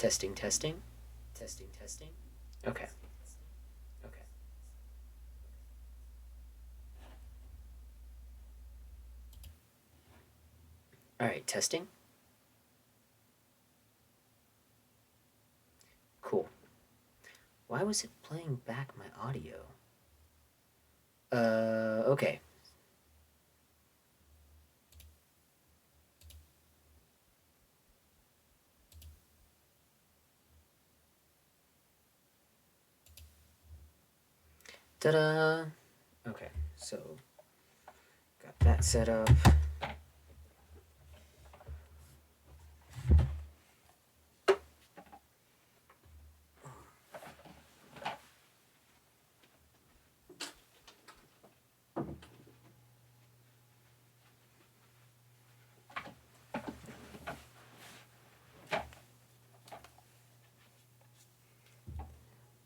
Testing, testing. Testing, testing. Okay. Okay. Alright, testing. Cool. Why was it playing back my audio? Okay. Ta-da! Okay, so got that set up.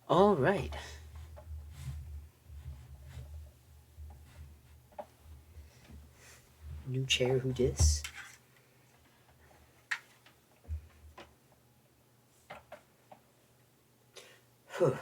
All right. New chair, who dis? Whew.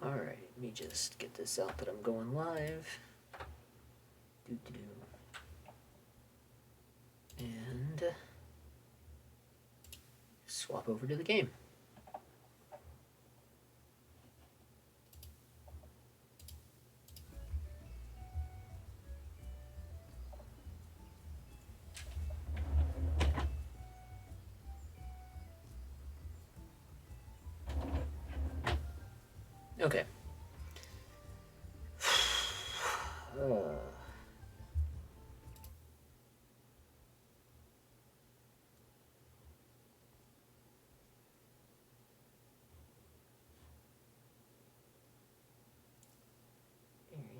Alright, let me just get this out that I'm going live. Doo-doo. And swap over to the game. Okay.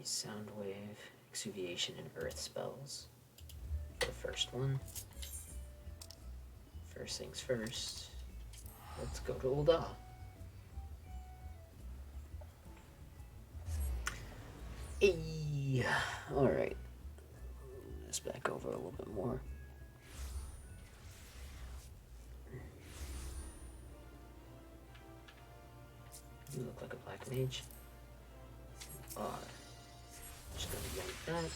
Sound wave, exuviation, and earth spells. The first one. First things first. Let's go to Ul'dah. Hey, all right. Move this back over a little bit more. You look like a black mage. Just gonna yank that.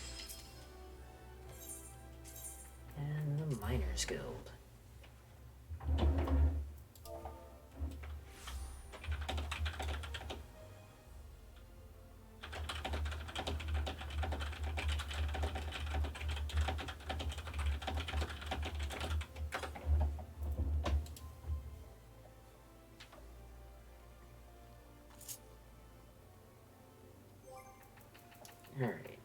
And the Miners Guild. All right.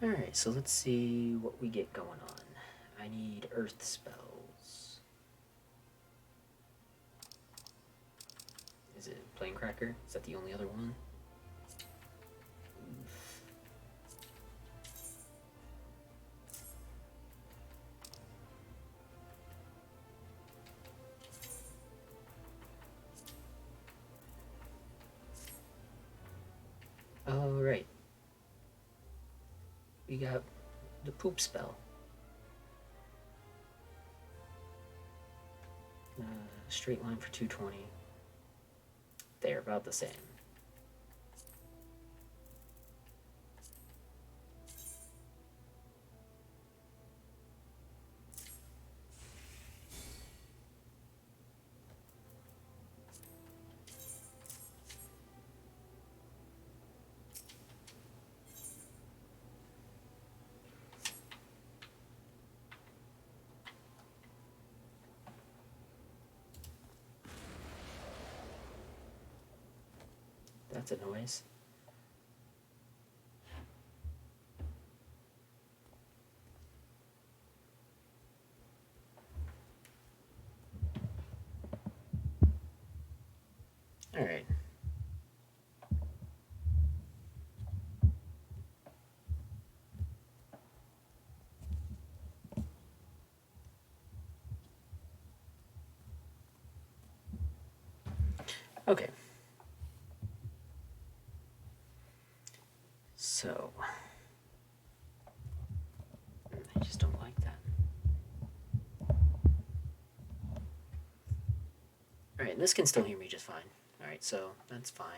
Alright, so let's see what we get going on. I need earth spells. Is it Plane Cracker? Is that the only other one? Oof. Oh, right. We got the poop spell. Straight line for 220. They're about the same. That's a noise. All right. Okay. So, I just don't like that. Alright, this can still hear me just fine. Alright, so that's fine.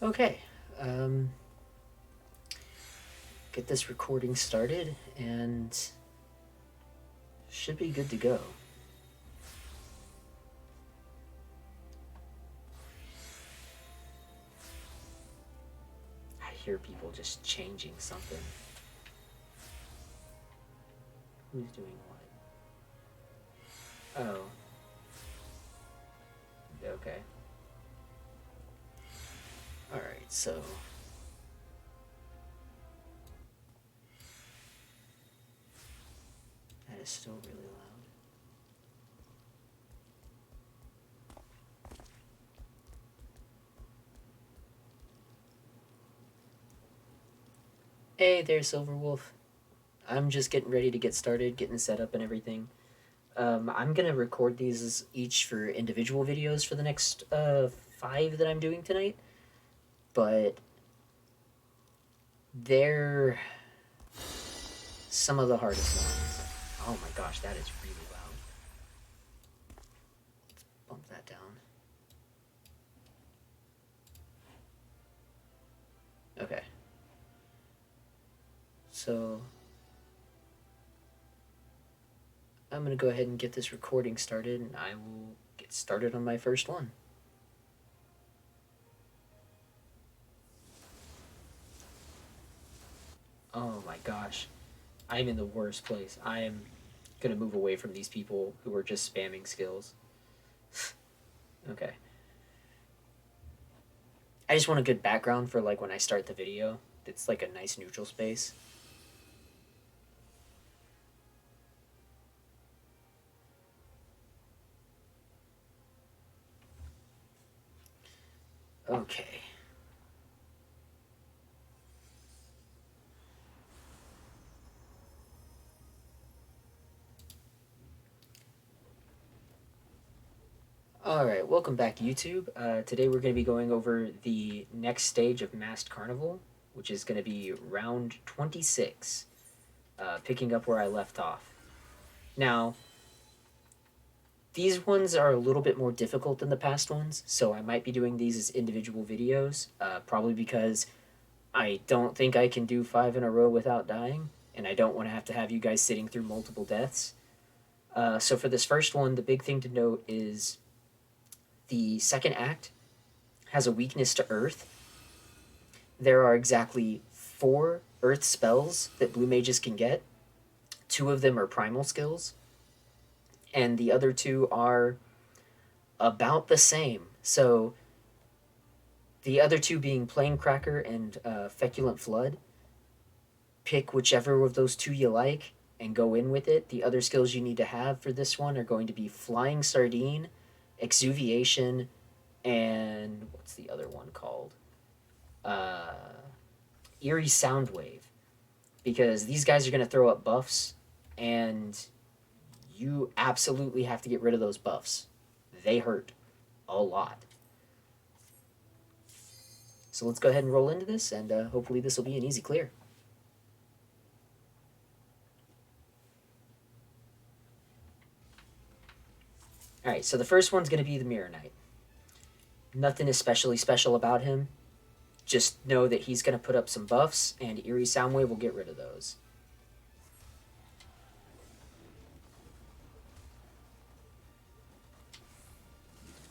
Okay, get this recording started and should be good to go. I hear people just changing something. Who's doing what? Oh. Okay. Alright, so that is still really loud. Hey there, Silverwolf. I'm just getting ready to get started, getting set up and everything. I'm gonna record these each for individual videos for the next 5 that I'm doing tonight. But they're some of the hardest ones. Oh my gosh, that is really loud. Let's bump that down. Okay. So I'm gonna go ahead and get this recording started, and I will get started on my first one. Oh my gosh. I'm in the worst place. I am gonna move away from these people who are just spamming skills. Okay. I just want a good background for like when I start the video. It's like a nice neutral space. Okay. Alright, welcome back YouTube. Today we're going to be going over the next stage of Masked Carnival, which is going to be round 26, picking up where I left off. Now, These ones are a little bit more difficult than the past ones, so I might be doing these as individual videos, probably because I don't think I can do 5 in a row without dying, and I don't want to have you guys sitting through multiple deaths. So for this first one, the big thing to note is the second act has a weakness to Earth. There are exactly 4 Earth spells that blue mages can get. 2 of them are primal skills, and the other 2 are about the same. So the other 2 being Plain Cracker and Feculent Flood. Pick whichever of those 2 you like and go in with it. The other skills you need to have for this one are going to be Flying Sardine, Exuviation, and what's the other one called? Eerie Soundwave. Because these guys are going to throw up buffs, and you absolutely have to get rid of those buffs. They hurt a lot. So let's go ahead and roll into this, and hopefully this will be an easy clear. Alright, so the first one's going to be the Mirror Knight. Nothing especially special about him. Just know that he's going to put up some buffs, and Eerie Soundwave will get rid of those.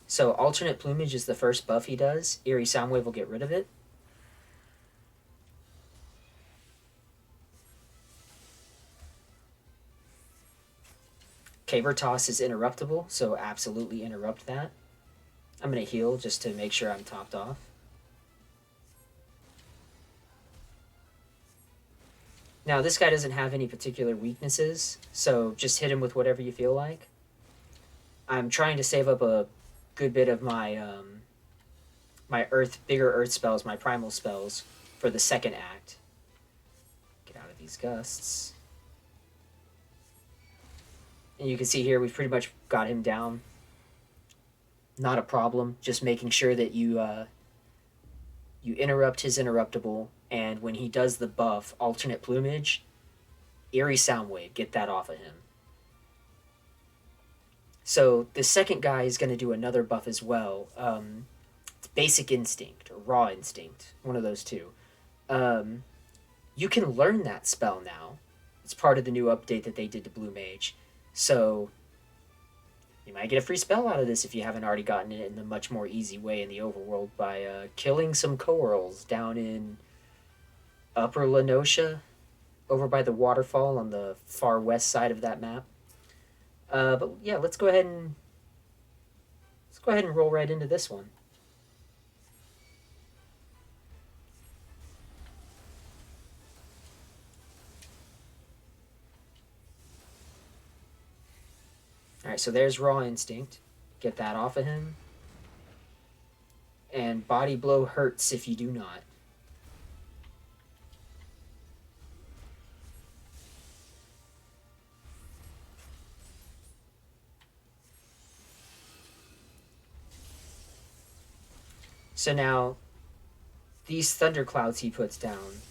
So Alternate Plumage is the first buff he does. Eerie Soundwave will get rid of it. Caber Toss is interruptible, so absolutely interrupt that. I'm going to heal just to make sure I'm topped off. Now, this guy doesn't have any particular weaknesses, so just hit him with whatever you feel like. I'm trying to save up a good bit of my my bigger earth spells, my primal spells, for the second act. Get out of these gusts. And you can see here, we've pretty much got him down. Not a problem, just making sure that you interrupt his interruptible, and when he does the buff, Alternate Plumage, Eerie Soundwave, get that off of him. So the second guy is going to do another buff as well. It's Basic Instinct, or Raw Instinct, one of those 2. You can learn that spell now. It's part of the new update that they did to Blue Mage. So you might get a free spell out of this if you haven't already gotten it in a much more easy way in the overworld by killing some Coeurls down in Upper Lenosha, over by the waterfall on the far west side of that map. But yeah, let's go ahead and roll right into this one. Alright, so there's Raw Instinct. Get that off of him. And Body Blow hurts if you do not. So now, these thunderclouds he puts down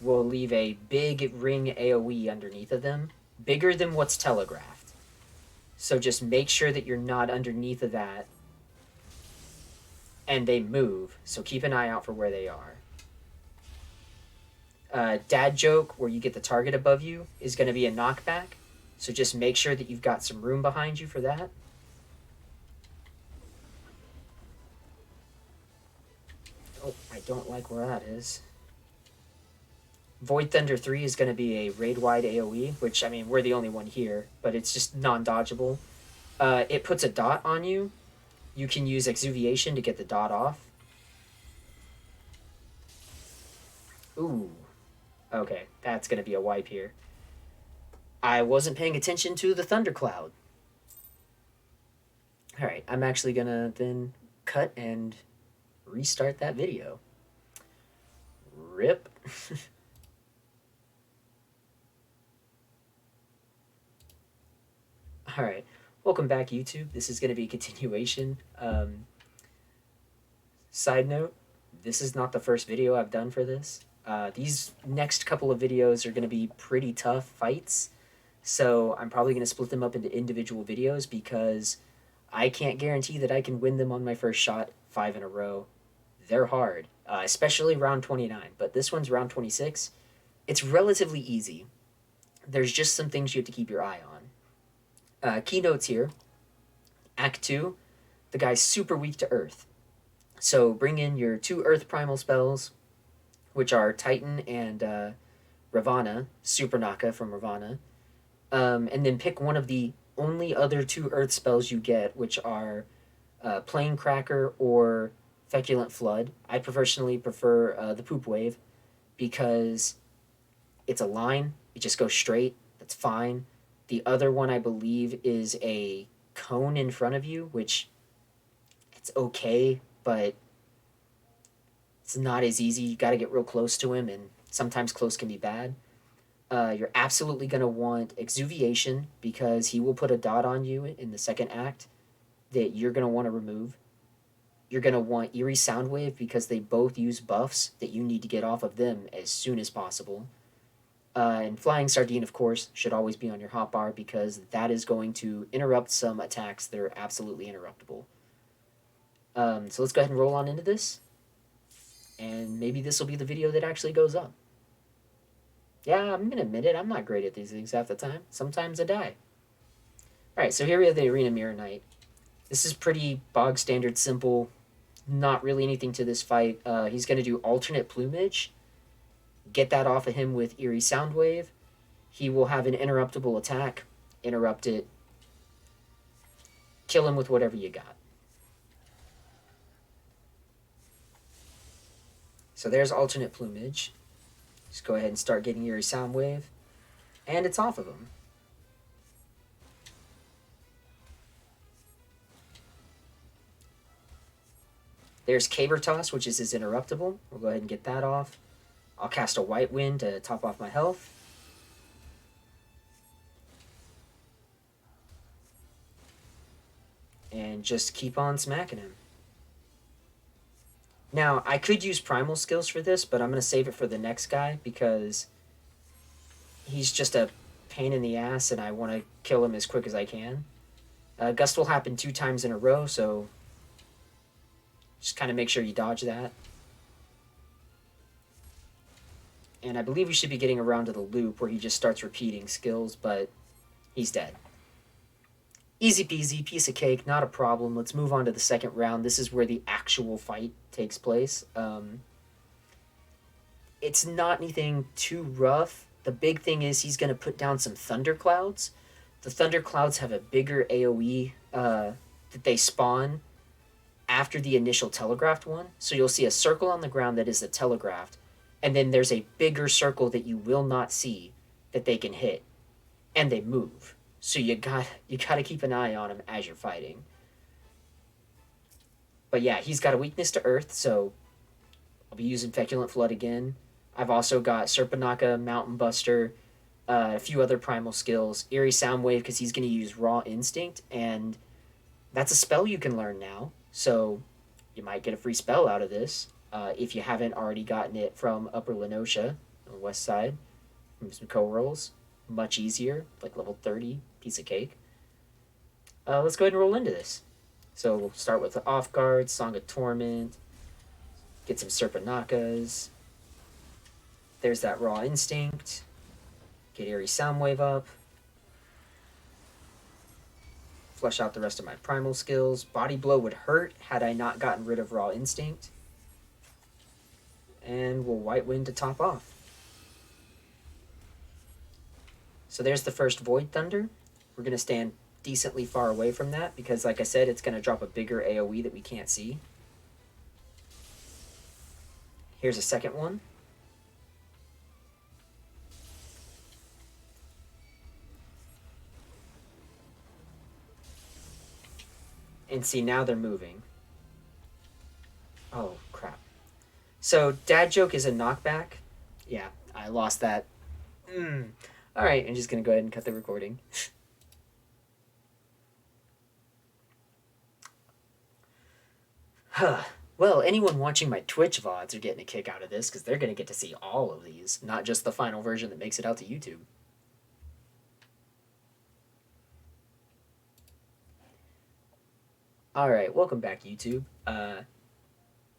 will leave a big ring AoE underneath of them, bigger than what's telegraphed. So just make sure that you're not underneath of that, and they move, so keep an eye out for where they are. Dad Joke, where you get the target above you, is going to be a knockback, so just make sure that you've got some room behind you for that. Oh, I don't like where that is. Void Thunder 3 is going to be a raid-wide AoE, which, I mean, we're the only one here, but it's just non-dodgeable. It puts a dot on you. You can use Exuviation to get the dot off. Ooh. Okay, that's going to be a wipe here. I wasn't paying attention to the Thundercloud. Alright, I'm actually going to then cut and restart that video. Rip. Alright, welcome back YouTube. This is going to be a continuation. Side note, this is not the first video I've done for this. These next couple of videos are going to be pretty tough fights, so I'm probably going to split them up into individual videos because I can't guarantee that I can win them on my first shot 5 in a row. They're hard, especially round 29, but this one's round 26. It's relatively easy. There's just some things you have to keep your eye on. Keynotes here. Act 2, the guy's super weak to Earth. So bring in your 2 Earth primal spells, which are Titan and Ravana, Supernaka from Ravana. And then pick one of the only other 2 Earth spells you get, which are Plane Cracker or Feculent Flood. I personally prefer the Poop Wave because it's a line. It just goes straight. That's fine. The other one, I believe, is a cone in front of you, which it's okay, but it's not as easy. You got to get real close to him, and sometimes close can be bad. You're absolutely going to want Exuviation because he will put a dot on you in the second act that you're going to want to remove. You're going to want Eerie Soundwave because they both use buffs that you need to get off of them as soon as possible. And Flying Sardine, of course, should always be on your hotbar because that is going to interrupt some attacks that are absolutely interruptible. So let's go ahead and roll on into this. And maybe this will be the video that actually goes up. Yeah, I'm going to admit it. I'm not great at these things half the time. Sometimes I die. Alright, so here we have the Arena Mirror Knight. This is pretty bog standard, simple. Not really anything to this fight. He's going to do Alternate Plumage. Get that off of him with Eerie Soundwave. He will have an interruptible attack. Interrupt it. Kill him with whatever you got. So there's Alternate Plumage. Just go ahead and start getting Eerie Soundwave. And it's off of him. There's Caber Toss, which is his interruptible. We'll go ahead and get that off. I'll cast a White Wind to top off my health. And just keep on smacking him. Now, I could use Primal Skills for this, but I'm going to save it for the next guy because he's just a pain in the ass and I want to kill him as quick as I can. Gust will happen 2 times in a row, so just kind of make sure you dodge that. And I believe we should be getting around to the loop where he just starts repeating skills, but he's dead. Easy peasy, piece of cake, not a problem. Let's move on to the second round. This is where the actual fight takes place. It's not anything too rough. The big thing is he's going to put down some thunderclouds. The thunderclouds have a bigger AoE that they spawn after the initial telegraphed one. So you'll see a circle on the ground that is the telegraphed, and then there's a bigger circle that you will not see that they can hit, and they move. So you got to keep an eye on him as you're fighting. But yeah, he's got a weakness to Earth, so I'll be using Feculent Flood again. I've also got Serpenaka, Mountain Buster, a few other primal skills. Eerie Soundwave because he's going to use Raw Instinct, and that's a spell you can learn now. So you might get a free spell out of this if you haven't already gotten it from Upper Lenosha on the west side from some co-rolls. Much easier, like level 30, piece of cake. Let's go ahead and roll into this. So we'll start with the Off Guard, Song of Torment, get some Serpenakas. There's that Raw Instinct. Get Eerie Soundwave up. Flush out the rest of my primal skills. Body Blow would hurt had I not gotten rid of Raw Instinct. And we'll White Wind to top off. So there's the first Void Thunder. We're going to stand decently far away from that because, like I said, it's going to drop a bigger AoE that we can't see. Here's a second one. And see, now they're moving. Oh, crap. So, Dad Joke is a knockback. Yeah, I lost that. Alright, I'm just going to go ahead and cut the recording. Well, anyone watching my Twitch VODs are getting a kick out of this because they're going to get to see all of these, not just the final version that makes it out to YouTube. Alright, welcome back, YouTube.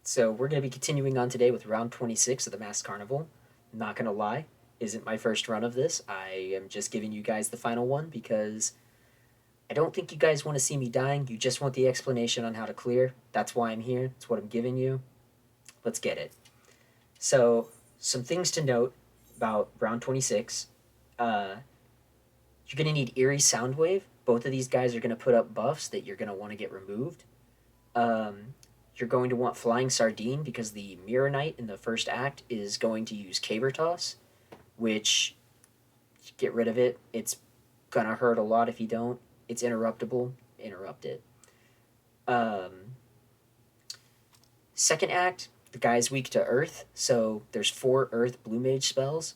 So we're going to be continuing on today with round 26 of the Masked Carnival. Not going to lie, isn't my first run of this. I am just giving you guys the final one because I don't think you guys want to see me dying. You just want the explanation on how to clear. That's why I'm here. That's what I'm giving you. Let's get it. So, some things to note about round 26. You're going to need Eerie Soundwave. Both of these guys are going to put up buffs that you're going to want to get removed. You're going to want Flying Sardine because the Mirror Knight in the first act is going to use Caber Toss, which, get rid of it. It's going to hurt a lot if you don't. It's interruptible. Interrupt it. Second act, the guy's weak to Earth, so there's 4 Earth Blue Mage spells.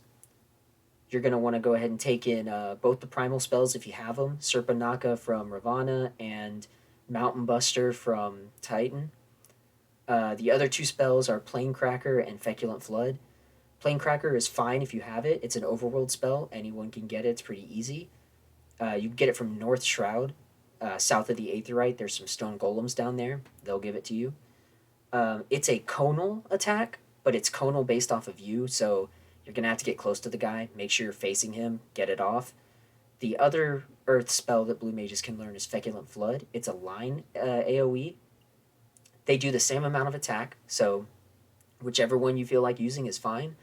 You're going to want to go ahead and take in both the primal spells if you have them, Serpanaka from Ravana and Mountain Buster from Titan. The other 2 spells are Plane Cracker and Feculent Flood. Plane Cracker is fine if you have it. It's an overworld spell. Anyone can get it. It's pretty easy. You can get it from North Shroud, south of the Aetherite. There's some stone golems down there. They'll give it to you. It's a conal attack, but it's conal based off of you, so you're going to have to get close to the guy, make sure you're facing him, get it off. The other Earth spell that Blue Mages can learn is Feculent Flood. It's a line AoE. They do the same amount of attack, so whichever one you feel like using is fine.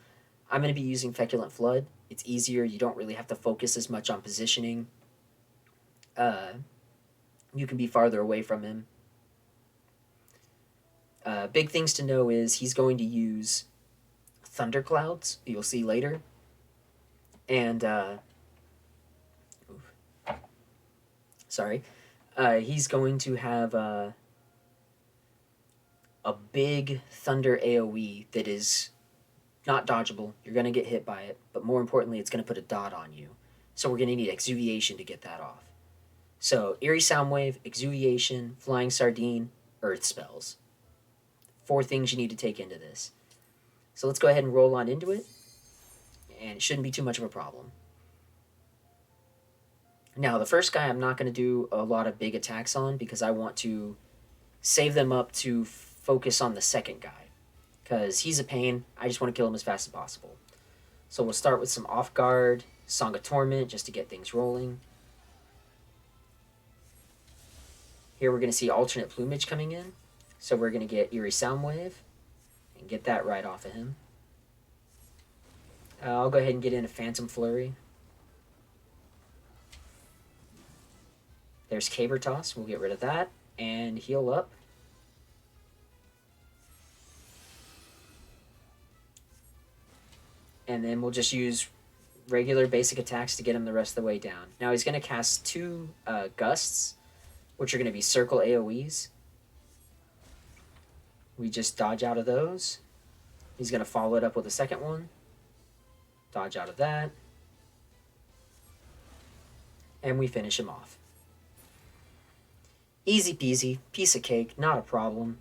I'm going to be using Feculent Flood. It's easier. You don't really have to focus as much on positioning. You can be farther away from him. Big things to know is he's going to use Thunderclouds, you'll see later. And, he's going to have a big Thunder AoE that is not dodgeable. You're going to get hit by it, but more importantly, it's going to put a dot on you. So we're going to need Exuviation to get that off. So, Eerie Soundwave, Exuviation, Flying Sardine, Earth spells. 4 things you need to take into this. So let's go ahead and roll on into it, and it shouldn't be too much of a problem. Now, the first guy I'm not going to do a lot of big attacks on because I want to save them up to focus on the second guy, because he's a pain. I just want to kill him as fast as possible. So we'll start with some Off Guard, Song of Torment, just to get things rolling. Here we're going to see Alternate Plumage coming in, so we're going to get Eerie Soundwave and get that right off of him. I'll go ahead and get in a Phantom Flurry. There's Caber Toss. We'll get rid of that and heal up. And then we'll just use regular basic attacks to get him the rest of the way down. Now he's going to cast 2 Gusts, which are going to be Circle AoEs. We just dodge out of those. He's going to follow it up with a second one. Dodge out of that. And we finish him off. Easy peasy, piece of cake, not a problem.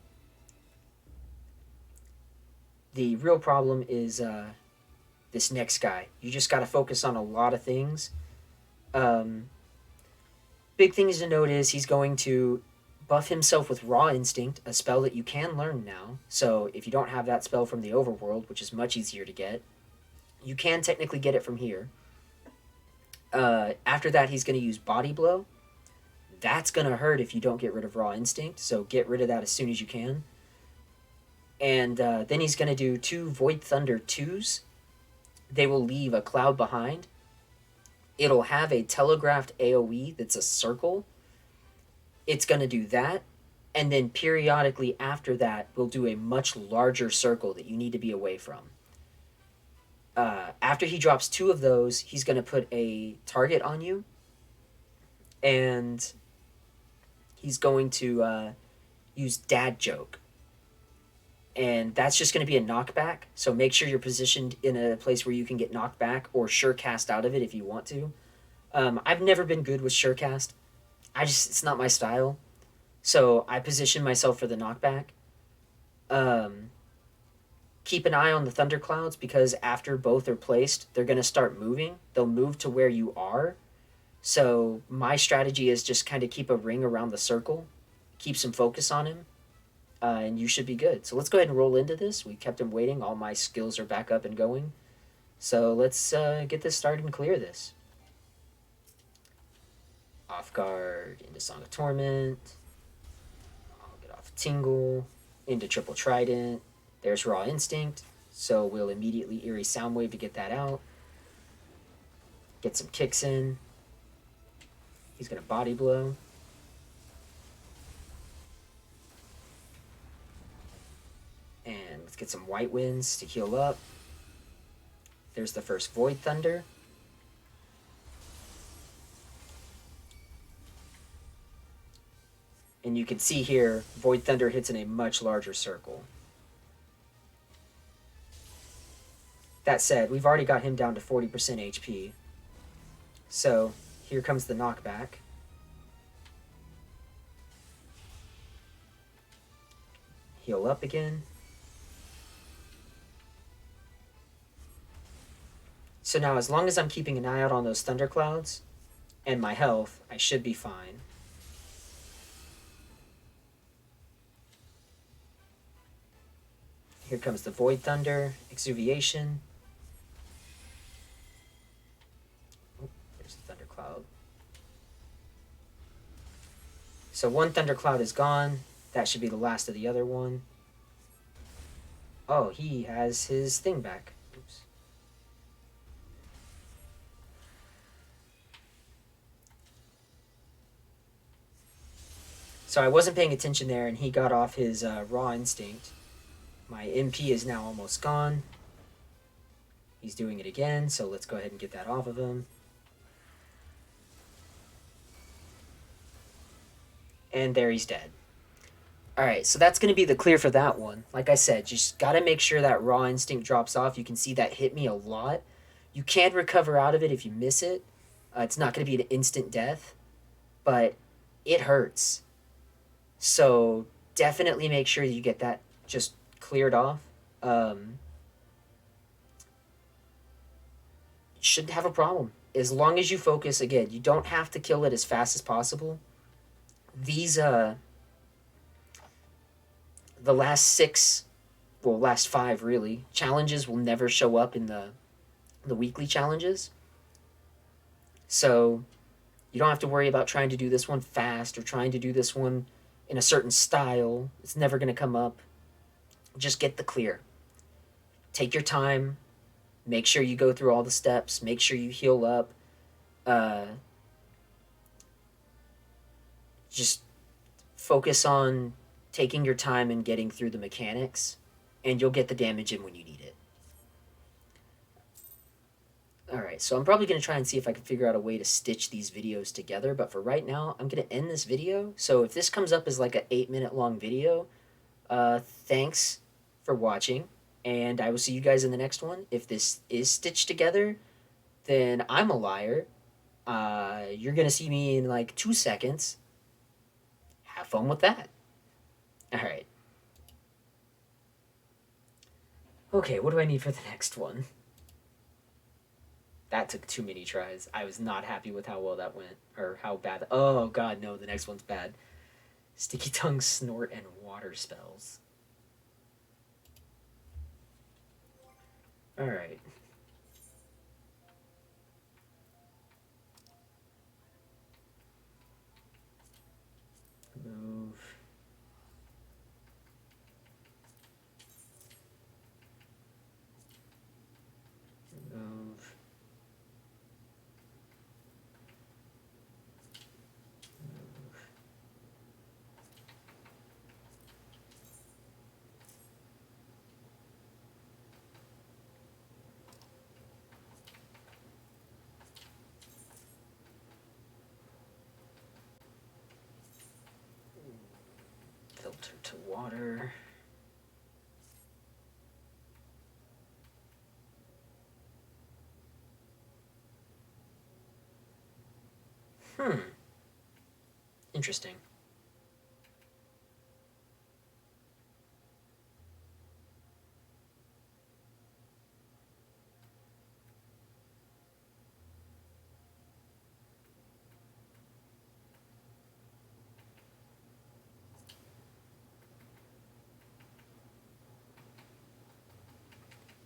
The real problem is this next guy. You just got to focus on a lot of things. Big things to note is he's going to buff himself with Raw Instinct, a spell that you can learn now. So if you don't have that spell from the overworld, which is much easier to get, you can technically get it from here. After that, he's going to use Body Blow. That's going to hurt if you don't get rid of Raw Instinct, so get rid of that as soon as you can. And then he's going to do 2 Void Thunder 2s. They will leave a cloud behind. It'll have a telegraphed AoE that's a circle. It's going to do that, and then periodically after that, we'll do a much larger circle that you need to be away from. After he drops 2 of those, he's going to put a target on you, and he's going to use Dad Joke. And that's just going to be a knockback, so make sure you're positioned in a place where you can get knocked back or sure cast out of it if you want to. I've never been good with sure cast. It's not my style. So I position myself for the knockback. Keep an eye on the thunderclouds because after both are placed, they're going to start moving. They'll move to where you are. So my strategy is just kind of keep a ring around the circle keep some focus on him, and you should be good. So let's go ahead and roll into this. We kept him waiting. All my skills are back up and going. So let's get this started and clear this. Off guard into Song of Torment. I'll get off Tingle into Triple Trident. There's Raw Instinct. So we'll immediately Eerie Soundwave to get that out. Get some kicks in. He's going to Body Blow. And let's get some White Winds to heal up. There's the first Void Thunder. And you can see here, Void Thunder hits in a much larger circle. That said, we've already got him down to 40% HP. So, here comes the knockback. Heal up again. So now, as long as I'm keeping an eye out on those thunderclouds and my health, I should be fine. Here comes the Void Thunder, Exuviation. Oh, there's the Thundercloud. So one Thundercloud is gone. That should be the last of the other one. Oh, he has his thing back. Oops. So I wasn't paying attention there, and he got off his Raw Instinct. My MP is now almost gone. He's doing it again, so let's go ahead and get that off of him. And there he's dead. Alright, so that's going to be the clear for that one. Like I said, just got to make sure that Raw Instinct drops off. You can see that hit me a lot. You can recover out of it if you miss it. It's not going to be an instant death, but it hurts. So definitely make sure you get that just cleared off. Shouldn't have a problem. As long as you focus, again, you don't have to kill it as fast as possible. These, the last 6, well, last 5 really, challenges will never show up in the weekly challenges. So you don't have to worry about trying to do this one fast or trying to do this one in a certain style. It's never going to come up. Just get the clear. Take your time. Make sure you go through all the steps. Make sure you heal up. Just focus on taking your time and getting through the mechanics, and you'll get the damage in when you need it. Alright, so I'm probably going to try and see if I can figure out a way to stitch these videos together, but for right now, I'm going to end this video. So if this comes up as like an 8-minute long video, thanks for watching, and I will see you guys in the next one. If this is stitched together, then I'm a liar. You're going to see me in like 2 seconds. Have fun with that. Alright. Okay, what do I need for the next one? That took too many tries. I was not happy with how well that went. Or how bad. Oh, God, no, the next one's bad. Sticky Tongue, Snort, and Water Spells. Alright. Move. Move. Filter to water. Interesting.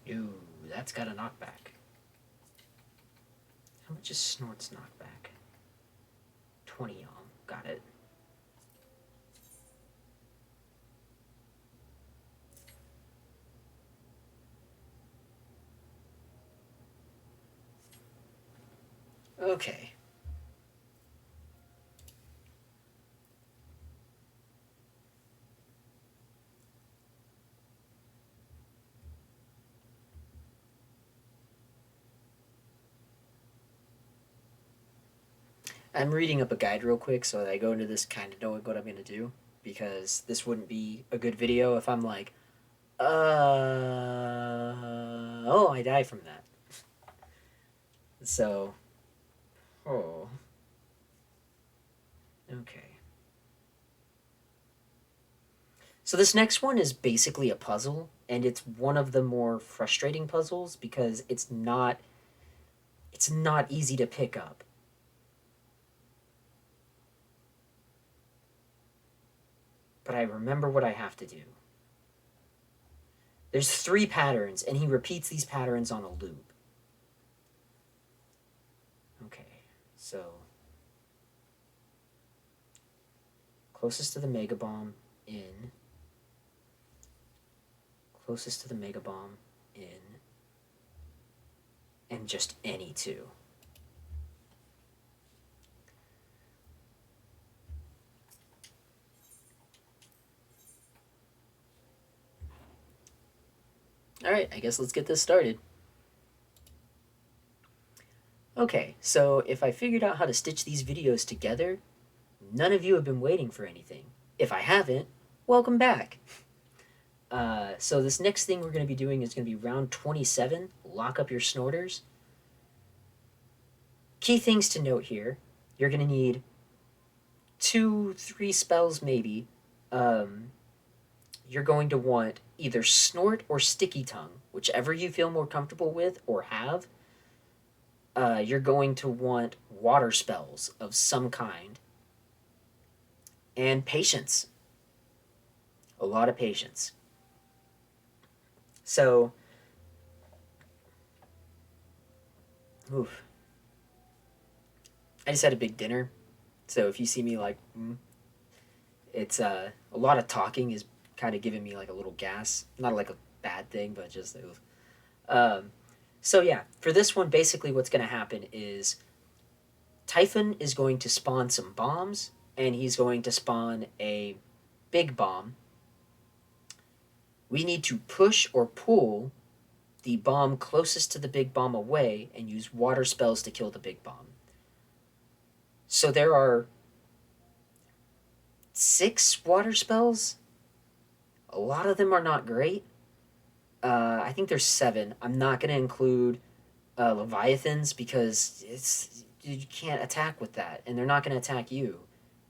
Ooh, that's got a knockback. How much is Snort's knockback? 20 ohm. Got it. Okay. I'm reading up a guide real quick so that I go into this kind of knowing what I'm going to do, because this wouldn't be a good video if I'm like, oh, I die from that. So, oh. Okay. So this next one is basically a puzzle, and it's one of the more frustrating puzzles because it's not easy to pick up. But I remember what I have to do. There's 3 patterns, and he repeats these patterns on a loop. Okay, so closest to the Mega Bomb, in. Closest to the Mega Bomb, in. And just any 2. Alright, I guess let's get this started. Okay, so if I figured out how to stitch these videos together, none of you have been waiting for anything. If I haven't, welcome back. So this next thing we're going to be doing is going to be round 27, lock up your snorters. Key things to note here, you're going to need 2-3 spells maybe. You're going to want either snort or sticky tongue, whichever you feel more comfortable with or have. You're going to want water spells of some kind. And patience. A lot of patience. So, oof. I just had a big dinner, so if you see me like, it's a lot of talking is kind of giving me like a little gas. Not like a bad thing, but just oof. So yeah, for this one, basically what's going to happen is Typhon is going to spawn some bombs, and he's going to spawn a big bomb. We need to push or pull the bomb closest to the big bomb away and use water spells to kill the big bomb. So there are 6 water spells. A lot of them are not great. I think there's 7. I'm not going to include Leviathans because you can't attack with that, and they're not going to attack you,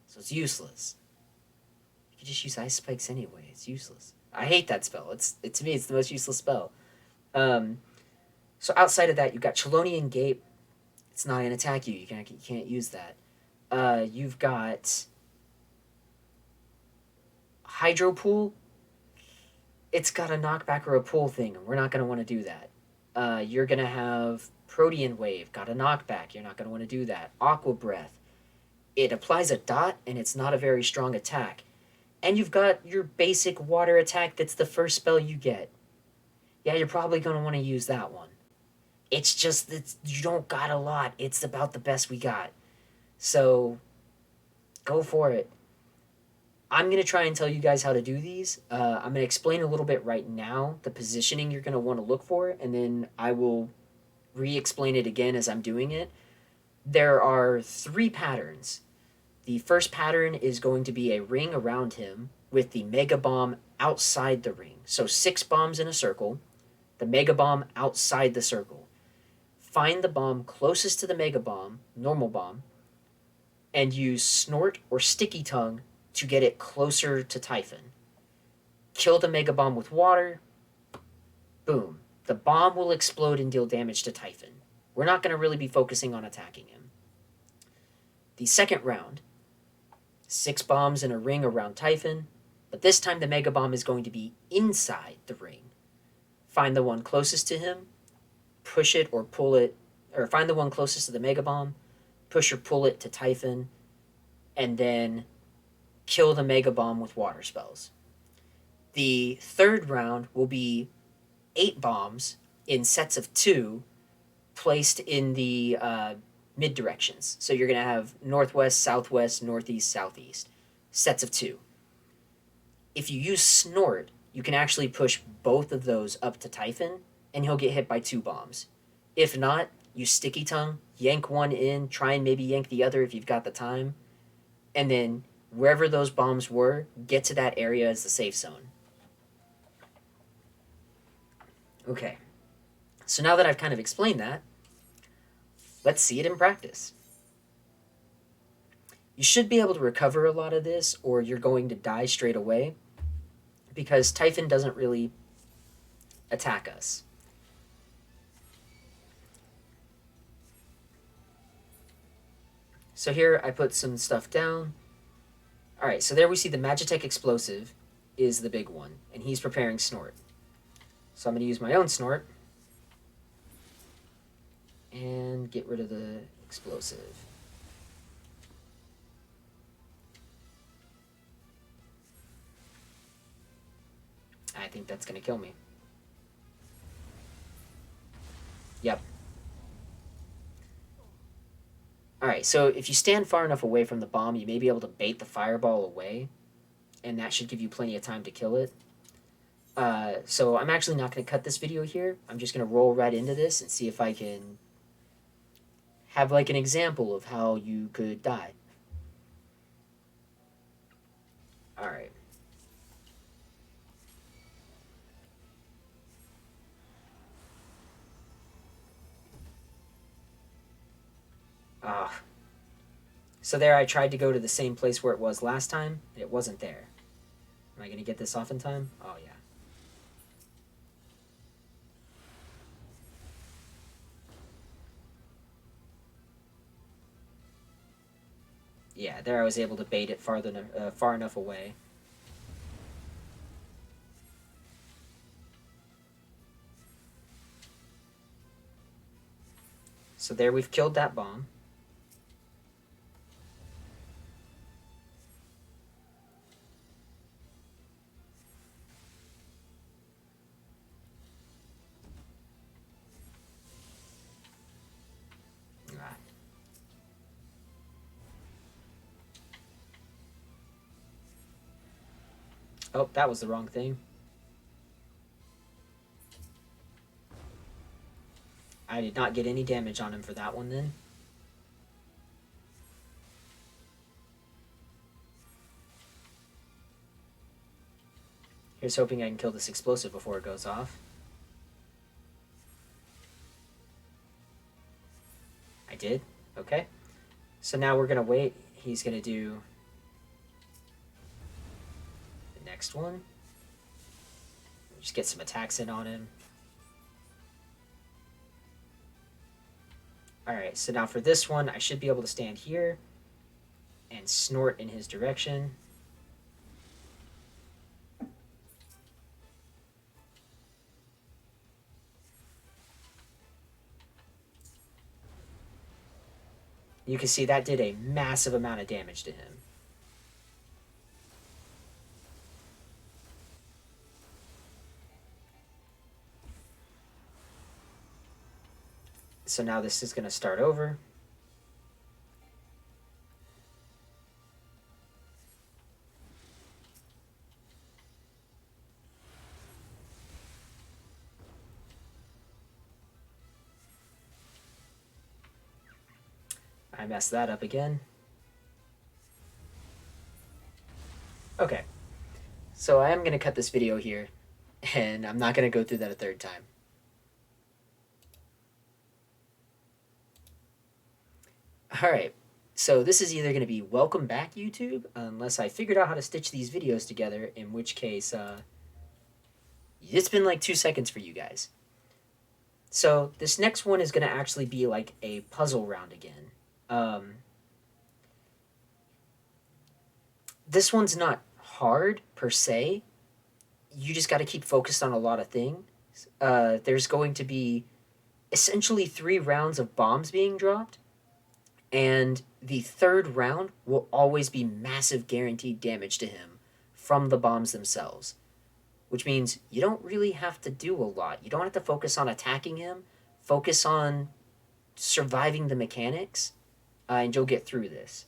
so it's useless. You can just use Ice Spikes anyway. It's useless. I hate that spell. To me, it's the most useless spell. So outside of that, you've got Chelonian Gate. It's not going to attack you. You can't use that. You've got Hydro Pool. It's got a knockback or a pull thing, and we're not going to want to do that. You're going to have Protean Wave. Got a knockback. You're not going to want to do that. Aqua Breath. It applies a dot, and it's not a very strong attack. And you've got your basic water attack that's the first spell you get. Yeah, you're probably going to want to use that one. It's just that you don't got a lot. It's about the best we got. So, go for it. I'm going to try and tell you guys how to do these. I'm going to explain a little bit right now, the positioning you're going to want to look for, and then I will re-explain it again as I'm doing it. There are 3 patterns. The first pattern is going to be a ring around him with the Mega Bomb outside the ring. So 6 bombs in a circle, the Mega Bomb outside the circle. Find the bomb closest to the Mega Bomb, normal bomb, and use Snort or Sticky Tongue to get it closer to Typhon. Kill the Mega Bomb with water. Boom. The bomb will explode and deal damage to Typhon. We're not going to really be focusing on attacking him. The second round, 6 bombs in a ring around Typhon, but this time the Mega Bomb is going to be inside the ring. find the one closest to him, push it or pull it, or find the one closest to the Mega Bomb, push or pull it to Typhon, and then kill the Mega Bomb with water spells. The third round will be 8 bombs in sets of 2 placed in the mid directions. So you're going to have northwest, southwest, northeast, southeast. Sets of 2. If you use Snort, you can actually push both of those up to Typhon, and he'll get hit by 2 bombs. If not, use Sticky Tongue, yank one in, try and maybe yank the other if you've got the time, and then wherever those bombs were, get to that area as the safe zone. Okay, so now that I've kind of explained that, let's see it in practice. You should be able to recover a lot of this, or you're going to die straight away, because Typhon doesn't really attack us. So here I put some stuff down. Alright, so there we see the Magitech Explosive is the big one, and he's preparing Snort. So I'm going to use my own Snort and get rid of the explosive. I think that's going to kill me. Yep. Alright, so if you stand far enough away from the bomb, you may be able to bait the fireball away, and that should give you plenty of time to kill it. So I'm actually not going to cut this video here. I'm just going to roll right into this and see if I can have like an example of how you could die. Alright. So there I tried to go to the same place where it was last time, and it wasn't there. Am I going to get this off in time? Oh, yeah. Yeah, there I was able to bait it far enough away. So there we've killed that bomb. Oh, that was the wrong thing. I did not get any damage on him for that one then. Here's hoping I can kill this explosive before it goes off. I did. Okay. So now we're going to wait. He's going to do the next one. Just get some attacks in on him. Alright, so now for this one, I should be able to stand here and snort in his direction. You can see that did a massive amount of damage to him. So now this is going to start over. I messed that up again. Okay, so I am going to cut this video here, and I'm not going to go through that a third time. Alright, so this is either going to be welcome back YouTube, unless I figured out how to stitch these videos together, in which case, it's been like 2 seconds for you guys. So this next one is going to actually be like a puzzle round again. This one's not hard per se. You just got to keep focused on a lot of things. there's going to be essentially 3 rounds of bombs being dropped, and the third round will always be massive guaranteed damage to him from the bombs themselves, which means you don't really have to do a lot. You don't have to focus on attacking him, focus on surviving the mechanics, and you'll get through this.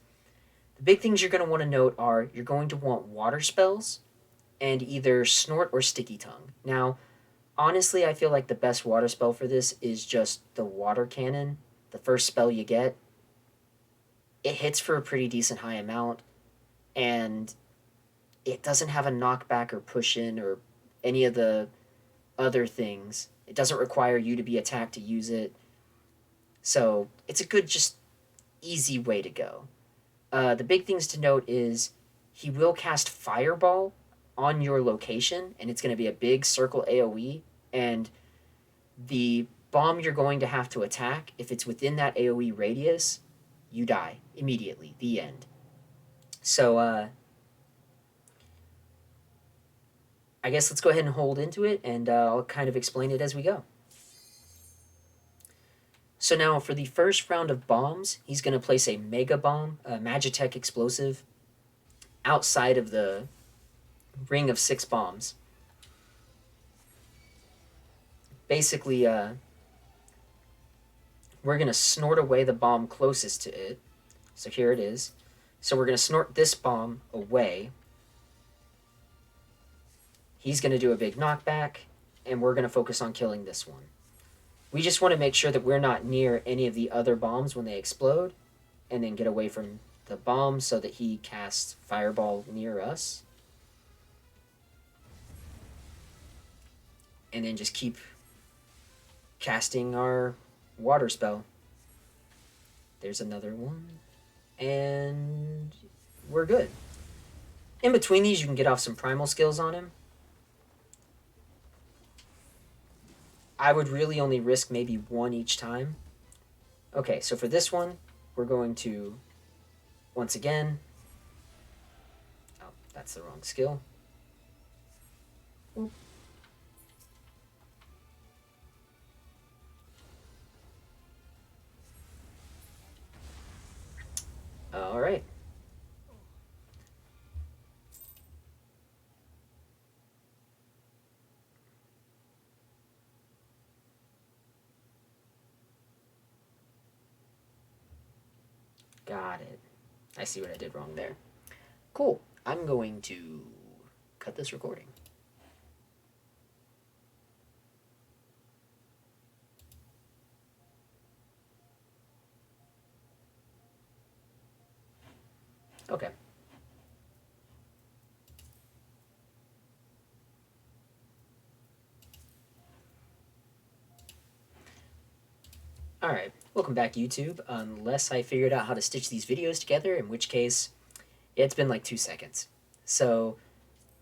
The big things you're going to want to note are you're going to want water spells and either Snort or Sticky Tongue. Now, honestly, I feel like the best water spell for this is just the Water Cannon, the first spell you get. It hits for a pretty decent high amount, and it doesn't have a knockback or push in or any of the other things. It doesn't require you to be attacked to use it. So it's a good, just easy way to go. The big things to note is he will cast Fireball on your location, and it's going to be a big circle AoE, and the bomb you're going to have to attack, if it's within that AoE radius, you die immediately. The end. So, I guess let's go ahead and hold into it, and I'll kind of explain it as we go. So now, for the first round of bombs, he's going to place a Mega Bomb, a Magitech explosive, outside of the ring of 6 bombs. Basically, we're going to snort away the bomb closest to it. So here it is. So we're going to snort this bomb away. He's going to do a big knockback, and we're going to focus on killing this one. We just want to make sure that we're not near any of the other bombs when they explode, and then get away from the bomb so that he casts Fireball near us. And then just keep casting our water spell. There's another one. And we're good. In between these, you can get off some primal skills on him. I would really only risk maybe 1 each time. Okay, so for this one, we're going to, once again... Oh, that's the wrong skill. Oop. All right. Got it. I see what I did wrong there. Cool. I'm going to cut this recording. Okay. Alright, welcome back YouTube, unless I figured out how to stitch these videos together, in which case, it's been like 2 seconds. So,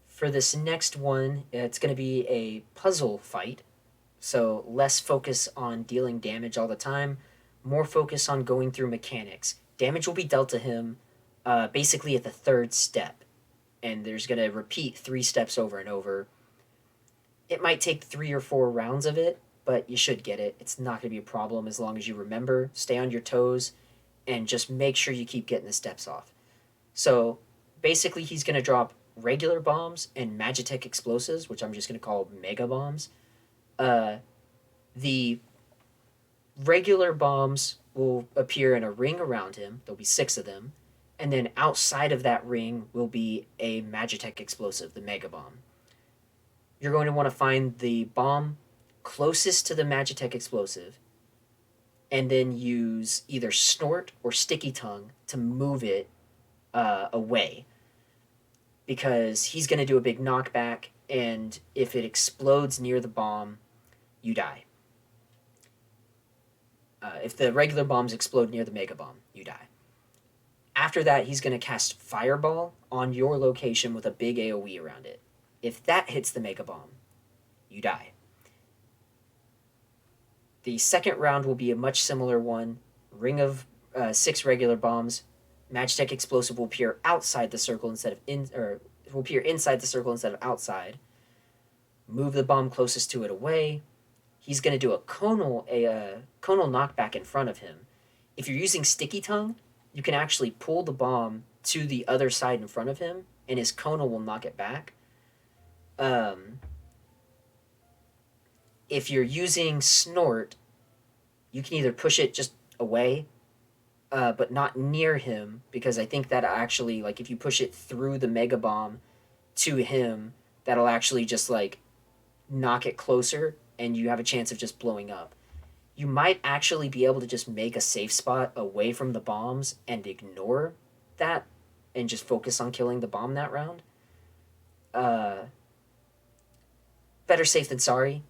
for this next one, it's going to be a puzzle fight, so less focus on dealing damage all the time, more focus on going through mechanics. Damage will be dealt to him basically at the 3rd step, and there's going to repeat 3 steps over and over. It might take 3 or 4 rounds of it, but you should get it. It's not going to be a problem as long as you remember, stay on your toes, and just make sure you keep getting the steps off. So basically he's going to drop regular bombs and Magitech explosives, which I'm just going to call Mega Bombs. The regular bombs will appear in a ring around him. There'll be 6 of them. And then outside of that ring will be a Magitech explosive, the Mega Bomb. You're going to want to find the bomb closest to the Magitech explosive, and then use either Snort or Sticky Tongue to move it away, because he's going to do a big knockback, and if it explodes near the bomb, you die. If the regular bombs explode near the Mega Bomb, you die. After that, he's going to cast Fireball on your location with a big AoE around it. If that hits the Mega Bomb, you die. The second round will be a much similar one. Ring of 6 regular bombs. Magitech explosive will appear outside the circle instead of will appear inside the circle instead of outside. move the bomb closest to it away. He's going to do a conal knockback in front of him. If you're using sticky tongue, you can actually pull the bomb to the other side in front of him, and his conal will knock it back. If you're using snort, you can either push it just away, but not near him, because I think that actually, like, if you push it through the mega bomb to him, that'll actually just, like, knock it closer, and you have a chance of just blowing up. You might actually be able to just make a safe spot away from the bombs and ignore that and just focus on killing the bomb that round. Better safe than sorry.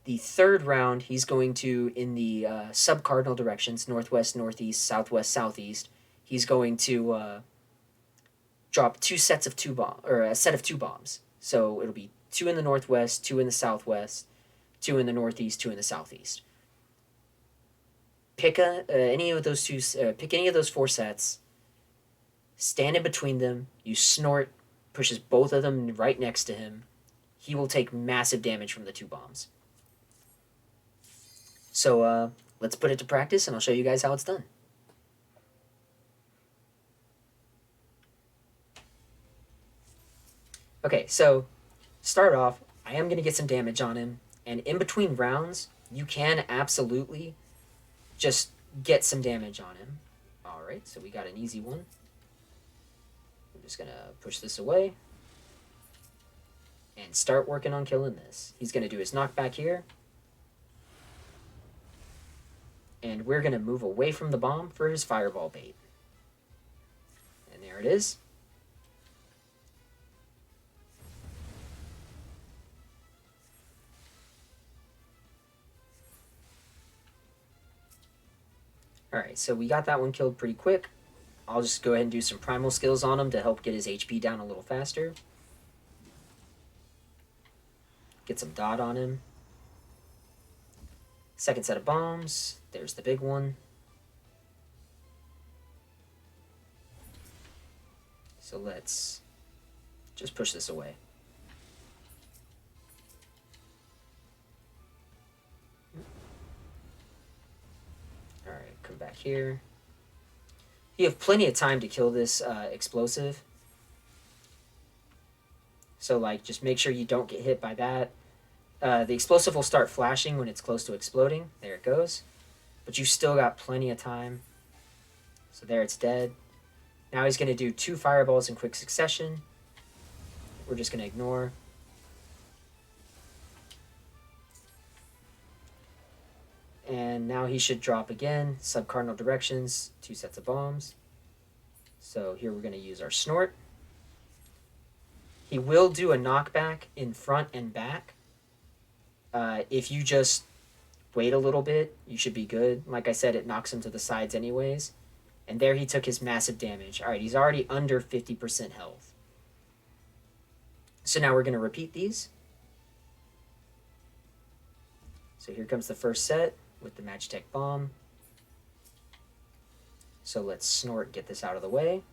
The third round, he's going to, in the sub-cardinal directions, northwest, northeast, southwest, southeast, he's going to drop a set of two bombs. So it'll be 2 in the northwest, 2 in the southwest, 2 in the northeast, 2 in the southeast. Pick any of those 4 sets, stand in between them, you snort, pushes both of them right next to him. He will take massive damage from the 2 bombs. So let's put it to practice, and I'll show you guys how it's done. Okay, so start off, I am going to get some damage on him, and in between rounds, you can absolutely just get some damage on him. Alright, so we got an easy one. I'm just going to push this away and start working on killing this. He's going to do his knockback here. And we're going to move away from the bomb for his fireball bait. And there it is. Alright, so we got that one killed pretty quick. I'll just go ahead and do some primal skills on him to help get his HP down a little faster. Get some dot on him. Second set of bombs. There's the big one. So let's just push this away. Alright, come back here. You have plenty of time to kill this explosive. So, like, just make sure you don't get hit by that. The explosive will start flashing when it's close to exploding. There it goes. But you still got plenty of time. So there, it's dead. Now he's going to do 2 fireballs in quick succession. We're just going to ignore. And now he should drop again. Sub-cardinal directions, 2 sets of bombs. So here we're going to use our snort. He will do a knockback in front and back. If you just wait a little bit, you should be good. Like I said, it knocks him to the sides anyways. And there he took his massive damage. Alright, he's already under 50% health. So now we're going to repeat these. So here comes the first set with the Magitech bomb. So let's snort, get this out of the way.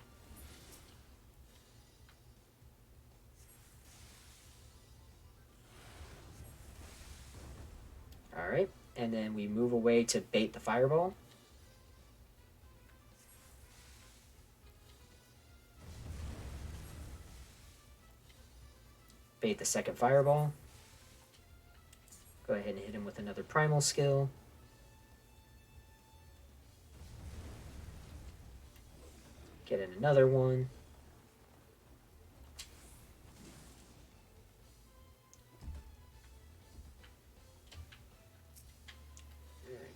Alright, and then we move away to bait the fireball. Bait the second fireball. Go ahead and hit him with another primal skill. Get in another one.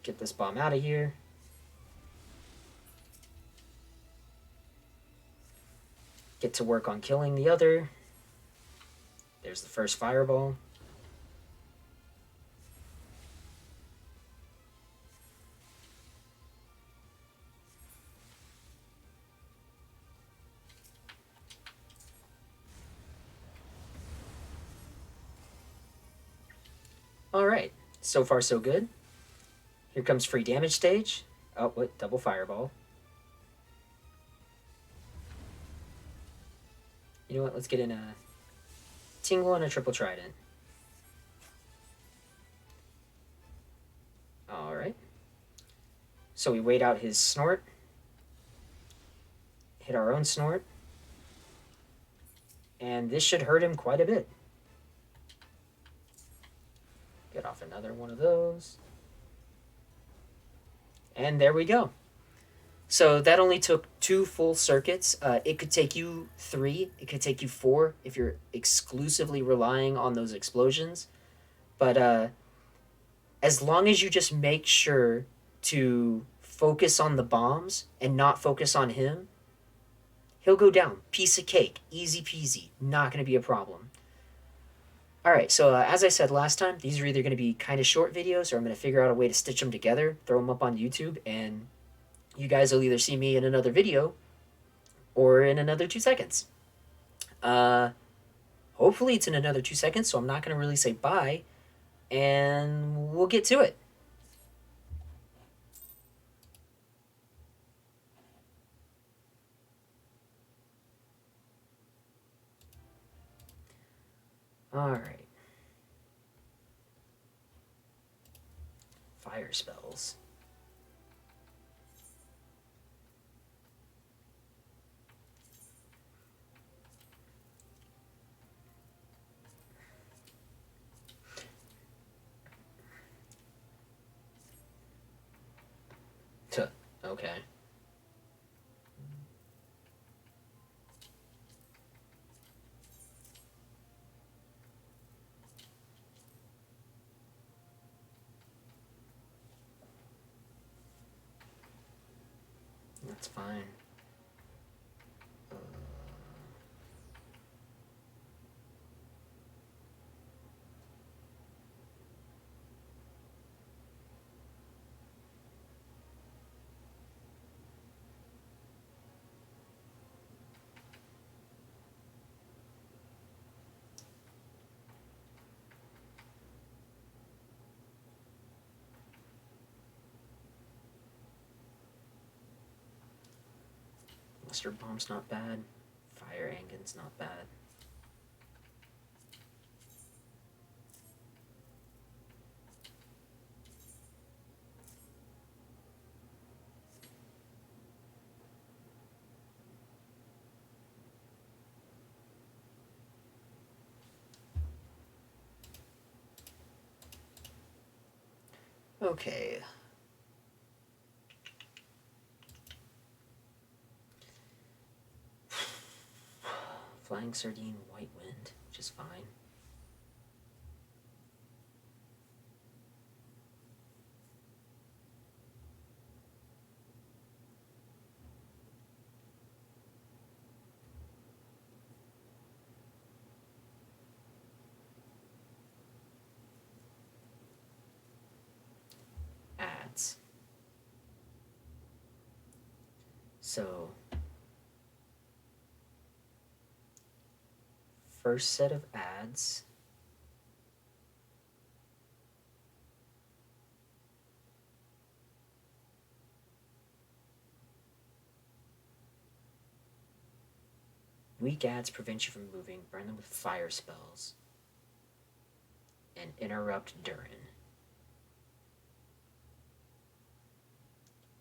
Get this bomb out of here. Get to work on killing the other. There's the first fireball. Alright, so far so good. Here comes free damage stage. Oh, what? Double fireball. You know what? Let's get in a tingle and a triple trident. So we wait out his snort, hit our own snort, and this should hurt him quite a bit. Get off another one of those. And there we go. So that only took 2 full circuits. It could take you 3. It could take you 4 if you're exclusively relying on those explosions. But as long as you just make sure to focus on the bombs and not focus on him, he'll go down. Piece of cake. Easy peasy. Not going to be a problem. Alright, so as I said last time, these are either going to be kind of short videos or I'm going to figure out a way to stitch them together, throw them up on YouTube, and you guys will either see me in another video or in another 2 seconds. Hopefully it's in another 2 seconds, so I'm not going to really say bye, and we'll get to it. Alright. Fire spells. Okay. That's fine. Mustard bomb's not bad. Fire Angin's not bad. Okay. Flying Sardine, White Wind, which is fine. Ads. So, first set of ads. Weak ads prevent you from moving, burn them with fire spells, and interrupt Durin.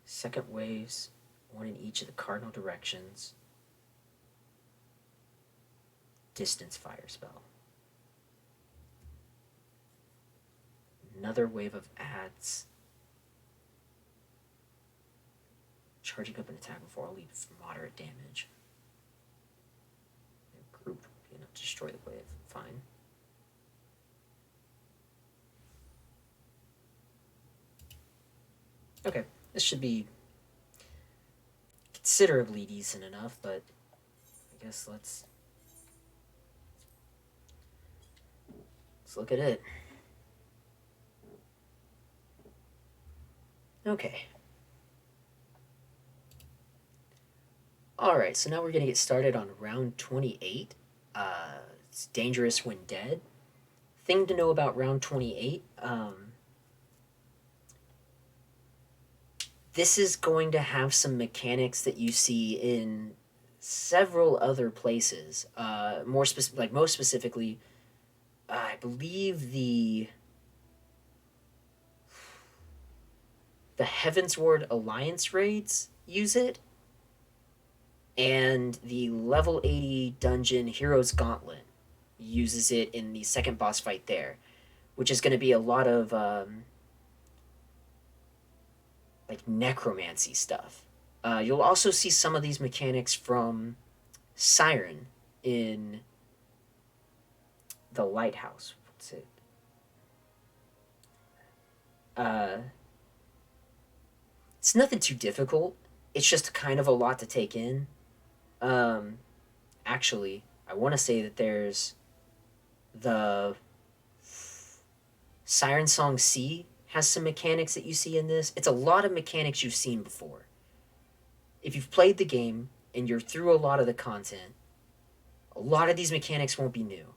Second waves, 1 in each of the cardinal directions. Distance fire spell. Another wave of ads. Charging up an attack before I'll leave for moderate damage. Group will be enough to destroy the wave. Fine. Okay, this should be considerably decent enough, but I guess let's look at it. Okay. Alright, so now we're going to get started on round 28. It's dangerous when dead. Thing to know about round 28, this is going to have some mechanics that you see in several other places. Most specifically, I believe the The Heavensward Alliance raids use it, and the level 80 dungeon Hero's Gauntlet uses it in the second boss fight there, which is going to be a lot of like necromancy stuff. You'll also see some of these mechanics from Siren in the Lighthouse. What's it? It's nothing too difficult. It's just kind of a lot to take in. Actually, I want to say that there's the Siren Song C has some mechanics that you see in this. It's a lot of mechanics you've seen before. If you've played the game and you're through a lot of the content, a lot of these mechanics won't be new.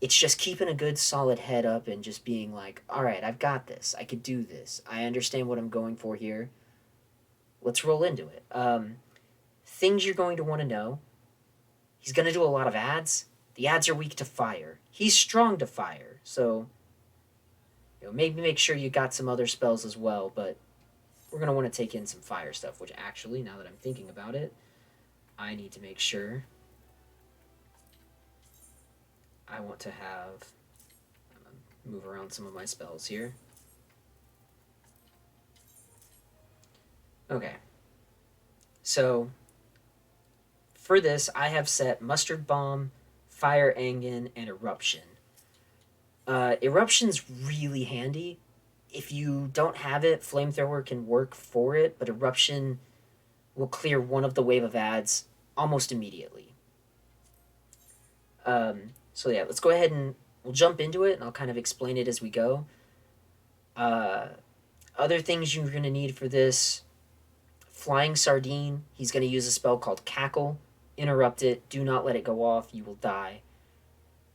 It's just keeping a good solid head up and just being like, all right, I've got this. I could do this. I understand what I'm going for here. Let's roll into it. Things you're going to want to know. He's going to do a lot of ads. The ads are weak to fire. He's strong to fire, so maybe make sure you got some other spells as well, but we're going to want to take in some fire stuff, which actually, now that I'm thinking about it, I need to make sure I want to have... I'm going to move around some of my spells here. Okay. So, for this, I have set Mustard Bomb, Fire Angan, and Eruption. Eruption's really handy. If you don't have it, Flamethrower can work for it, but Eruption will clear one of the wave of ads almost immediately. So yeah, let's go ahead and we'll jump into it, and I'll kind of explain it as we go. Other things you're going to need for this: Flying Sardine. He's going to use a spell called Cackle. Interrupt it. Do not let it go off. You will die.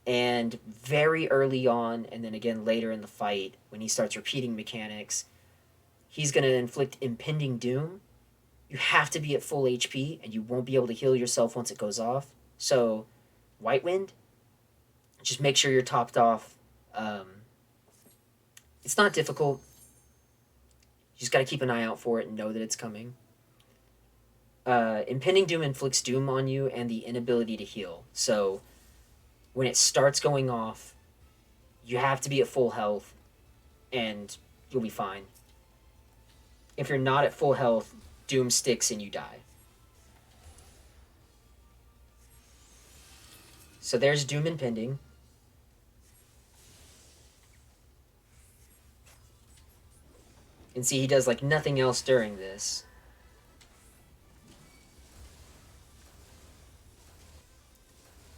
And very early on, and then again later in the fight, when he starts repeating mechanics, he's going to inflict Impending Doom. You have to be at full HP, and you won't be able to heal yourself once it goes off. So, White Wind, just make sure you're topped off. It's not difficult. You just got to keep an eye out for it and know that it's coming. Impending Doom inflicts Doom on you and the inability to heal. So, when it starts going off, you have to be at full health, and you'll be fine. If you're not at full health, Doom sticks and you die. So there's Doom Impending. And see, he does like nothing else during this.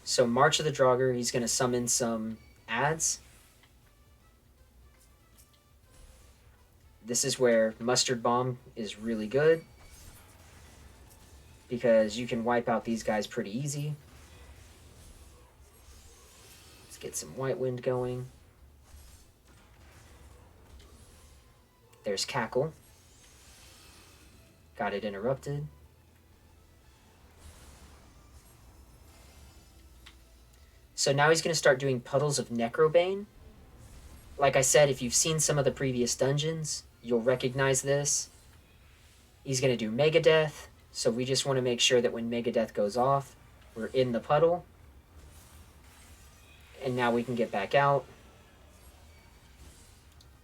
So March of the Draugr, he's going to summon some ads. This is where Mustard Bomb is really good, because you can wipe out these guys pretty easy. Let's get some White Wind going. There's Cackle. Got it interrupted. So now he's going to start doing Puddles of Necrobane. Like I said, if you've seen some of the previous dungeons, you'll recognize this. He's going to do Megadeth, so we just want to make sure that when Megadeth goes off, we're in the puddle. And now we can get back out.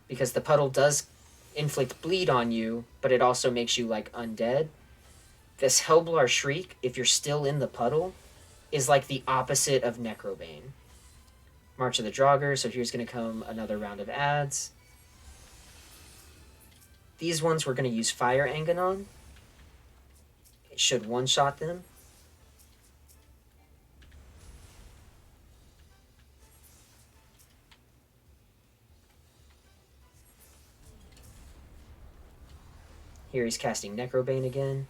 Because the puddle does inflict bleed on you, but it also makes you, like, undead. This Helblar Shriek, if you're still in the puddle, is like the opposite of Necrobane. March of the Draugr, so here's going to come another round of ads. These ones we're going to use Fire Angan on. It should one-shot them. Here he's casting Necrobane again.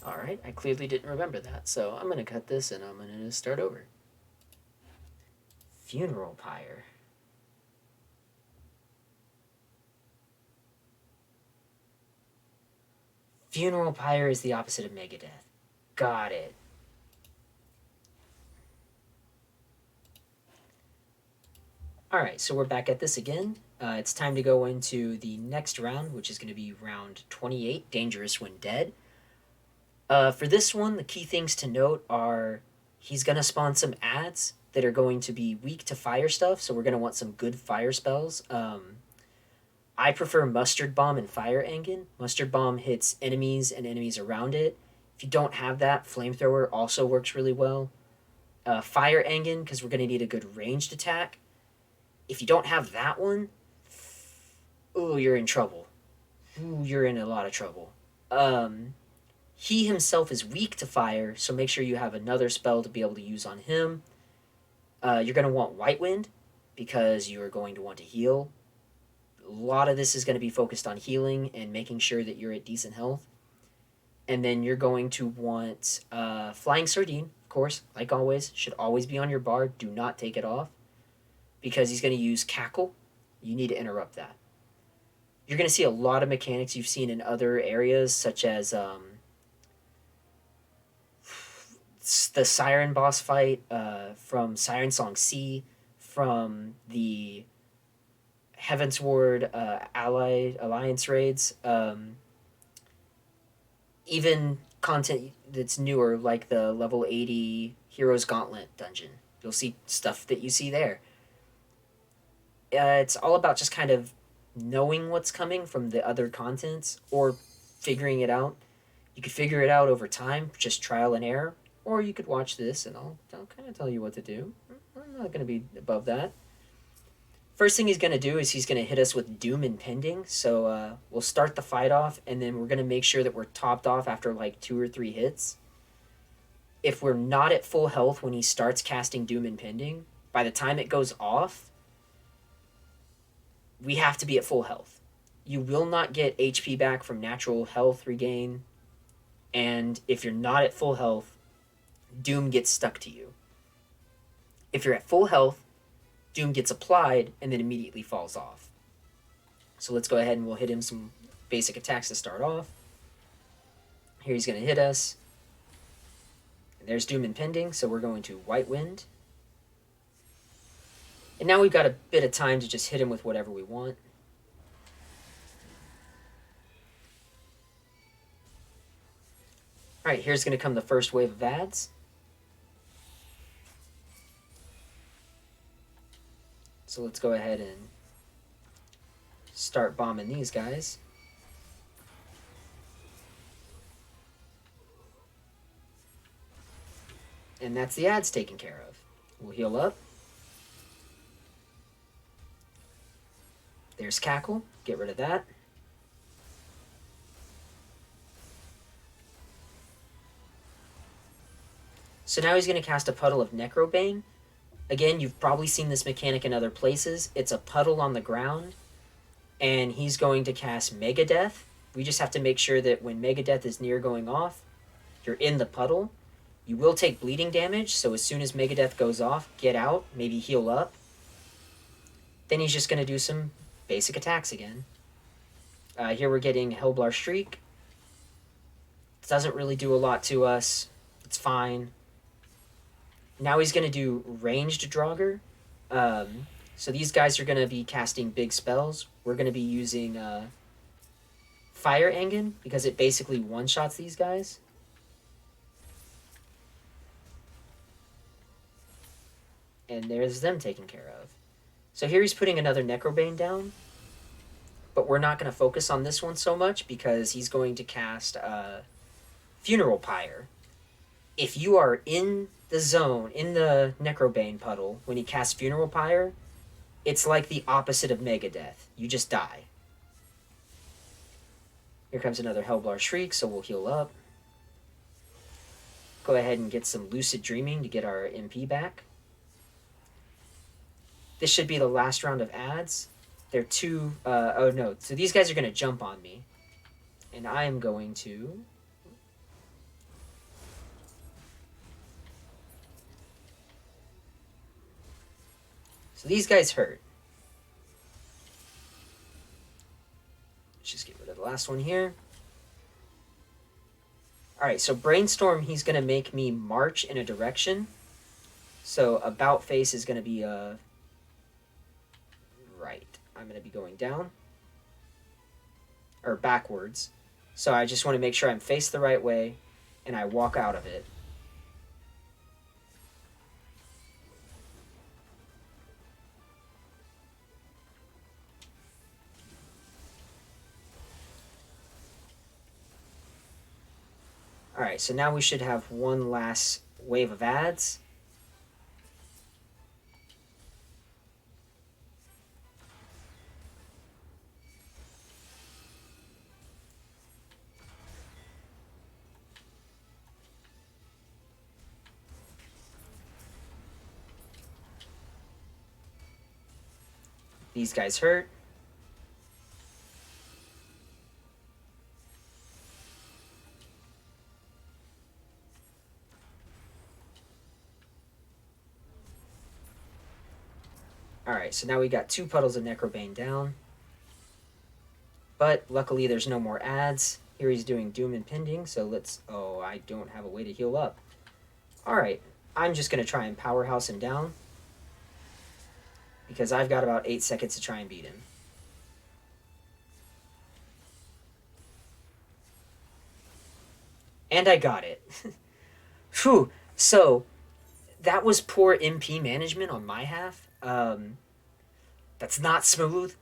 Alright, I clearly didn't remember that, so I'm going to cut this and I'm going to start over. Funeral Pyre. Funeral Pyre is the opposite of Megadeath. Got it. Alright, so we're back at this again. It's time to go into the next round, which is going to be round 28, Dangerous When Dead. For this one, the key things to note are he's going to spawn some ads that are going to be weak to fire stuff, so we're going to want some good fire spells. I prefer Mustard Bomb and Fire Engine. Mustard Bomb hits enemies and enemies around it. If you don't have that, Flamethrower also works really well. Fire Engine, because we're going to need a good ranged attack. If you don't have that one, ooh, you're in trouble. Ooh, you're in a lot of trouble. He himself is weak to fire, so make sure you have another spell to be able to use on him. You're going to want White Wind, because you are going to want to heal. A lot of this is going to be focused on healing and making sure that you're at decent health. And then you're going to want Flying Sardine, of course, like always. Should always be on your bar. Do not take it off, because he's going to use Cackle. You need to interrupt that. You're going to see a lot of mechanics you've seen in other areas, such as the Siren boss fight from Siren Song C, from the Heavensward Alliance raids, even content that's newer, like the level 80 Heroes Gauntlet dungeon. You'll see stuff that you see there. It's all about just kind of knowing what's coming from the other contents or figuring it out. You could figure it out over time, just trial and error, or you could watch this and I'll kind of tell you what to do. I'm not going to be above that. First thing he's going to do is he's going to hit us with Doom Impending. So we'll start the fight off, and then we're going to make sure that we're topped off after like 2 or 3 hits. If we're not at full health when he starts casting Doom Impending, by the time it goes off, we have to be at full health. You will not get HP back from natural health regain, and if you're not at full health, Doom gets stuck to you. If you're at full health, Doom gets applied and then immediately falls off. So let's go ahead and we'll hit him some basic attacks to start off. Here he's going to hit us. And there's Doom Impending, so we're going to White Wind. And now we've got a bit of time to just hit him with whatever we want. Alright, here's going to come the first wave of ads. So let's go ahead and start bombing these guys. And that's the ads taken care of. We'll heal up. There's Cackle. Get rid of that. So now he's going to cast a Puddle of Necrobane. Again, you've probably seen this mechanic in other places. It's a puddle on the ground, and he's going to cast Megadeath. We just have to make sure that when Megadeath is near going off, you're in the puddle. You will take bleeding damage, so as soon as Megadeath goes off, get out, maybe heal up. Then he's just going to do some basic attacks again. Here we're getting Hellblar Shriek. Doesn't really do a lot to us. It's fine. Now he's going to do Ranged Draugr. So these guys are going to be casting big spells. We're going to be using Fire Engine, because it basically one-shots these guys. And there's them taken care of. So here he's putting another Necrobane down. But we're not going to focus on this one so much, because he's going to cast Funeral Pyre. If you are in the zone, in the Necrobane puddle, when he casts Funeral Pyre, it's like the opposite of Megadeath. You just die. Here comes another Hellblar Shriek, so we'll heal up. Go ahead and get some Lucid Dreaming to get our MP back. This should be the last round of ads. They're two... oh no, so these guys are going to jump on me. And I am going to... So these guys hurt. Let's just get rid of the last one here. Alright, so Brainstorm, he's going to make me march in a direction. So about face is going to be right. I'm going to be going down. Or backwards. So I just want to make sure I'm faced the right way, and I walk out of it. Alright, so now we should have one last wave of ads. These guys hurt. Alright, so now we got 2 puddles of Necrobane down. But luckily there's no more ads. Here he's doing Doom Impending, so let's... Oh, I don't have a way to heal up. Alright, I'm just going to try and powerhouse him down. Because I've got about 8 seconds to try and beat him. And I got it. Whew. So, that was poor MP management on my half. That's not smooth.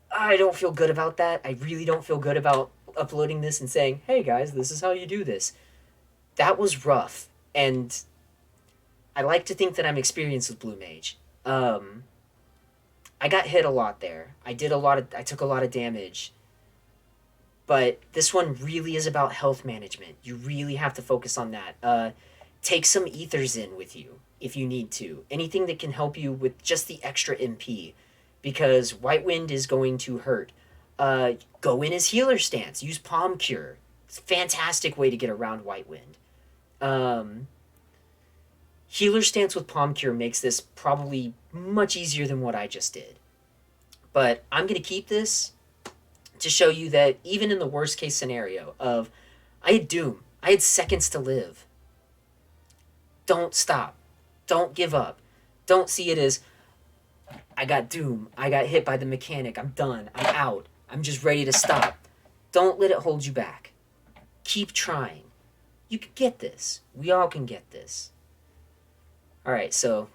I don't feel good about that. I really don't feel good about uploading this and saying, hey guys, this is how you do this. That was rough. And I like to think that I'm experienced with Blue Mage. I got hit a lot there. I took a lot of damage. But this one really is about health management. You really have to focus on that. Take some ethers in with you if you need to. Anything that can help you with just the extra MP. Because White Wind is going to hurt. Go in as healer stance. Use Palm Cure. It's a fantastic way to get around White Wind. Healer stance with Palm Cure makes this probably much easier than what I just did. But I'm going to keep this to show you that even in the worst case scenario of I had Doom, I had seconds to live. Don't stop. Don't give up. Don't see it as I got Doom, I got hit by the mechanic, I'm done, I'm out, I'm just ready to stop. Don't let it hold you back. Keep trying. You can get this. We all can get this. Alright, so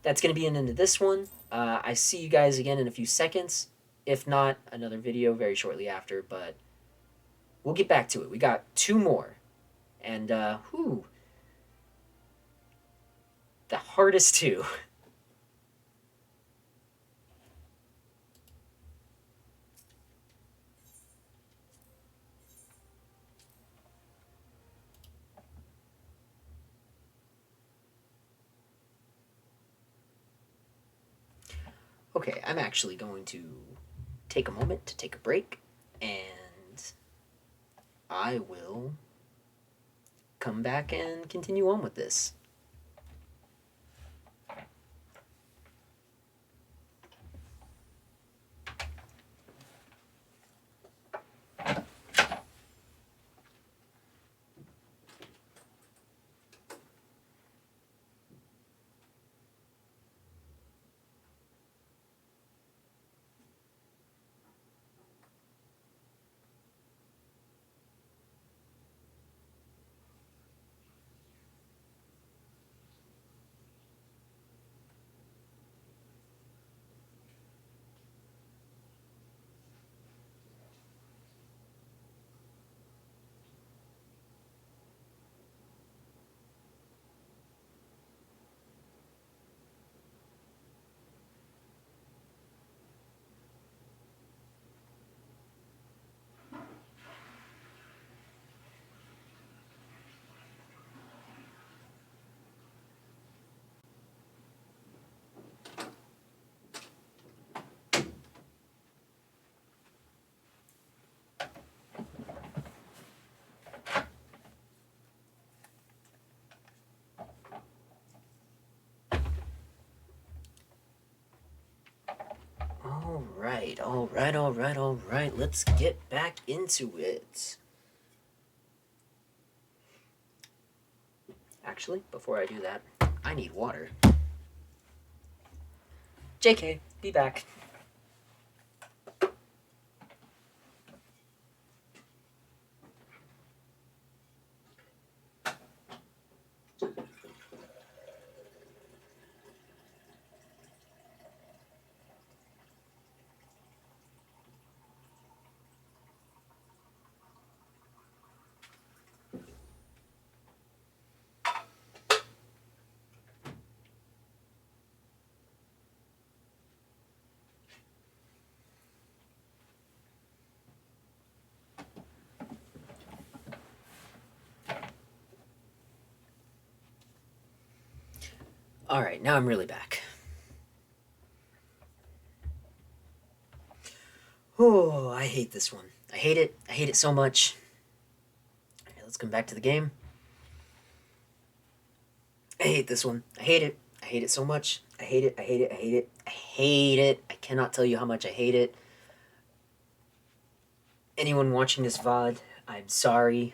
that's going to be an end of this one. I see you guys again in a few seconds. If not, another video very shortly after, but we'll get back to it. We got 2 more. And, the hardest 2. Okay, I'm actually going to take a moment to take a break, and I will come back and continue on with this. All right. Let's get back into it. actually, before I do that, I need water. JK, be back. Alright, now I'm really back. Oh, I hate this one. I hate it. I hate it so much. Alright, let's come back to the game. I hate this one. I hate it. I hate it so much. I hate it. I hate it. I hate it. I hate it. I cannot tell you how much I hate it. Anyone watching this VOD, I'm sorry.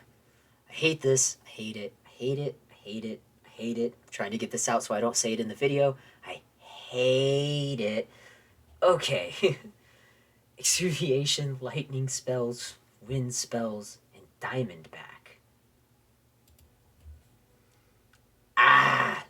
I hate this. I hate it. I hate it. I hate it. I hate it. I'm trying to get this out so I don't say it in the video. I hate it. Okay. Exfoliation, lightning spells, wind spells, and diamond back. Ah!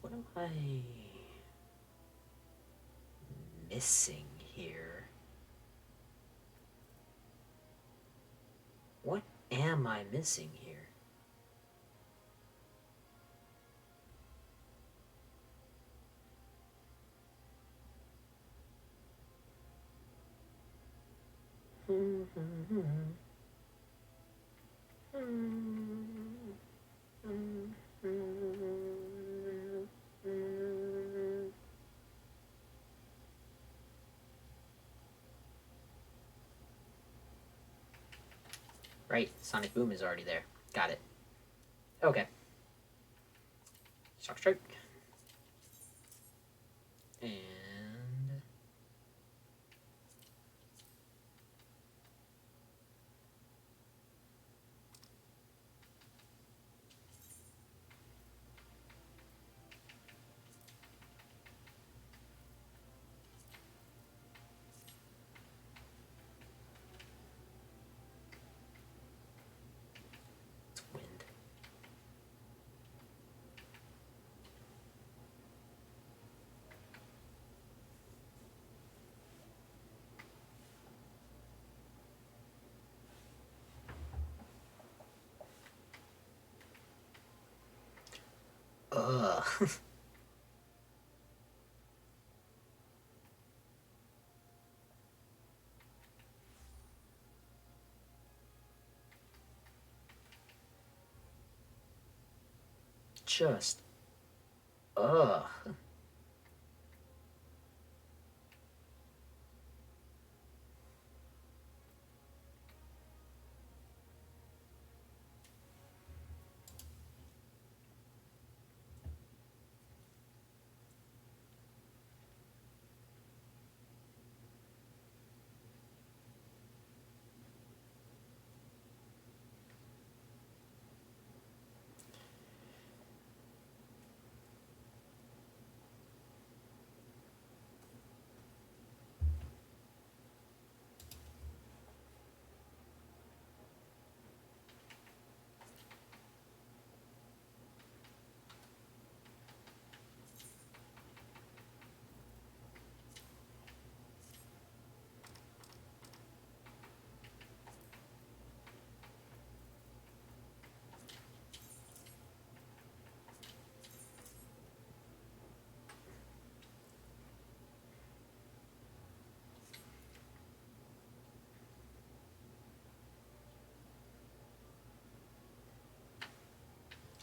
What am I missing here? What am I missing here? Right, Sonic Boom is already there. Got it. Okay. Shock Strike. And... it's wind. Ugh. Just... Ugh.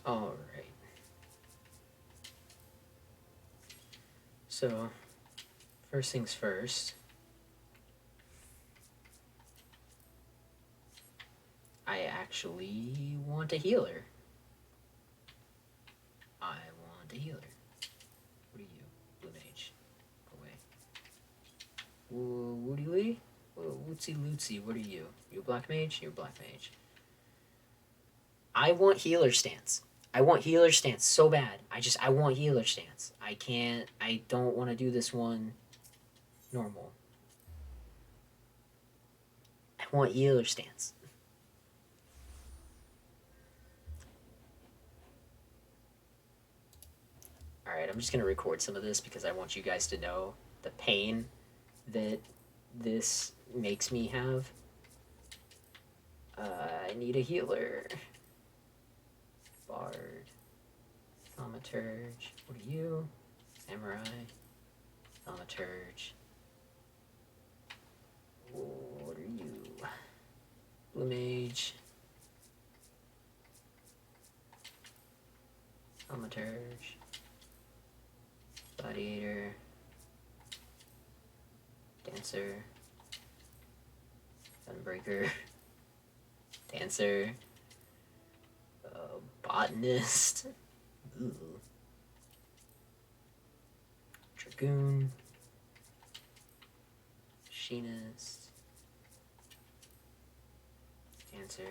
All right. So, first things first. I actually want a healer. I want a healer. What are you, Blue Mage? Go away. Woody Lee? Wootsy Lootsy, what are you? You a Black Mage? You're a Black Mage. I want healer stance. I want healer stance so bad. I want healer stance. I don't want to do this one normal. I want healer stance. Alright, I'm just going to record some of this because I want you guys to know the pain that this makes me have. I need a healer. Bard. Thaumaturge. What are you? Samurai. Thaumaturge. What are you? Blue Mage. Thaumaturge. Gladiator. Dancer. Gunbreaker. Dancer. Botanist. Ooh. Dragoon. Machinist. Dancer.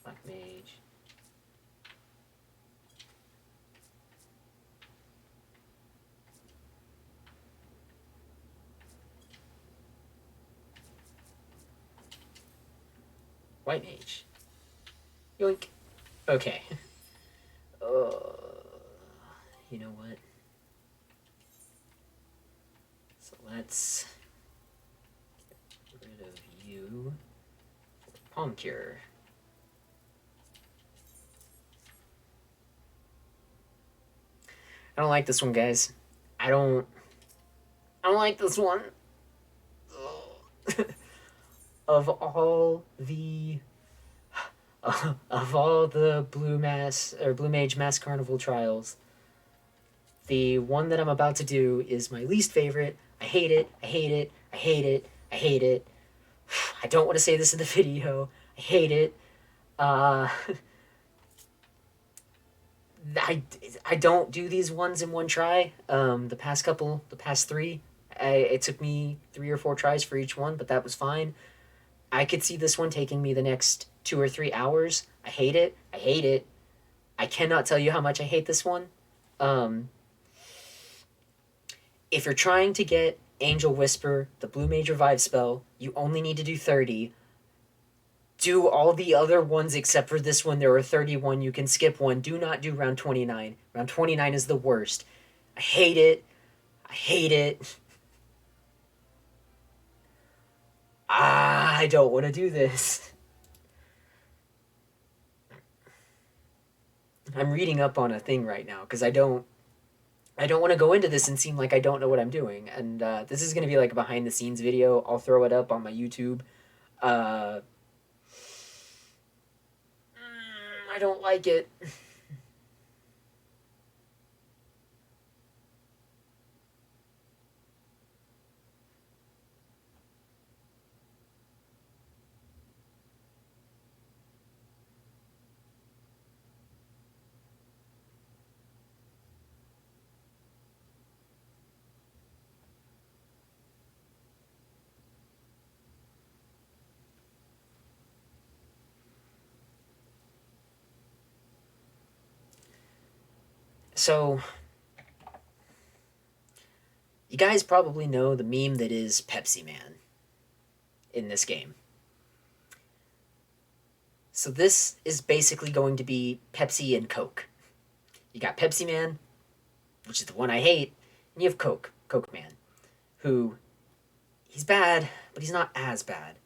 Black Mage. White Mage. Yoink. Okay. You know what? So let's get rid of you for Palm Cure. I don't like this one, guys. I don't like this one. Of all the Blue Mage Masked Carnivale trials, the one that I'm about to do is my least favorite. I hate it. I hate it. I hate it. I hate it. I don't want to say this in the video. I hate it. I don't do these ones in one try. The past three, it took me 3 or 4 tries for each one, but that was fine. I could see this one taking me the next 2 or 3 hours. I hate it. I hate it. I cannot tell you how much I hate this one. If you're trying to get Angel Whisper, the Blue Mage Revive spell, you only need to do 30. Do all the other ones except for this one. There are 31. You can skip one. Do not do round 29. Round 29 is the worst. I hate it. I hate it. I don't want to do this. I'm reading up on a thing right now because I don't want to go into this and seem like I don't know what I'm doing. And this is going to be like a behind the scenes video. I'll throw it up on my YouTube. I don't like it. So, you guys probably know the meme that is Pepsi Man in this game. So this is basically going to be Pepsi and Coke. You got Pepsi Man, which is the one I hate, and you have Coke Man, who, he's bad, but he's not as bad.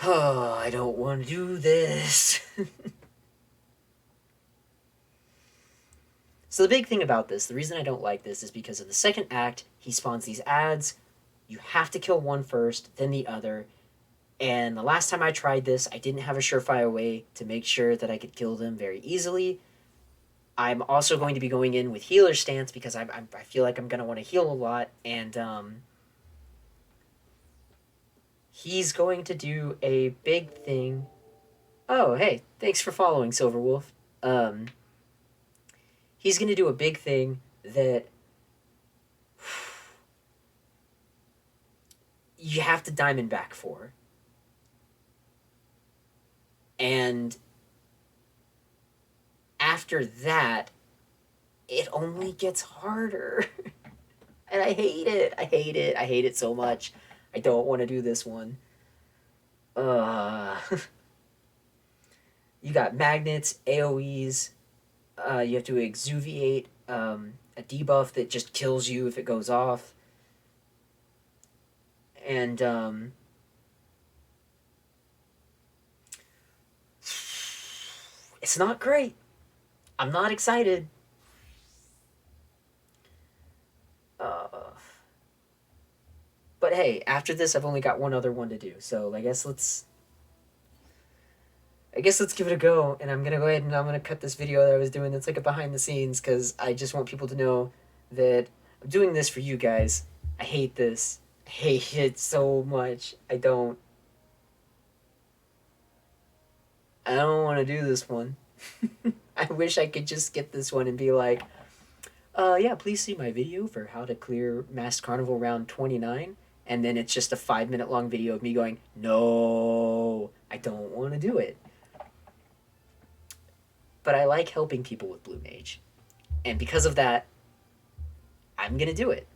Oh, I don't want to do this. So the big thing about this, the reason I don't like this is because in the second act, he spawns these ads. You have to kill one first, then the other. And the last time I tried this, I didn't have a surefire way to make sure that I could kill them very easily. I'm also going to be going in with healer stance because I feel like I'm going to want to heal a lot. And he's going to do a big thing. Oh, hey, thanks for following, Silverwolf. He's going to do a big thing that you have to diamond back for. And after that, it only gets harder. And I hate it. I hate it. I hate it so much. I don't want to do this one. You got magnets, AoEs. You have to exuviate a debuff that just kills you if it goes off. And it's not great. I'm not excited. But hey, after this, I've only got one other one to do. So I guess let's give it a go. And I'm gonna go ahead and I'm gonna cut this video that I was doing. That's like a behind the scenes because I just want people to know that I'm doing this for you guys. I hate this. I hate it so much. I don't want to do this one. I wish I could just get this one and be like, yeah, please see my video for how to clear Masked Carnivale round 29. And then it's just a 5-minute long video of me going, no, I don't want to do it. But I like helping people with Blue Mage. And because of that, I'm going to do it.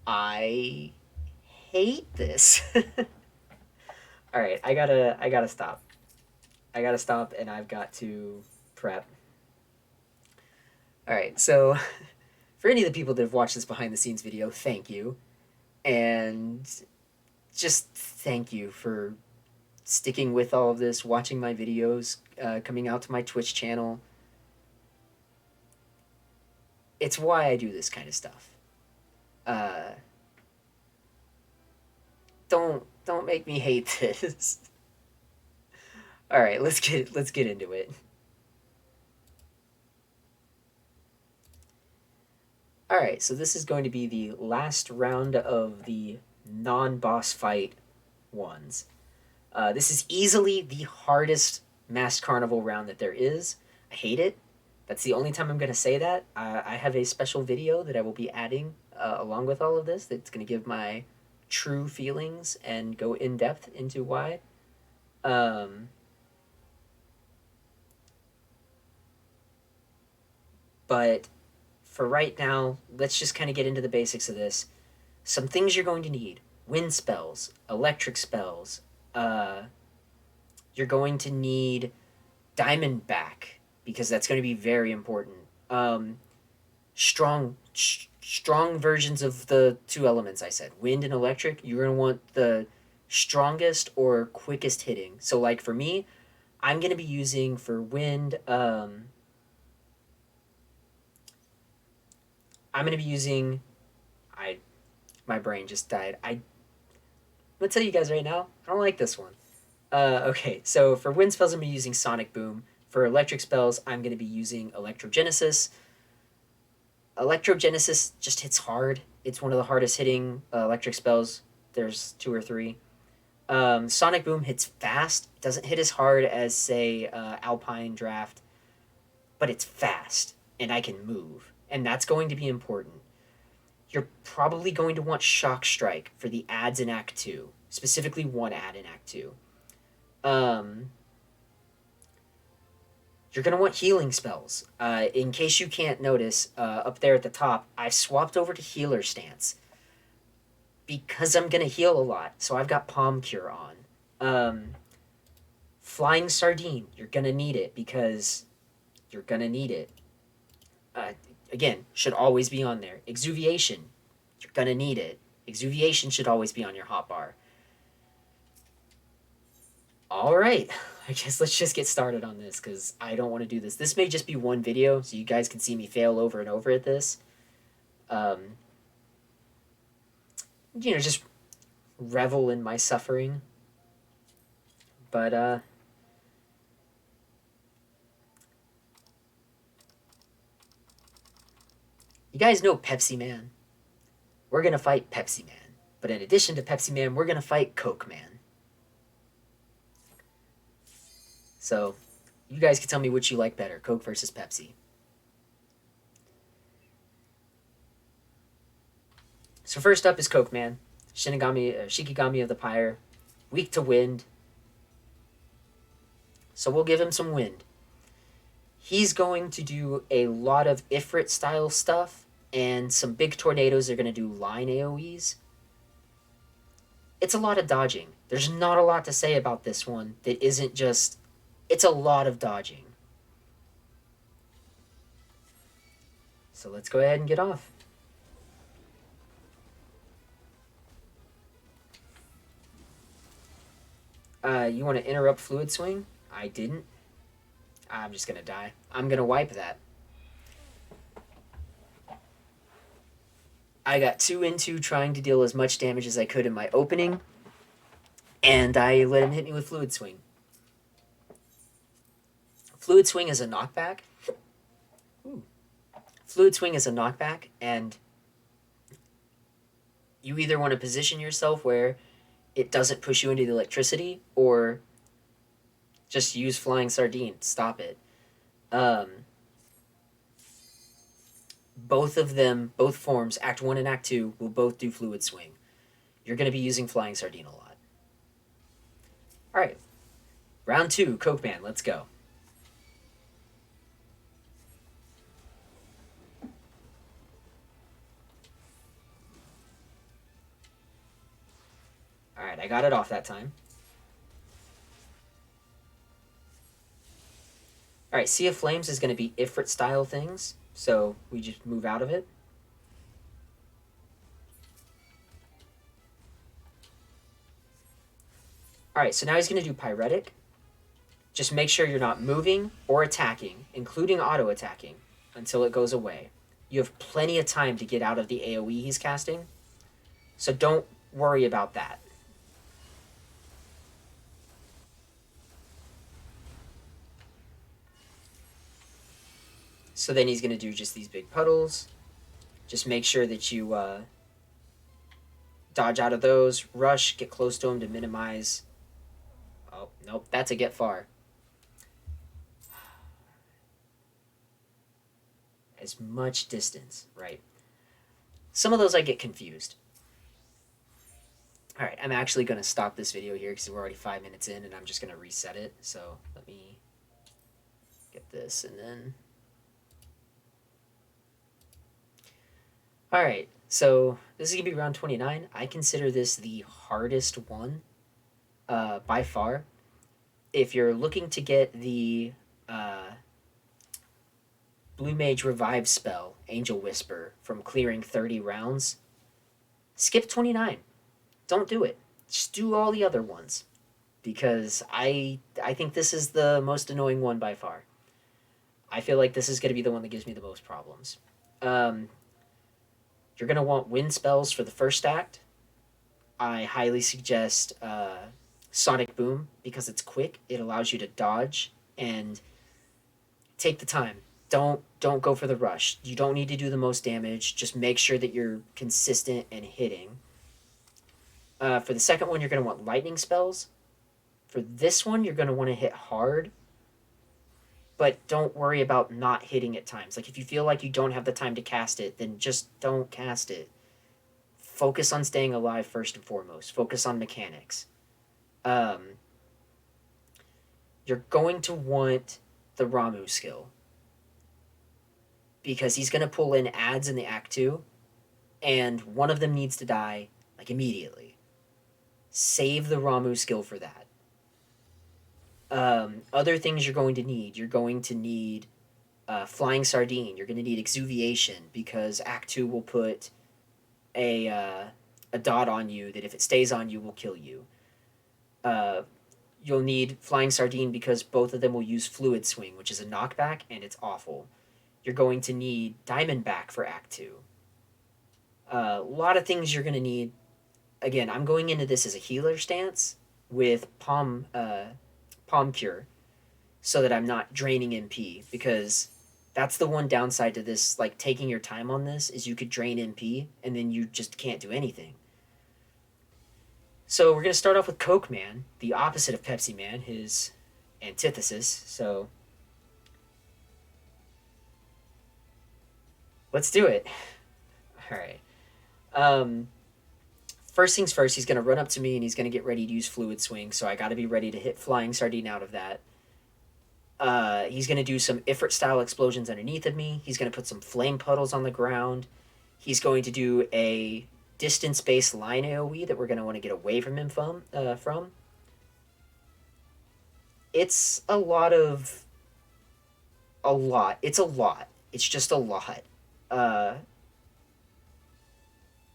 I hate this. All right, I gotta stop. I gotta stop and I've got to prep. All right, so for any of the people that have watched this behind the scenes video, thank you. And just thank you for sticking with all of this, watching my videos, coming out to my Twitch channel. It's why I do this kind of stuff. Don't make me hate this. All right, let's get into it. All right, so this is going to be the last round of the non-boss fight ones. This is easily the hardest Masked Carnivale round that there is. I hate it. That's the only time I'm going to say that. I have a special video that I will be adding along with all of this that's going to give my true feelings and go in depth into why. But for right now, let's just kind of get into the basics of this. Some things you're going to need: wind spells, electric spells. You're going to need diamond back because that's going to be very important. Strong versions of the two elements I said, wind and electric. You're going to want the strongest or quickest hitting. So like for me, I'm going to be using for wind, I'm going to be using, my brain just died. I'm going to tell you guys right now, I don't like this one. Okay, so for wind spells, I'm going to be using Sonic Boom. For electric spells, I'm going to be using Electrogenesis. Electrogenesis just hits hard. It's one of the hardest hitting electric spells. There's 2 or 3. Sonic Boom hits fast. It doesn't hit as hard as, say, Alpine Draft, but it's fast, and I can move. And that's going to be important. You're probably going to want Shock Strike for the ads in Act 2. Specifically one ad in Act 2. You're going to want healing spells. In case you can't notice, up there at the top, I've swapped over to healer stance. Because I'm going to heal a lot. So I've got Palm Cure on. Flying Sardine. You're going to need it because you're going to need it. Again, should always be on there. Exuviation. You're going to need it. Exuviation should always be on your hotbar. Alright, I guess let's just get started on this, because I don't want to do this. This may just be one video, so you guys can see me fail over and over at this. Just revel in my suffering. But, you guys know Pepsi Man. We're gonna fight Pepsi Man. But in addition to Pepsi Man, we're gonna fight Coke Man. So, you guys can tell me which you like better, Coke versus Pepsi. So first up is Coke Man. Shikigami of the Pyre. Weak to wind. So we'll give him some wind. He's going to do a lot of Ifrit style stuff, and some big tornadoes are going to do line AoEs. It's a lot of dodging. There's not a lot to say about this one that isn't just... It's a lot of dodging. So let's go ahead and get off. You want to interrupt Fluid Swing? I didn't. I'm just going to die. I'm going to wipe that. I got 2 into trying to deal as much damage as I could in my opening, and I let him hit me with Fluid Swing. Fluid Swing is a knockback. Ooh. Fluid Swing is a knockback, and you either want to position yourself where it doesn't push you into the electricity, or just use Flying Sardine. Stop it. Both of them, both forms, Act 1 and Act 2, will both do Fluid Swing. You're going to be using Flying Sardine a lot. Alright. Round 2, Coke Man, let's go. Alright, I got it off that time. Alright, Sea of Flames is going to be Ifrit style things, so we just move out of it. Alright, so now he's going to do Pyretic. Just make sure you're not moving or attacking, including auto-attacking, until it goes away. You have plenty of time to get out of the AoE he's casting, so don't worry about that. So then he's going to do just these big puddles. Just make sure that you dodge out of those, rush, get close to him to minimize... Oh, nope, that's a get far. As much distance, right? Some of those I get confused. Alright, I'm actually going to stop this video here because we're already 5 minutes in, and I'm just going to reset it. So let me get this, and then... Alright, so this is going to be round 29. I consider this the hardest one by far. If you're looking to get the Blue Mage Revive spell, Angel Whisper, from clearing 30 rounds, skip 29. Don't do it. Just do all the other ones. Because I think this is the most annoying one by far. I feel like this is going to be the one that gives me the most problems. You're going to want wind spells for the first act. I highly suggest Sonic Boom, because it's quick. It allows you to dodge and take the time. Don't go for the rush. You don't need to do the most damage. Just make sure that you're consistent and hitting. For the second one, you're going to want lightning spells. For this one, you're going to want to hit hard. But don't worry about not hitting at times. Like, if you feel like you don't have the time to cast it, then just don't cast it. Focus on staying alive first and foremost. Focus on mechanics. You're going to want the Ramu skill, because he's going to pull in adds in the Act 2, and one of them needs to die, like, immediately. Save the Ramu skill for that. Other things you're going to need Flying Sardine. You're going to need Exuviation, because Act 2 will put a dot on you that if it stays on you will kill you. you'll need Flying Sardine because both of them will use Fluid Swing, which is a knockback, and it's awful. You're going to need Diamondback for Act 2. A lot of things you're going to need. Again, I'm going into this as a healer stance with Palm Cure so that I'm not draining MP, because that's the one downside to this, like, taking your time on this, is you could drain MP and then you just can't do anything. So we're going to start off with Coke Man, the opposite of Pepsi Man, his antithesis. So let's do it. All right. First things first, he's going to run up to me and he's going to get ready to use Fluid Swing, so I got to be ready to hit Flying Sardine out of that. He's going to do some Ifrit-style explosions underneath of me. He's going to put some flame puddles on the ground. He's going to do a distance-based line AoE that we're going to want to get away from him from. It's a lot. It's a lot. It's just a lot.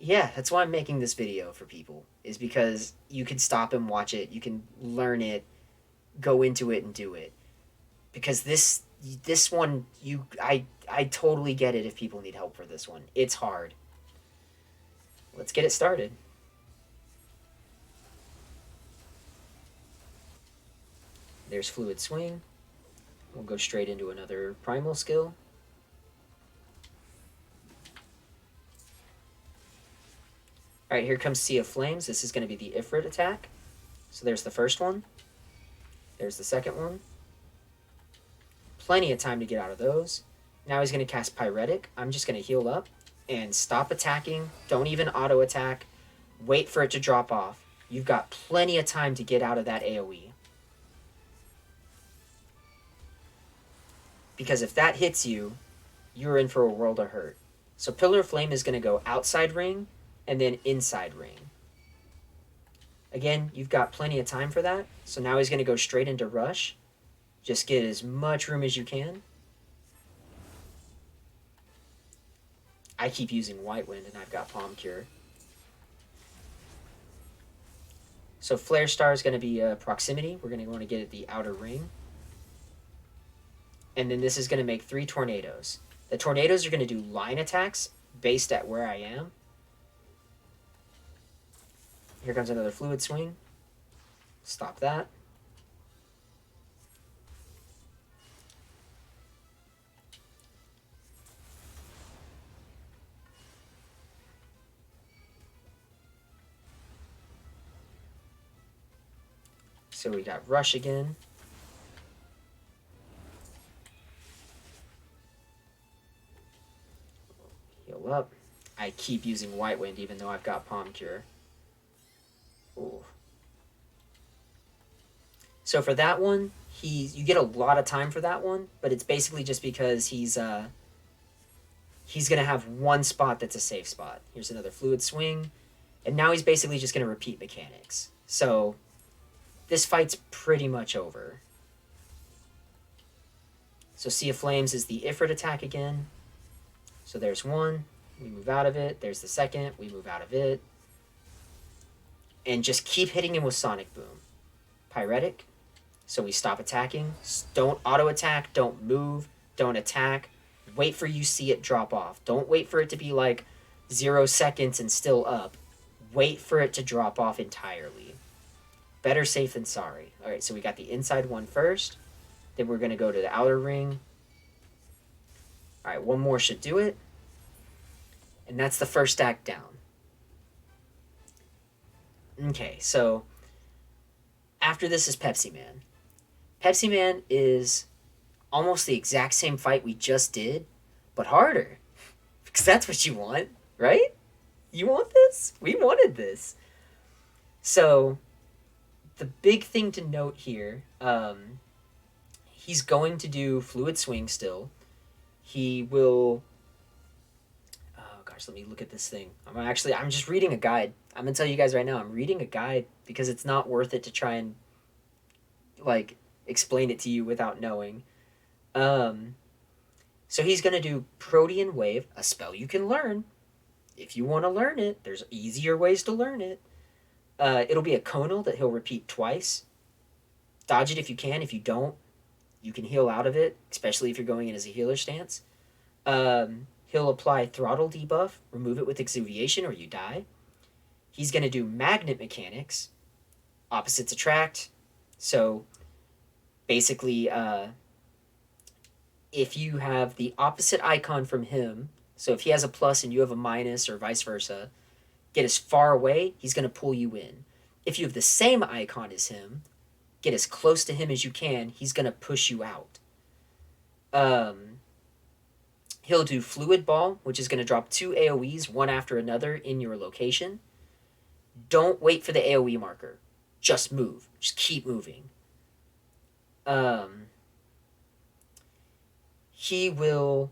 Yeah, that's why I'm making this video for people, is because you can stop and watch it. You can learn it, go into it, and do it. Because this one, I totally get it if people need help for this one. It's hard. Let's get it started. There's Fluid Swing. We'll go straight into another Primal skill. Alright, here comes Sea of Flames. This is going to be the Ifrit attack. So there's the first one. There's the second one. Plenty of time to get out of those. Now he's going to cast Pyretic. I'm just going to heal up and stop attacking. Don't even auto-attack. Wait for it to drop off. You've got plenty of time to get out of that AoE. Because if that hits you, you're in for a world of hurt. So Pillar of Flame is going to go outside ring and then inside ring. Again, you've got plenty of time for that. So now he's going to go straight into Rush. Just get as much room as you can. I keep using White Wind and I've got Palm Cure. So Flare Star is going to be proximity. We're going to want to get at the outer ring. And then this is going to make 3 tornadoes. The tornadoes are going to do line attacks based at where I am. Here comes another Fluid Swing. Stop that. So we got Rush again. Heal up. I keep using White Wind even though I've got Palm Cure. Ooh. So for that one, you get a lot of time for that one, but it's basically just because he's gonna have one spot that's a safe spot. Here's another Fluid Swing, and now he's basically just gonna repeat mechanics. So this fight's pretty much over. So Sea of Flames is the Ifrit attack again. So there's one, we move out of it. There's the second, we move out of it. And just keep hitting him with Sonic Boom. Pyretic. So we stop attacking. Don't auto-attack, don't move, don't attack. Wait for you see it drop off. Don't wait for it to be like 0 seconds and still up. Wait for it to drop off entirely. Better safe than sorry. Alright, so we got the inside one first. Then we're going to go to the outer ring. Alright, one more should do it. And that's the first act down. Okay, so after this is Pepsi Man. Pepsi Man is almost the exact same fight we just did, but harder. Because that's what you want, right? You want this? We wanted this. So the big thing to note here, he's going to do Fluid Swing still. He will... Oh gosh, let me look at this thing. I'm just reading a guide. I'm going to tell you guys right now, I'm reading a guide because it's not worth it to try and, like, explain it to you without knowing. So he's going to do Protean Wave, a spell you can learn. If you want to learn it, there's easier ways to learn it. It'll be a conal that he'll repeat twice. Dodge it if you can. If you don't, you can heal out of it, especially if you're going in as a healer stance. He'll apply throttle debuff, remove it with exuviation, or you die. He's going to do magnet mechanics, opposites attract. So basically, if you have the opposite icon from him, so if he has a plus and you have a minus or vice versa, get as far away, he's going to pull you in. If you have the same icon as him, get as close to him as you can, he's going to push you out. He'll do Fluid Ball, which is going to drop 2 AoEs, one after another, in your location. Don't wait for the AoE marker. Just move. Just keep moving. He will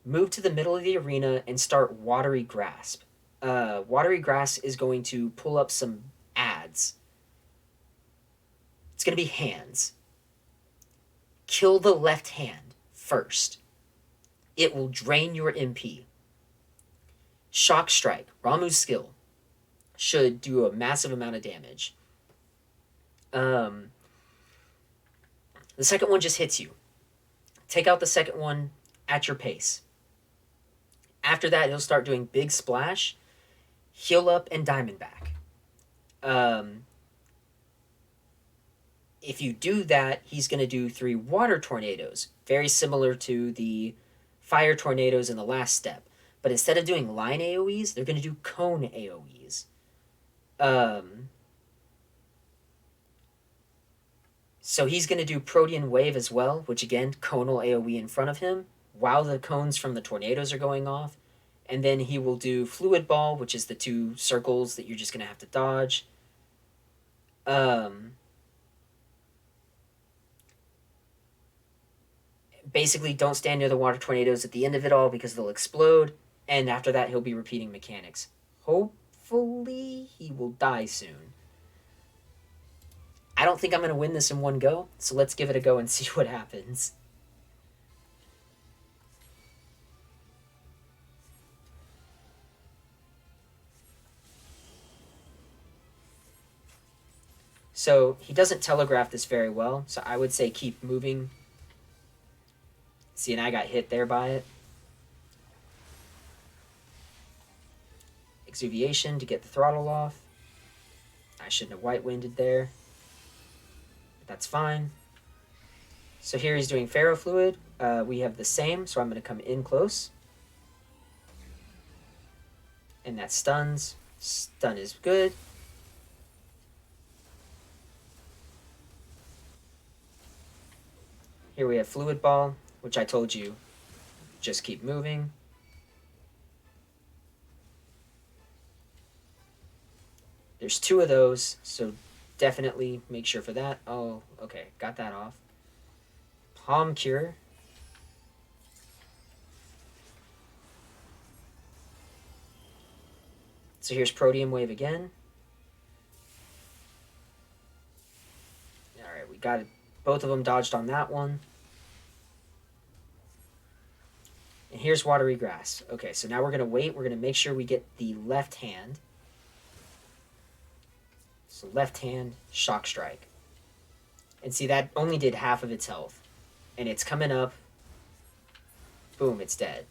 move to the middle of the arena and start Watery Grasp. Watery Grasp is going to pull up some ads. It's going to be hands. Kill the left hand first. It will drain your MP. Shock Strike, Ramu's skill, should do a massive amount of damage. The second one just hits you. Take out the second one at your pace. After that, he'll start doing Big Splash, Heal Up, and Diamondback. If you do that, he's going to do 3 Water Tornadoes, very similar to the Fire Tornadoes in the last step. But instead of doing line AoEs, they're going to do cone AoEs. So he's going to do Protean Wave as well, which again, conal AoE in front of him, while the cones from the tornadoes are going off. And then he will do Fluid Ball, which is the 2 circles that you're just going to have to dodge. Basically, don't stand near the water tornadoes at the end of it all because they'll explode. And after that, he'll be repeating mechanics. Hopefully, he will die soon. I don't think I'm going to win this in one go, so let's give it a go and see what happens. So he doesn't telegraph this very well, so I would say keep moving. See, and I got hit there by it. Exuviation to get the throttle off. I shouldn't have white winded there. But that's fine. So here he's doing Ferrofluid. We have the same, so I'm going to come in close. And that stuns. Stun is good. Here we have Fluid Ball, which I told you, just keep moving. There's 2 of those, so definitely make sure for that. Oh, okay, got that off. Palm Cure. So here's Protean Wave again. Alright, we got it. Both of them dodged on that one. And here's Watery Grass. Okay, so now we're going to wait. We're going to make sure we get the left hand. So left hand, Shock Strike. And see, that only did half of its health. And it's coming up. Boom, it's dead.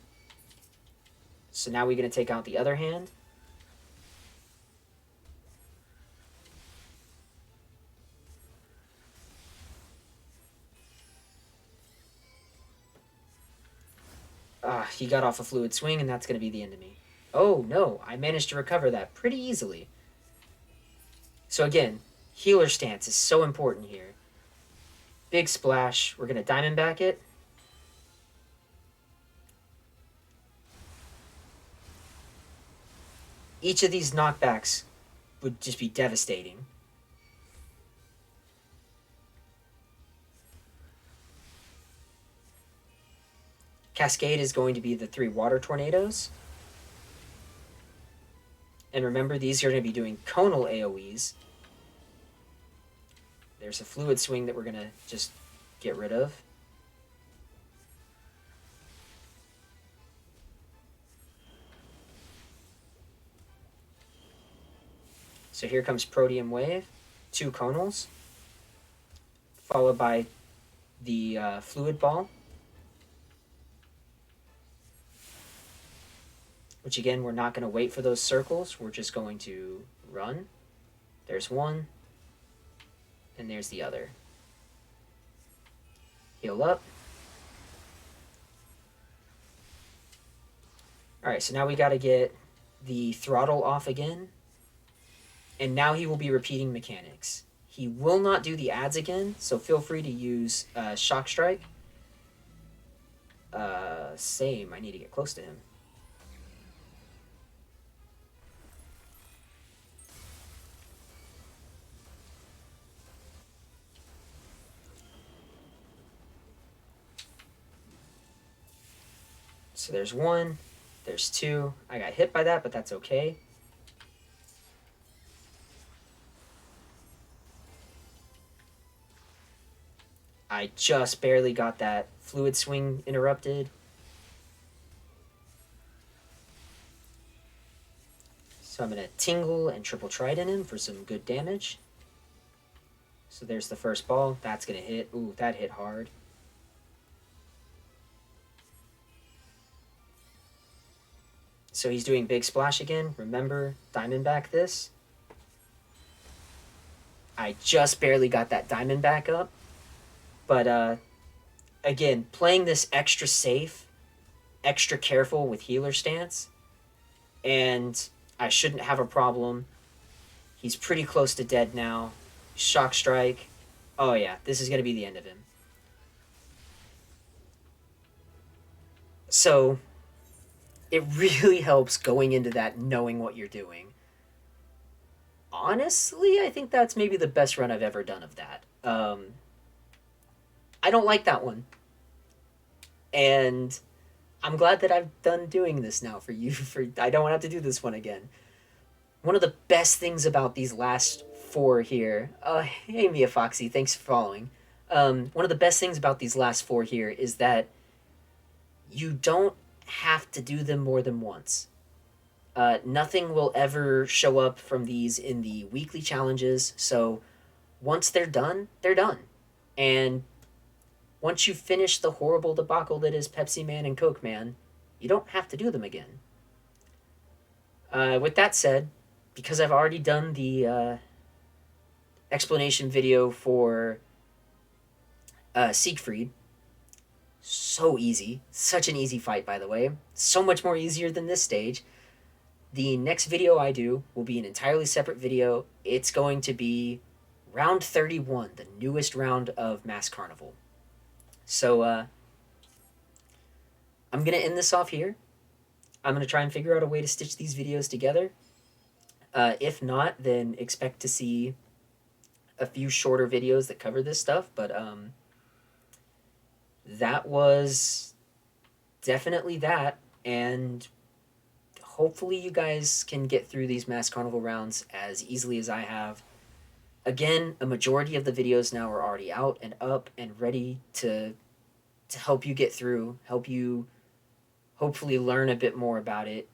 So now we're going to take out the other hand. He got off a Fluid Swing, and that's going to be the end of me. Oh, no. I managed to recover that pretty easily. So again, healer stance is so important here. Big Splash. We're going to Diamondback it. Each of these knockbacks would just be devastating. Cascade is going to be the 3 Water Tornadoes. And remember, these are going to be doing conal AoEs. There's a Fluid Swing that we're going to just get rid of. So here comes Protean Wave. 2 conals. followed by the fluid ball, which again, we're not going to wait for those circles. We're just going to run. There's one, and there's the other. Heal up. All right, so now we got to get the throttle off again, and now he will be repeating mechanics. He will not do the ads again, so feel free to use Shock Strike. Same, I need to get close to him. So there's one, there's two. I got hit by that, but that's okay. I just barely got that fluid swing interrupted. So I'm going to Tingle and Triple Trident him for some good damage. So there's the first ball. That's going to hit. Ooh, that hit hard. So he's doing Big Splash again. Remember, Diamondback this. I just barely got that Diamondback up. But again, playing this extra safe, extra careful with healer stance, and I shouldn't have a problem. He's pretty close to dead now. Shock Strike. Oh yeah, this is going to be the end of him. So it really helps going into that knowing what you're doing. Honestly, I think that's maybe the best run I've ever done of that. I don't like that one. And I'm glad that I've done doing this now for you. I don't have to do this one again. One of the best things about these last four here... hey, Mia Foxy, thanks for following. One of the best things about these last four here is that you don't have to do them more than once. Nothing will ever show up from these in the weekly challenges, so once they're done, they're done. And once you finish the horrible debacle that is Pepsi Man and Coke Man, you don't have to do them again. With that said, because I've already done the explanation video for Siegfried, so easy, such an easy fight, by the way, so much more easier than this stage. The next video I do will be an entirely separate video. It's going to be round 31, the newest round of Masked Carnivale. So, I'm going to end this off here. I'm going to try and figure out a way to stitch these videos together. If not, then expect to see a few shorter videos that cover this stuff. But that was definitely that. And hopefully you guys can get through these Masked Carnivale rounds as easily as I have. Again, a majority of the videos now are already out and up and ready to help you get through, help you hopefully learn a bit more about it.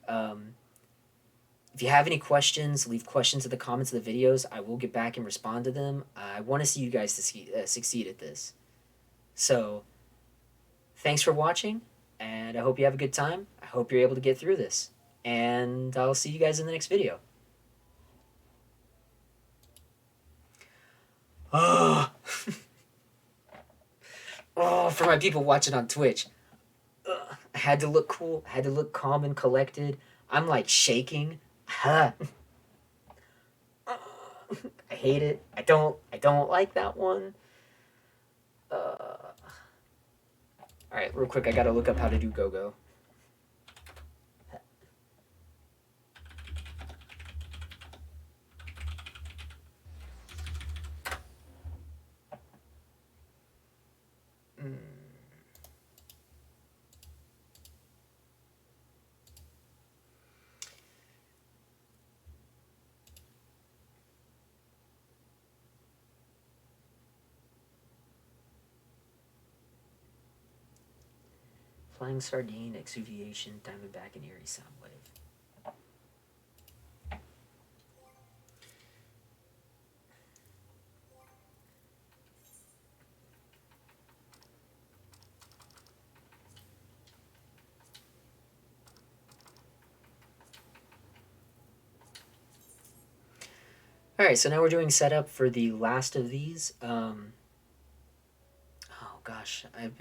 If you have any questions, leave questions in the comments of the videos. I will get back and respond to them. I want to see you guys succeed at this. So, thanks for watching, and I hope you have a good time. I hope you're able to get through this. And I'll see you guys in the next video. Oh, for my people watching on Twitch. I had to look cool. I had to look calm and collected. I'm like shaking. I hate it. I don't like that one. Alright, real quick, I gotta look up how to do go-go. Flying Sardine, Exuviation, Diamondback, and Eerie Soundwave. All right, so now we're doing setup for the last of these. Oh gosh, I've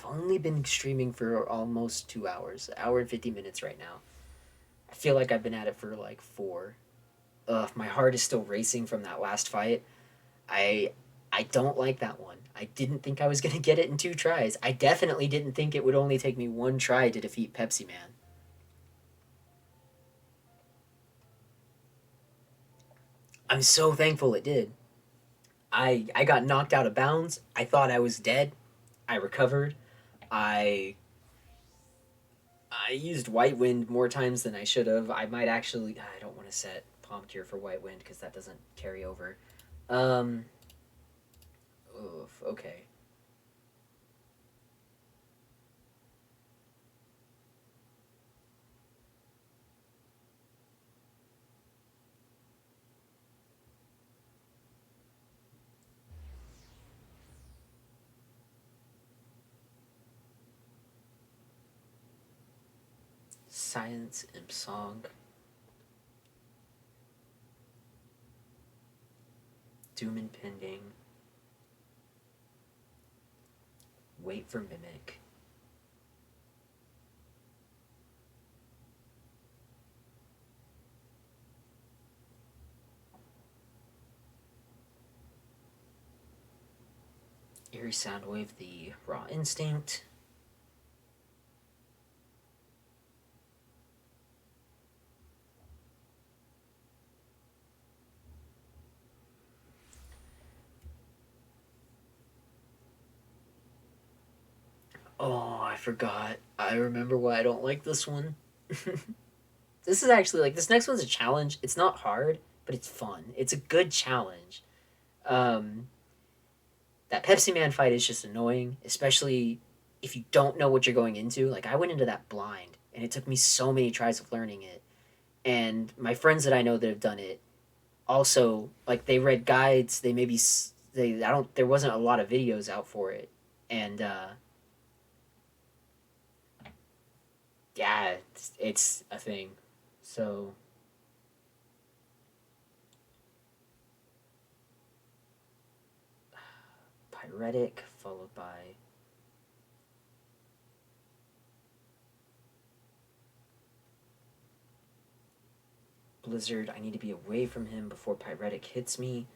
only been streaming for almost 2 hours, an hour and 50 minutes right now. I feel like I've been at it for like four. Ugh, my heart is still racing from that last fight. I I don't like that one. I didn't think I was gonna get it in 2 tries. I definitely didn't think it would only take me one try to defeat Pepsi Man. I'm so thankful it did. I got knocked out of bounds. I thought I was dead. I recovered. I I used White Wind more times than I should have. I might actually. I don't want to set Palm Cure for White Wind because that doesn't carry over. Um. Oof. Okay. Silence Imp Song. Doom Impending. Wait for Mimic. Eerie Soundwave, the Raw Instinct. Oh, I forgot. I remember why I don't like this one. This is actually like this next one's a challenge. It's not hard, but it's fun. It's a good challenge. Um, that Pepsi Man fight is just annoying, especially if you don't know what you're going into. Like I went into that blind, and it took me so many tries of learning it. And my friends that I know that have done it also like they read guides. They maybe they I don't there wasn't a lot of videos out for it, and yeah, it's a thing. So Pyretic followed by Blizzard. I need to be away from him before Pyretic hits me.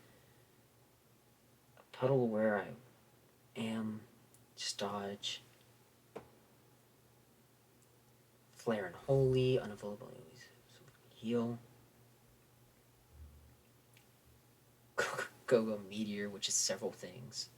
A puddle where I am. Just dodge. Flare and Holy. Unavailable. Heal. Go-Go Meteor, which is several things.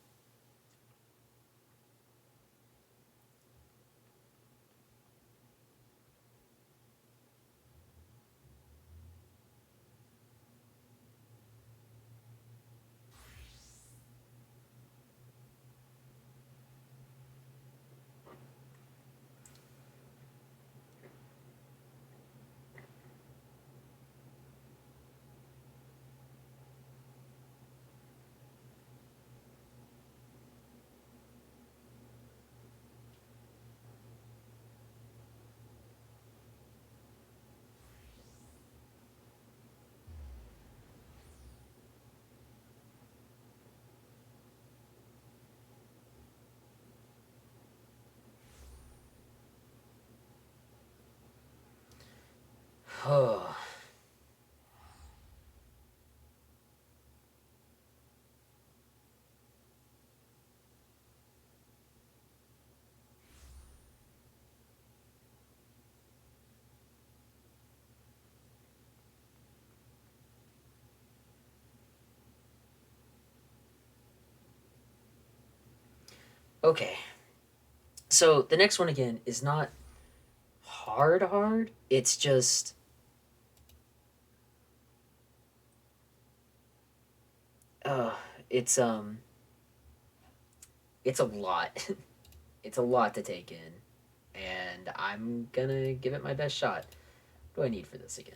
Oh. Okay. So the next one again is not hard. It's just uh it's um it's a lot. It's a lot to take in. And I'm gonna give it my best shot. What do I need for this again?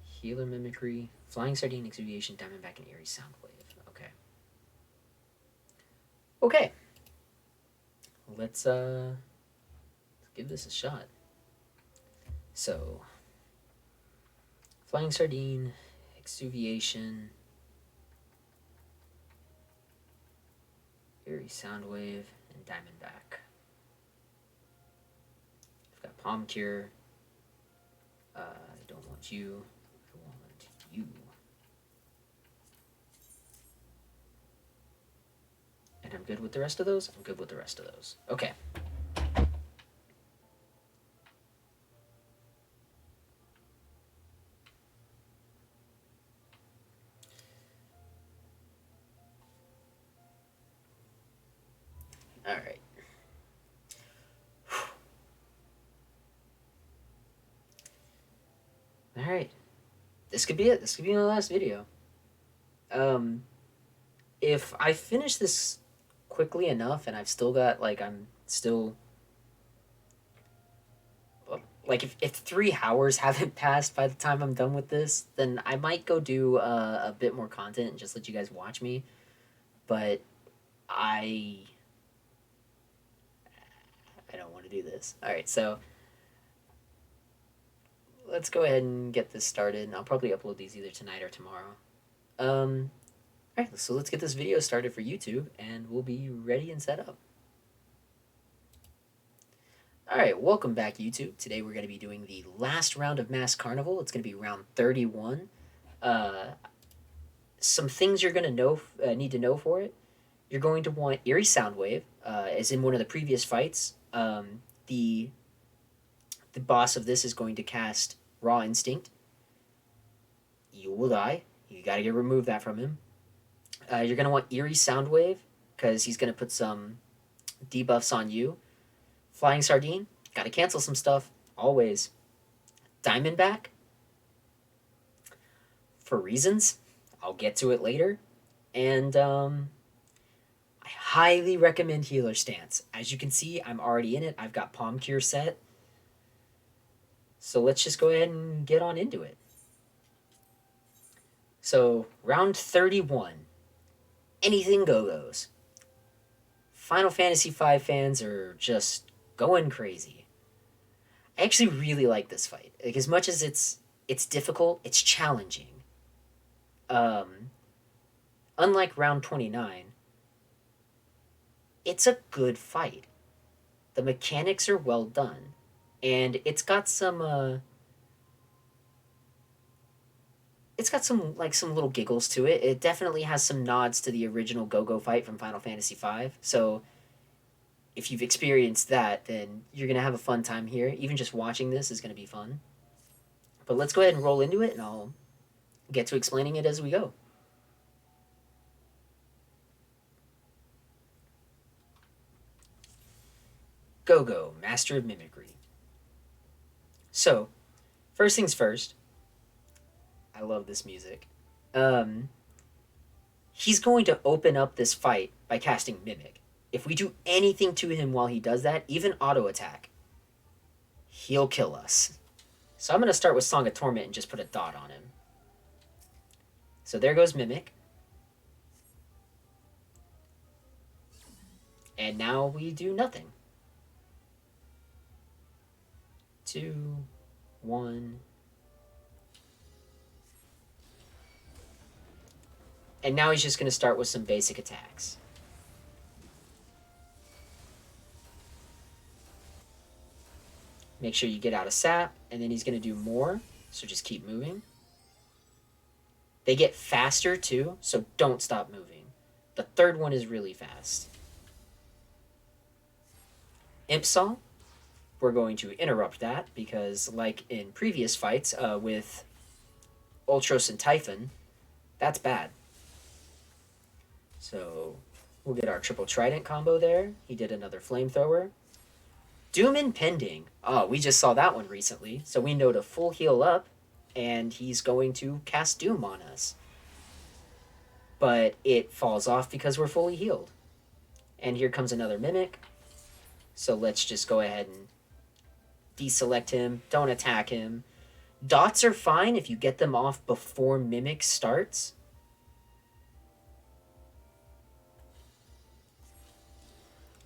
Healer Mimicry, Flying Sardine, Exudiation, Diamondback, and Eerie Soundwave. Okay. Okay. Let's give this a shot. So Flying Sardine, Exuviation. Eerie Soundwave, and Diamondback. I've got Palm Cure. I don't want you. I want you. And I'm good with the rest of those? I'm good with the rest of those. Okay. Alright. Alright. This could be it. This could be my last video. If I finish this quickly enough and I've still got, like, I'm still... Like, if 3 hours haven't passed by the time I'm done with this, then I might go do a bit more content and just let you guys watch me. But I don't want to do this. Alright, so let's go ahead and get this started. And I'll probably upload these either tonight or tomorrow. Alright, so let's get this video started for YouTube, and we'll be ready and set up. Alright, welcome back, YouTube. Today we're going to be doing the last round of Masked Carnivale. It's going to be round 31. Some things you're going to need to know for it. You're going to want Eerie Soundwave, as in one of the previous fights. The boss of this is going to cast Raw Instinct. You will die. You got to remove that from him. You're going to want Eerie Soundwave, because he's going to put some debuffs on you. Flying Sardine, got to cancel some stuff, always. Diamondback, for reasons. I'll get to it later. And I highly recommend Healer Stance. As you can see, I'm already in it. I've got Palm Cure set. So let's just go ahead and get on into it. So, round 31. Anything go-goes. Final Fantasy V fans are just going crazy. I actually really like this fight. Like, as much as it's difficult, it's challenging. Unlike round 29, it's a good fight. The mechanics are well done, and it's got some some little giggles to it. It definitely has some nods to the original Go-Go fight from Final Fantasy V. So if you've experienced that, then you're going to have a fun time here. Even just watching this is going to be fun. But let's go ahead and roll into it, and I'll get to explaining it as we go. Go-Go, Master of Mimicry. So, first things first. I love this music. He's going to open up this fight by casting Mimic. If we do anything to him while he does that, even auto attack, he'll kill us. So I'm going to start with Song of Torment and just put a dot on him. So there goes Mimic. And now we do nothing. 2, 1. And now he's just going to start with some basic attacks. Make sure you get out of sap, and then he's going to do more, so just keep moving. They get faster too, so don't stop moving. The third one is really fast. Imp Saw, we're going to interrupt that, because like in previous fights with Ultros and Typhon, that's bad. So we'll get our triple trident combo there. He did another flamethrower. Doom Impending. Oh, we just saw that one recently, so we know to full heal up, and he's going to cast Doom on us. But it falls off because we're fully healed. And here comes another Mimic. So let's just go ahead and deselect him. Don't attack him. Dots are fine if you get them off before Mimic starts.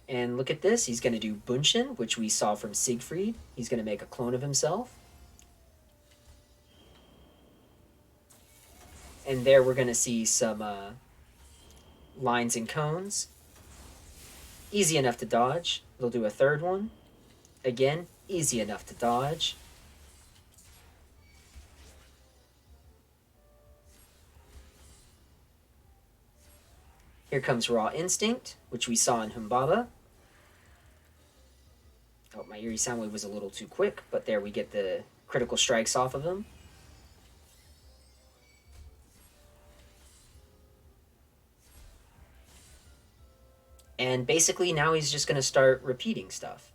And look at this. He's going to do Bunshin, which we saw from Siegfried. He's going to make a clone of himself. And there we're going to see some lines and cones. Easy enough to dodge. They'll do a third one. Again, easy enough to dodge. Here comes Raw Instinct, which we saw in Humbaba. Oh, my Eerie Soundwave was a little too quick, but there we get the critical strikes off of him. And basically now he's just going to start repeating stuff.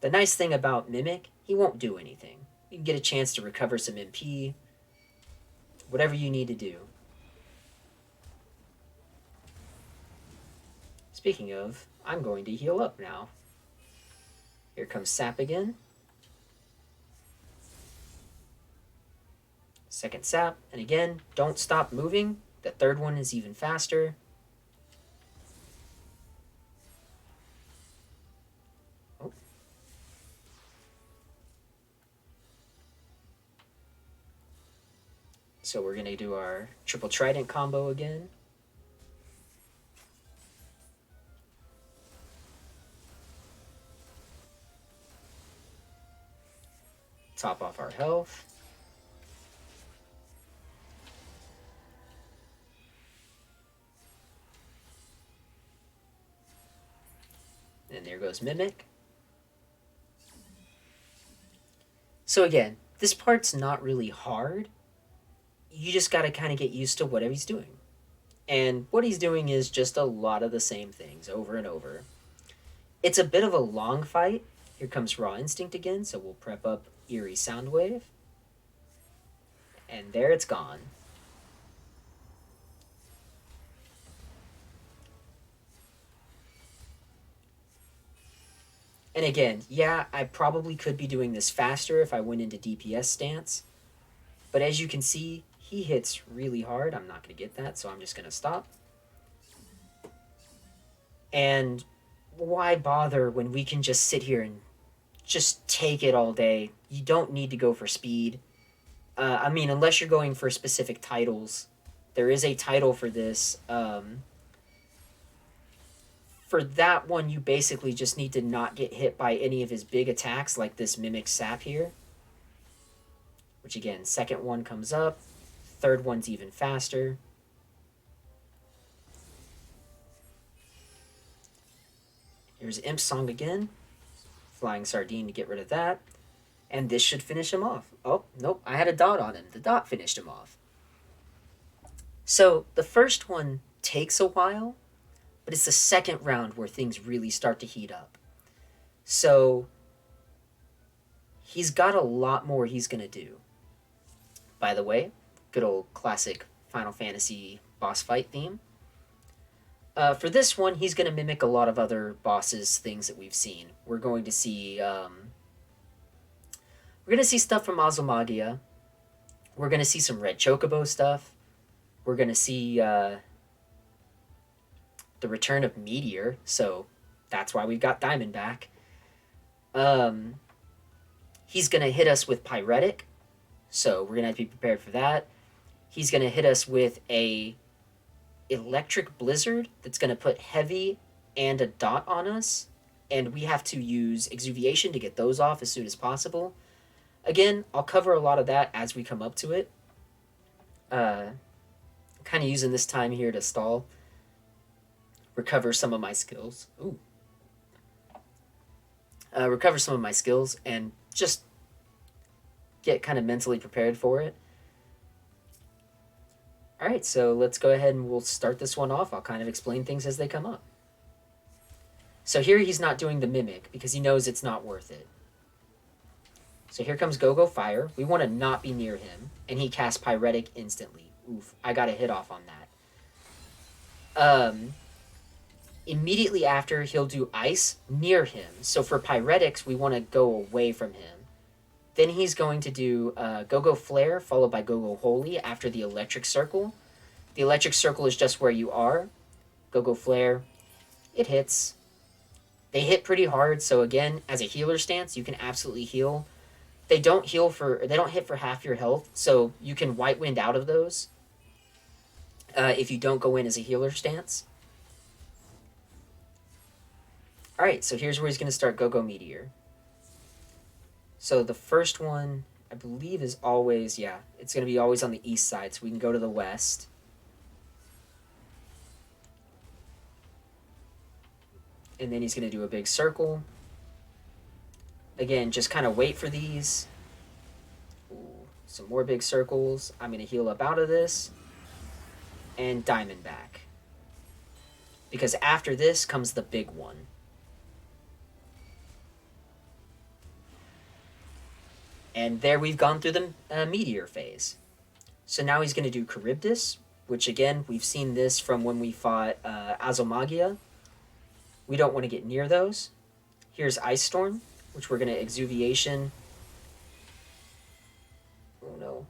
The nice thing about Mimic, he won't do anything. You can get a chance to recover some MP. Whatever you need to do. Speaking of, I'm going to heal up now. Here comes Sap again. Second Sap, and again, don't stop moving. The third one is even faster. Oh. So we're going to do our triple trident combo again. Top off our health. And there goes Mimic. So again, this part's not really hard. You just got to kind of get used to whatever he's doing. And what he's doing is just a lot of the same things over and over. It's a bit of a long fight. Here comes Raw Instinct again, so we'll prep up Eerie Soundwave. And there it's gone. And again, yeah, I probably could be doing this faster if I went into DPS stance. But as you can see, he hits really hard. I'm not going to get that, so I'm just going to stop. And why bother when we can just sit here and just take it all day? You don't need to go for speed. I mean, unless you're going for specific titles. There is a title for this. For that one, you basically just need to not get hit by any of his big attacks, like this Mimic Sap here. Which again, second one comes up. Third one's even faster. Here's Imp Song again. Flying Sardine to get rid of that. And this should finish him off. Oh, nope, I had a dot on him. The dot finished him off. So, the first one takes a while, but it's the second round where things really start to heat up. So, he's got a lot more he's going to do. By the way, good old classic Final Fantasy boss fight theme. For this one, he's going to mimic a lot of other bosses, things that we've seen. We're going to see stuff from Azumagia. We're going to see some Red Chocobo stuff. We're going to see the return of Meteor, so that's why we've got Diamond back. He's going to hit us with Pyretic, so we're going to have to be prepared for that. He's going to hit us with a Electric Blizzard that's going to put Heavy and a dot on us, and we have to use Exuviation to get those off as soon as possible. Again, I'll cover a lot of that as we come up to it. I'm kind of using this time here to stall. Recover some of my skills. Ooh. Recover some of my skills and just get kind of mentally prepared for it. Alright, so let's go ahead and we'll start this one off. I'll kind of explain things as they come up. So here he's not doing the Mimic because he knows it's not worth it. So here comes Go-Go Fire. We want to not be near him. And he casts Pyretic instantly. Oof, I got a hit off on that. Immediately after, he'll do Ice near him. So for Pyretics, we want to go away from him. Then he's going to do Go-Go Flare, followed by Go-Go Holy after the Electric Circle. The Electric Circle is just where you are. Go-Go Flare, it hits. They hit pretty hard, so again, as a healer stance, you can absolutely heal. They don't hit for half your health, so you can White Wind out of those if you don't go in as a healer stance. Alright, so here's where he's going to start Go-Go Meteor. So the first one, I believe, is always, yeah, it's going to be always on the east side, so we can go to the west. And then he's going to do a big circle. Again, just kind of wait for these. Ooh, some more big circles. I'm going to heal up out of this. And Diamond back. Because after this comes the big one. And there we've gone through the Meteor phase. So now he's going to do Charybdis, which again, we've seen this from when we fought Azomagia. We don't want to get near those. Here's Ice Storm, which we're going to Exuviation. Oh no.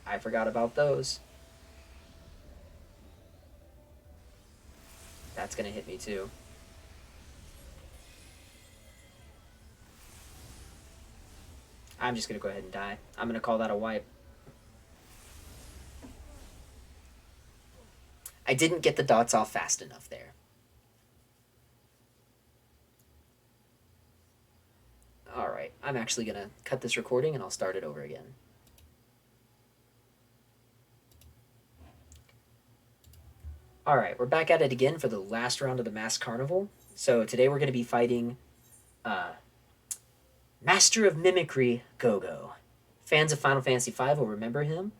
I forgot about those. That's going to hit me too. I'm just going to go ahead and die. I'm going to call that a wipe. I didn't get the dots off fast enough there. Alright, I'm actually going to cut this recording and I'll start it over again. Alright, we're back at it again for the last round of the Masked Carnivale. So today we're going to be fighting Master of Mimicry, Go-Go. Fans of Final Fantasy V will remember him.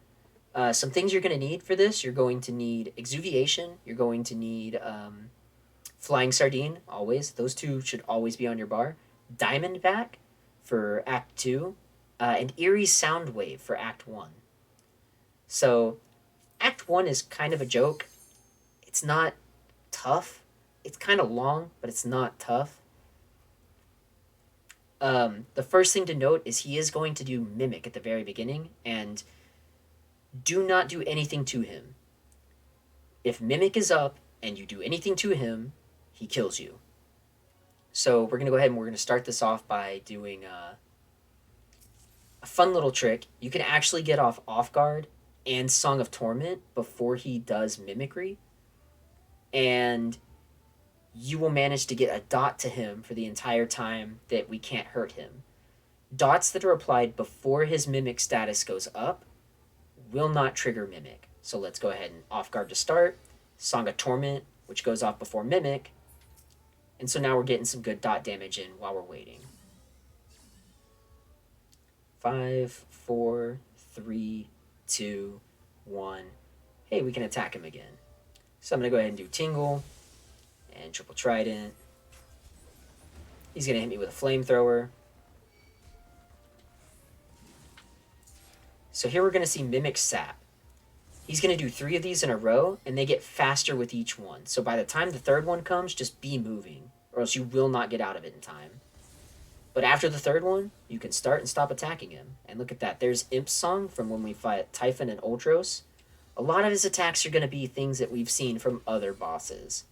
Some things you're going to need for this, you're going to need Exuviation, you're going to need Flying Sardine, always. Those two should always be on your bar. Diamond back for Act 2, and Eerie Soundwave for Act 1. So, Act 1 is kind of a joke. It's not tough. It's kind of long, but it's not tough. The first thing to note is he is going to do Mimic at the very beginning, and do not do anything to him. If Mimic is up and you do anything to him, he kills you. So we're going to go ahead and we're going to start this off by doing a fun little trick. You can actually get off guard and Song of Torment before he does Mimicry. And you will manage to get a dot to him for the entire time that we can't hurt him. Dots that are applied before his Mimic status goes up will not trigger Mimic. So let's go ahead and off guard to start. Song of Torment, which goes off before Mimic. And so now we're getting some good dot damage in while we're waiting. 5, 4, 3, 2, 1. Hey, we can attack him again. So I'm going to go ahead and do Tingle and Triple Trident. He's going to hit me with a Flamethrower. So here we're going to see Mimic Sap. He's going to do 3 of these in a row, and they get faster with each one. So by the time the third one comes, just be moving, or else you will not get out of it in time. But after the third one, you can start and stop attacking him. And look at that. There's Imp's Song from when we fight Typhon and Ultros. A lot of his attacks are going to be things that we've seen from other bosses.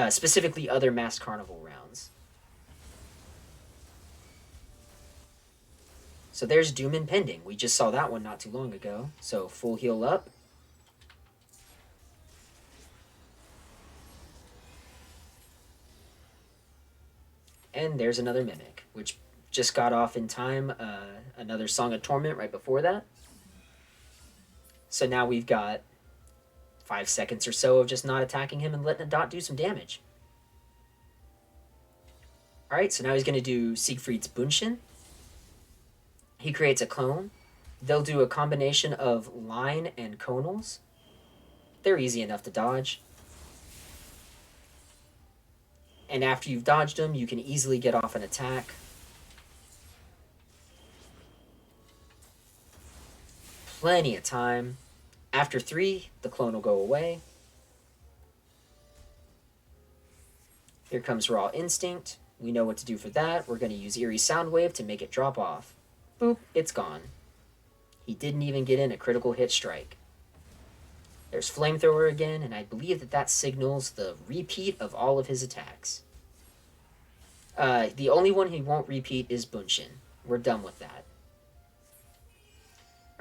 Specifically other Masked Carnivale rounds. So there's Doom Impending. We just saw that one not too long ago. So full heal up. And there's another Mimic, which just got off in time. Another Song of Torment right before that. So now we've got 5 seconds or so of just not attacking him and letting a dot do some damage. Alright, so now he's going to do Siegfried's Bunshin. He creates a clone. They'll do a combination of line and conals. They're easy enough to dodge. And after you've dodged them, you can easily get off an attack. Plenty of time. After 3, the clone will go away. Here comes Raw Instinct. We know what to do for that. We're going to use Eerie Soundwave to make it drop off. Boop, it's gone. He didn't even get in a critical hit strike. There's Flamethrower again, and I believe that that signals the repeat of all of his attacks. The only one he won't repeat is Bunshin. We're done with that.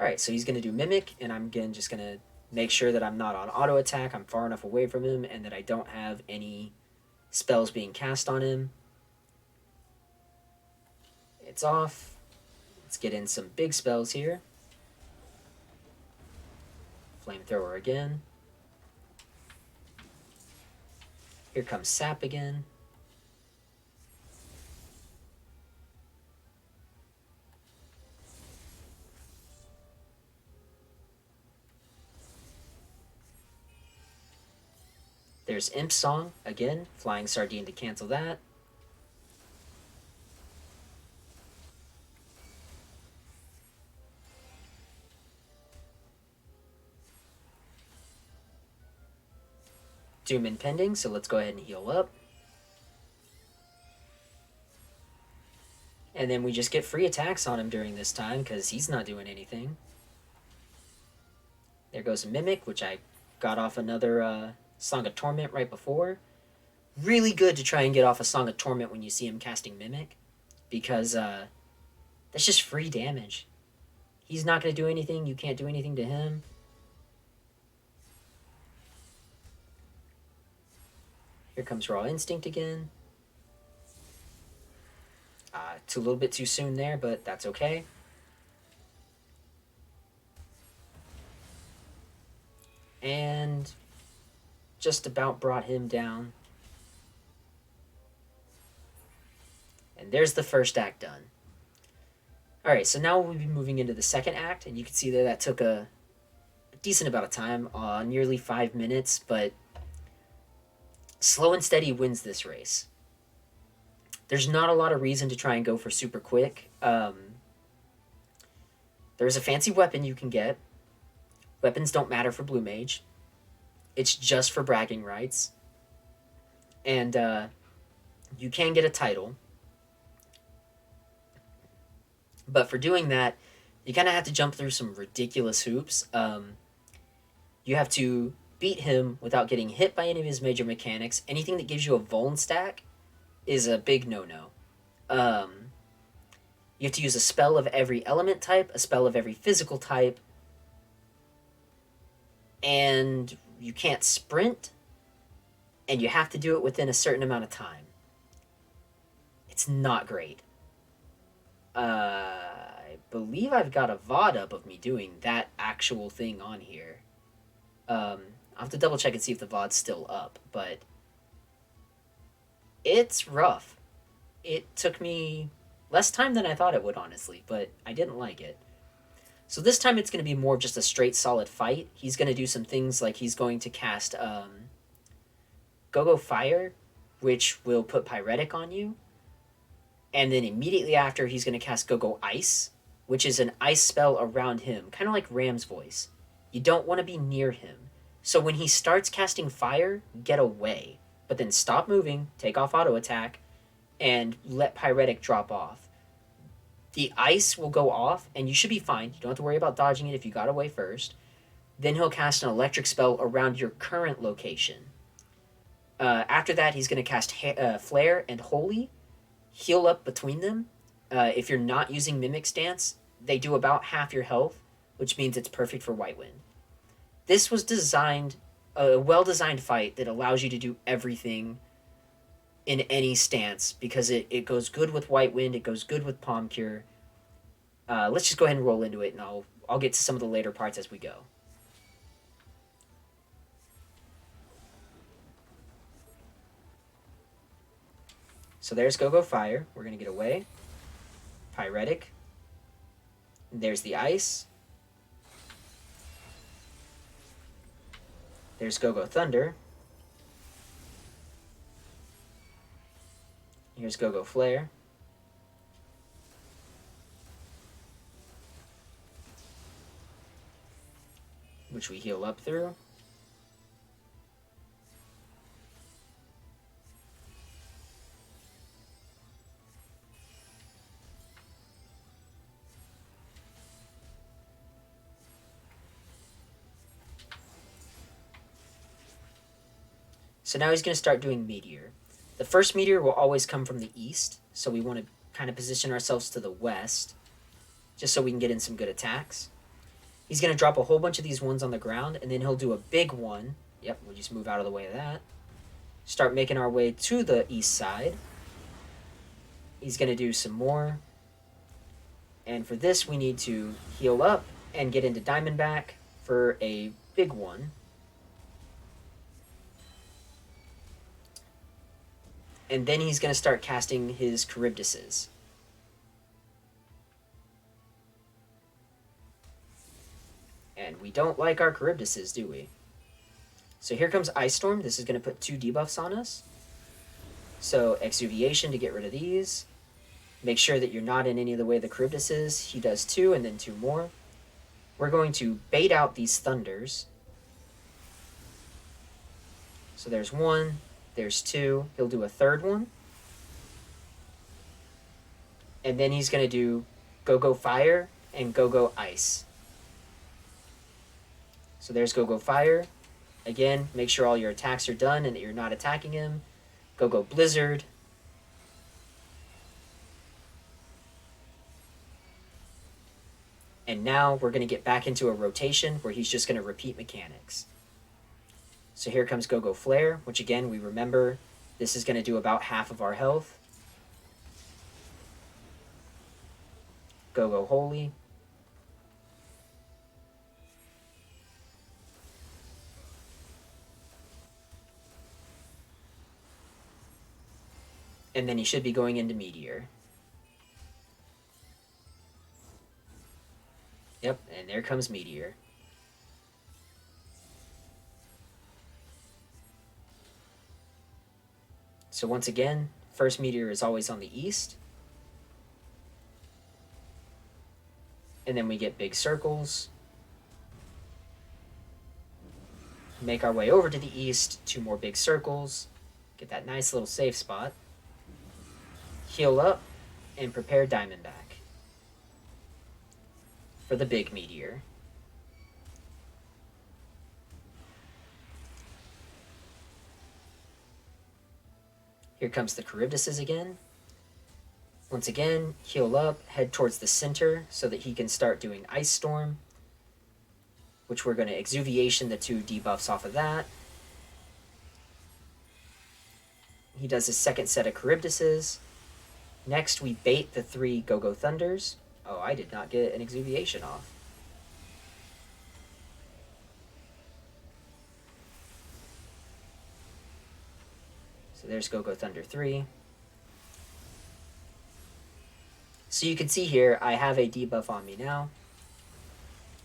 Alright, so he's going to do Mimic, and I'm again just going to make sure that I'm not on auto attack, I'm far enough away from him, and that I don't have any spells being cast on him. It's off. Let's get in some big spells here. Flamethrower again. Here comes Sap again. There's Imp Song again, Flying Sardine to cancel that. Doom impending, so let's go ahead and heal up. And then we just get free attacks on him during this time because he's not doing anything. There goes a Mimic, which I got off another Song of Torment right before. Really good to try and get off a Song of Torment when you see him casting Mimic, because that's just free damage. He's not going to do anything, you can't do anything to him. Here comes Raw Instinct again. It's a little bit too soon there, but that's okay. And just about brought him down. And there's the first act done. Alright, so now we'll be moving into the second act, and you can see that took a decent amount of time, nearly 5 minutes, but slow and steady wins this race. There's not a lot of reason to try and go for super quick. There's a fancy weapon you can get. Weapons don't matter for Blue Mage. It's just for bragging rights. And you can get a title. But for doing that, you kind of have to jump through some ridiculous hoops. You have to beat him without getting hit by any of his major mechanics. Anything that gives you a Vuln stack is a big no-no. You have to use a spell of every element type, a spell of every physical type, and you can't sprint, and you have to do it within a certain amount of time. It's not great. I believe I've got a VOD up of me doing that actual thing on here. I'll have to double check and see if the VOD's still up, but it's rough. It took me less time than I thought it would, honestly, but I didn't like it. So this time it's going to be more of just a straight solid fight. He's going to do some things like he's going to cast Go-Go Fire, which will put Pyretic on you. And then immediately after, he's going to cast Go-Go Ice, which is an ice spell around him, kind of like Ram's Voice. You don't want to be near him. So when he starts casting fire, get away. But then stop moving, take off auto attack, and let Pyretic drop off. The ice will go off, and you should be fine. You don't have to worry about dodging it if you got away first. Then he'll cast an electric spell around your current location. After that, he's going to cast Flare and Holy, heal up between them. If you're not using Mimic Stance, they do about half your health, which means it's perfect for White Wind. This was designed, a well-designed fight that allows you to do everything in any stance, because it goes good with White Wind, it goes good with Palm Cure. Let's just go ahead and roll into it, and I'll get to some of the later parts as we go. So there's Go-Go Fire. We're going to get away. Pyretic. There's the Ice. There's Go-Go Thunder. Here's Go-Go Flare. Which we heal up through. So now he's going to start doing Meteor. The first Meteor will always come from the east, so we want to kind of position ourselves to the west, just so we can get in some good attacks. He's going to drop a whole bunch of these ones on the ground, and then he'll do a big one. Yep, we'll just move out of the way of that. Start making our way to the east side. He's going to do some more. And for this, we need to heal up and get into Diamondback for a big one. And then he's going to start casting his Charybdises. And we don't like our Charybdises, do we? So here comes Ice Storm. This is going to put 2 debuffs on us. So Exuviation to get rid of these. Make sure that you're not in any of the way the Charybdis is. He does 2 and then 2 more. We're going to bait out these Thunders. So there's 1, there's 2. He'll do a third one. And then he's going to do Go-Go Fire and Go-Go Ice. So there's Go-Go Fire. Again, make sure all your attacks are done and that you're not attacking him. Go-Go Blizzard. And now we're going to get back into a rotation where he's just going to repeat mechanics. So here comes Go-Go Flare, which again, we remember this is going to do about half of our health. Go-Go Holy. And then he should be going into Meteor. Yep, and there comes Meteor. So once again, first Meteor is always on the east. And then we get big circles. Make our way over to the east, 2 more big circles. Get that nice little safe spot. Heal up and prepare Diamondback for the big Meteor. Here comes the Charybdises again. Once again, heal up, head towards the center so that he can start doing Ice Storm, which we're going to Exuviation the 2 debuffs off of that. He does his second set of Charybdises. Next, we bait the 3 Go-Go Thunders. Oh, I did not get an Exuviation off. So there's Go-Go Thunder 3. So you can see here, I have a debuff on me now.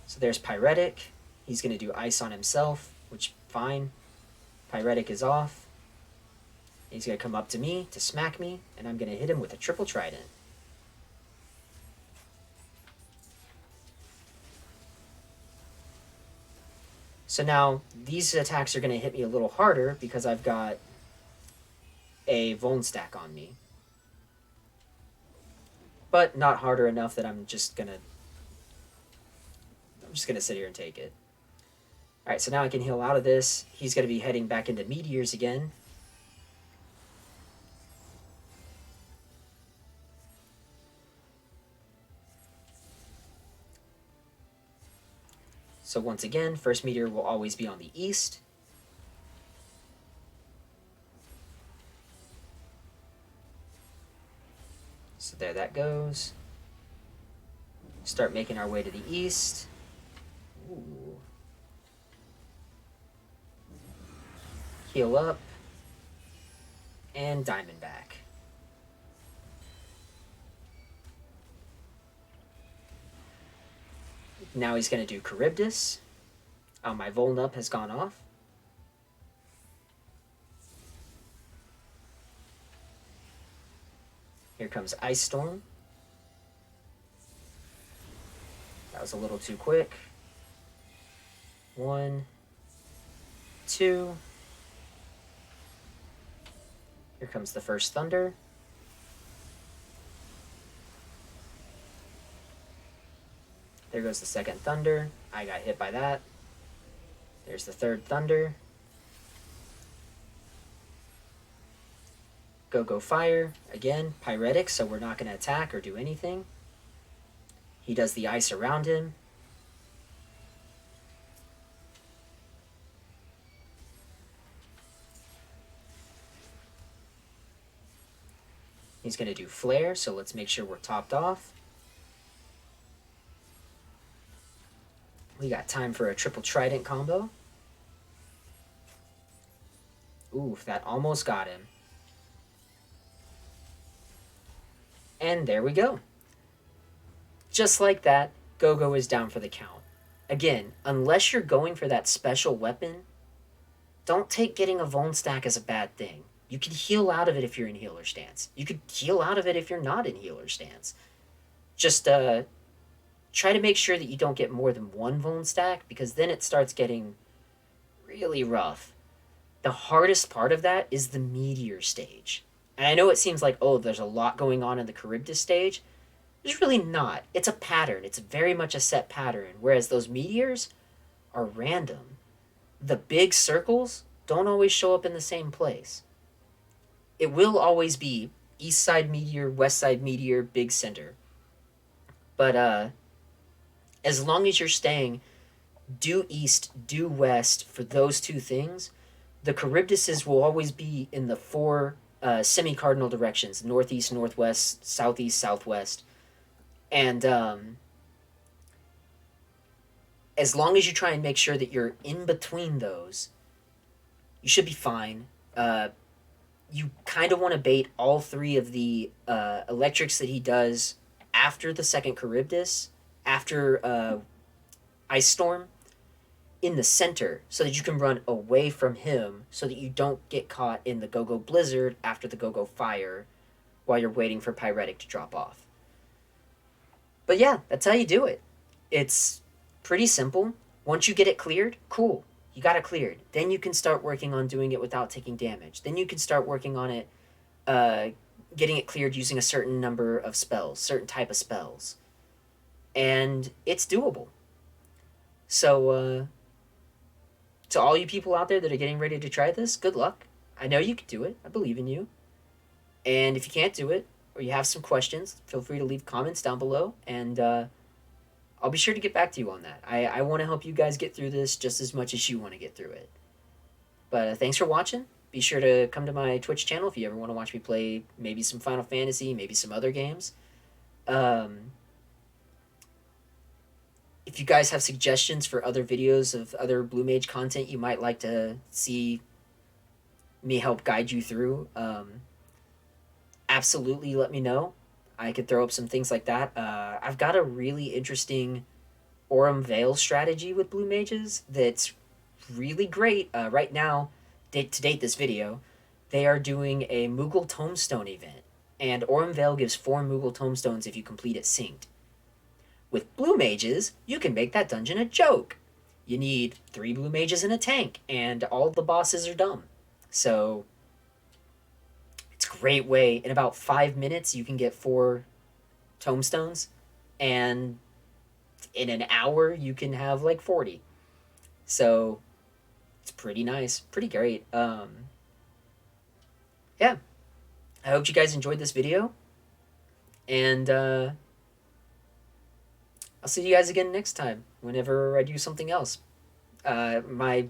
So there's Pyretic. He's going to do Ice on himself, which, fine. Pyretic is off. He's going to come up to me to smack me, and I'm going to hit him with a triple trident. So now, these attacks are going to hit me a little harder because I've got a Vuln stack on me. But not harder enough that I'm just going to sit here and take it. Alright, so now I can heal out of this. He's going to be heading back into Meteors again. So once again, first Meteor will always be on the east. So there that goes. Start making our way to the east. Ooh. Heal up. And Diamondback. Now he's going to do Charybdis. My Vuln up has gone off. Here comes Ice Storm. That was a little too quick. 1, 2. Here comes the first Thunder. There goes the second Thunder. I got hit by that. There's the third Thunder. Go Fire. Again, Pyretic, so we're not going to attack or do anything. He does the ice around him. He's going to do Flare, so let's make sure we're topped off. We got time for a triple trident combo. Oof, that almost got him. And there we go. Just like that, Go-Go is down for the count. Again, unless you're going for that special weapon, don't take getting a Vuln stack as a bad thing. You can heal out of it if you're in healer stance. You could heal out of it if you're not in healer stance. Just try to make sure that you don't get more than one Vuln stack, because then it starts getting really rough. The hardest part of that is the Meteor stage. And I know it seems like, oh, there's a lot going on in the Charybdis stage. There's really not. It's a pattern. It's very much a set pattern. Whereas those meteors are random. The big circles don't always show up in the same place. It will always be east side meteor, west side meteor, big center. But as long as you're staying due east, due west for those two things, the Charybdises will always be in the four semi-cardinal directions: northeast, northwest, southeast, southwest. And as long as you try and make sure that you're in between those, you should be fine. You kind of want to bait all three of the electrics that he does after the second Charybdis, after Ice Storm, in the center, so that you can run away from him, so that you don't get caught in the Go-Go Blizzard after the Go-Go Fire while you're waiting for Pyretic to drop off. But yeah, that's how you do it. It's pretty simple. Once you get it cleared, cool. You got it cleared. Then you can start working on doing it without taking damage. Then you can start working on it, getting it cleared using a certain number of spells, certain type of spells. And it's doable. So, to all you people out there that are getting ready to try this, good luck. I know you can do it. I believe in you. And if you can't do it, or you have some questions, feel free to leave comments down below, and I'll be sure to get back to you on that. I want to help you guys get through this just as much as you want to get through it. But thanks for watching. Be sure to come to my Twitch channel if you ever want to watch me play maybe some Final Fantasy, maybe some other games. If you guys have suggestions for other videos of other Blue Mage content you might like to see me help guide you through, absolutely let me know. I could throw up some things like that. I've got a really interesting Aurum Vale strategy with Blue Mages that's really great. Right now, to date this video, they are doing a Moogle Tomestone event, and Aurum Vale gives 4 Moogle Tomestones if you complete it synced. With Blue Mages, you can make that dungeon a joke. You need 3 Blue Mages and a tank, and all the bosses are dumb. So it's a great way. In about 5 minutes, you can get 4 tomestones, and in an hour, you can have like 40. So it's pretty nice, pretty great. Yeah, I hope you guys enjoyed this video, and I'll see you guys again next time, whenever I do something else. My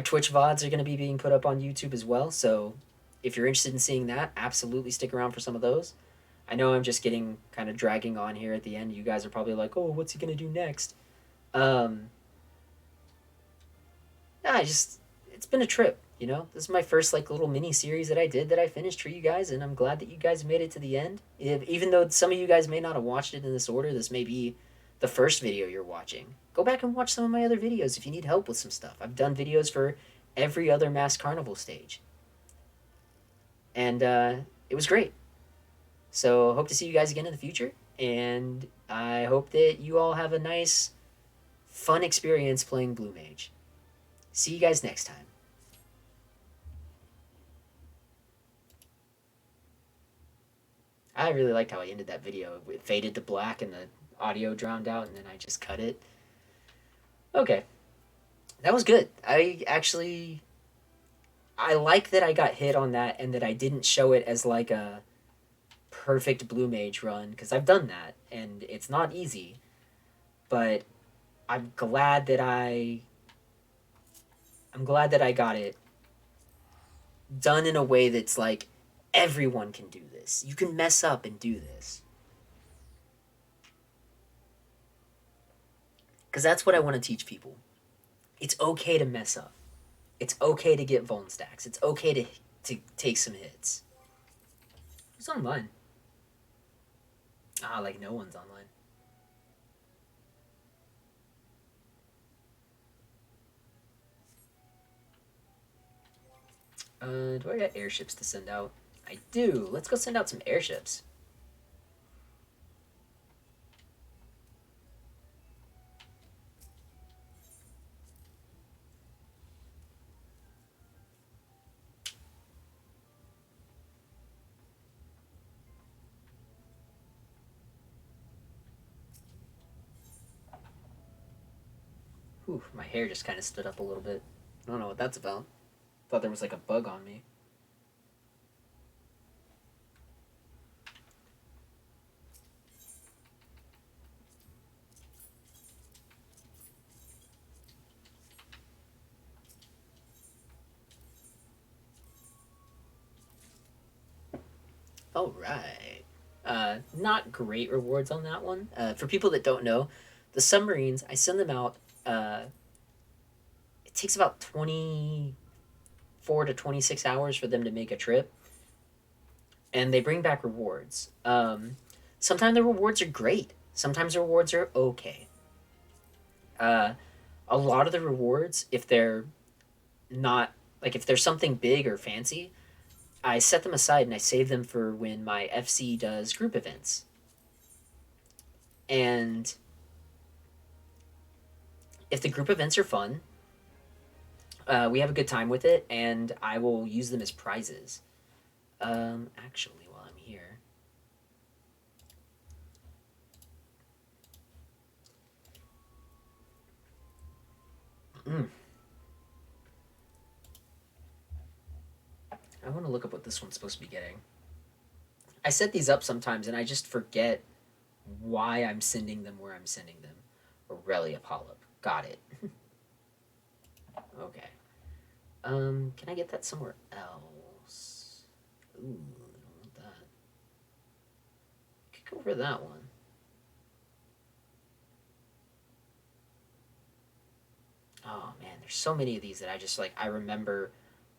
Twitch VODs are going to be being put up on YouTube as well, so if you're interested in seeing that, absolutely stick around for some of those. I know I'm just getting kind of dragging on here at the end. You guys are probably like, oh, what's he going to do next? It's been a trip, you know? This is my first, like, little mini-series that I did that I finished for you guys, and I'm glad that you guys made it to the end. Even though some of you guys may not have watched it in this order, this may be the first video you're watching. Go back and watch some of my other videos if you need help with some stuff. I've done videos for every other Masked Carnivale stage. And it was great. So hope to see you guys again in the future, and I hope that you all have a nice, fun experience playing Blue Mage. See you guys next time. I really liked how I ended that video. It faded to black and the audio drowned out, and then I just cut it. Okay. That was good. I I like that I got hit on that and that I didn't show it as like a perfect blue mage run, because I've done that and it's not easy. But I'm glad that I'm glad that I got it done in a way that's like everyone can do this. You can mess up and do this. Because that's what I want to teach people. It's okay to mess up. It's okay to get vuln stacks. It's okay to take some hits. Who's online? Ah, like no one's online. Do I got airships to send out? I do. Let's go send out some airships. Whew, my hair just kind of stood up a little bit. I don't know what that's about. Thought there was like a bug on me. All right. Not great rewards on that one. For people that don't know, the submarines, I send them out. It takes about 24 to 26 hours for them to make a trip, and they bring back rewards. Sometimes the rewards are great. Sometimes the rewards are okay. Uh, a lot of the rewards, if they're not like if there's something big or fancy, I set them aside and I save them for when my FC does group events. And if the group events are fun, we have a good time with it, and I will use them as prizes. Actually, while I'm here, I want to look up what this one's supposed to be getting. I set these up sometimes, and I just forget why I'm sending them where I'm sending them. Aurelia Polyp. Got it. Okay. Can I get that somewhere else? Ooh, I don't want that. Could go for that one. Oh man, there's so many of these that I just like. I remember.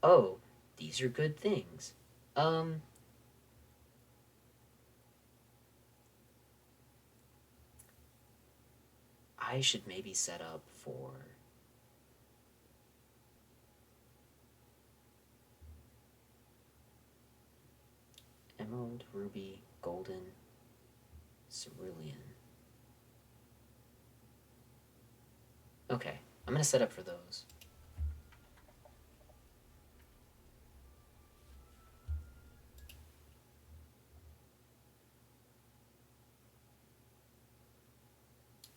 Oh, these are good things. Um. I should maybe set up for Emerald, Ruby, Golden, Cerulean. Okay, I'm gonna set up for those.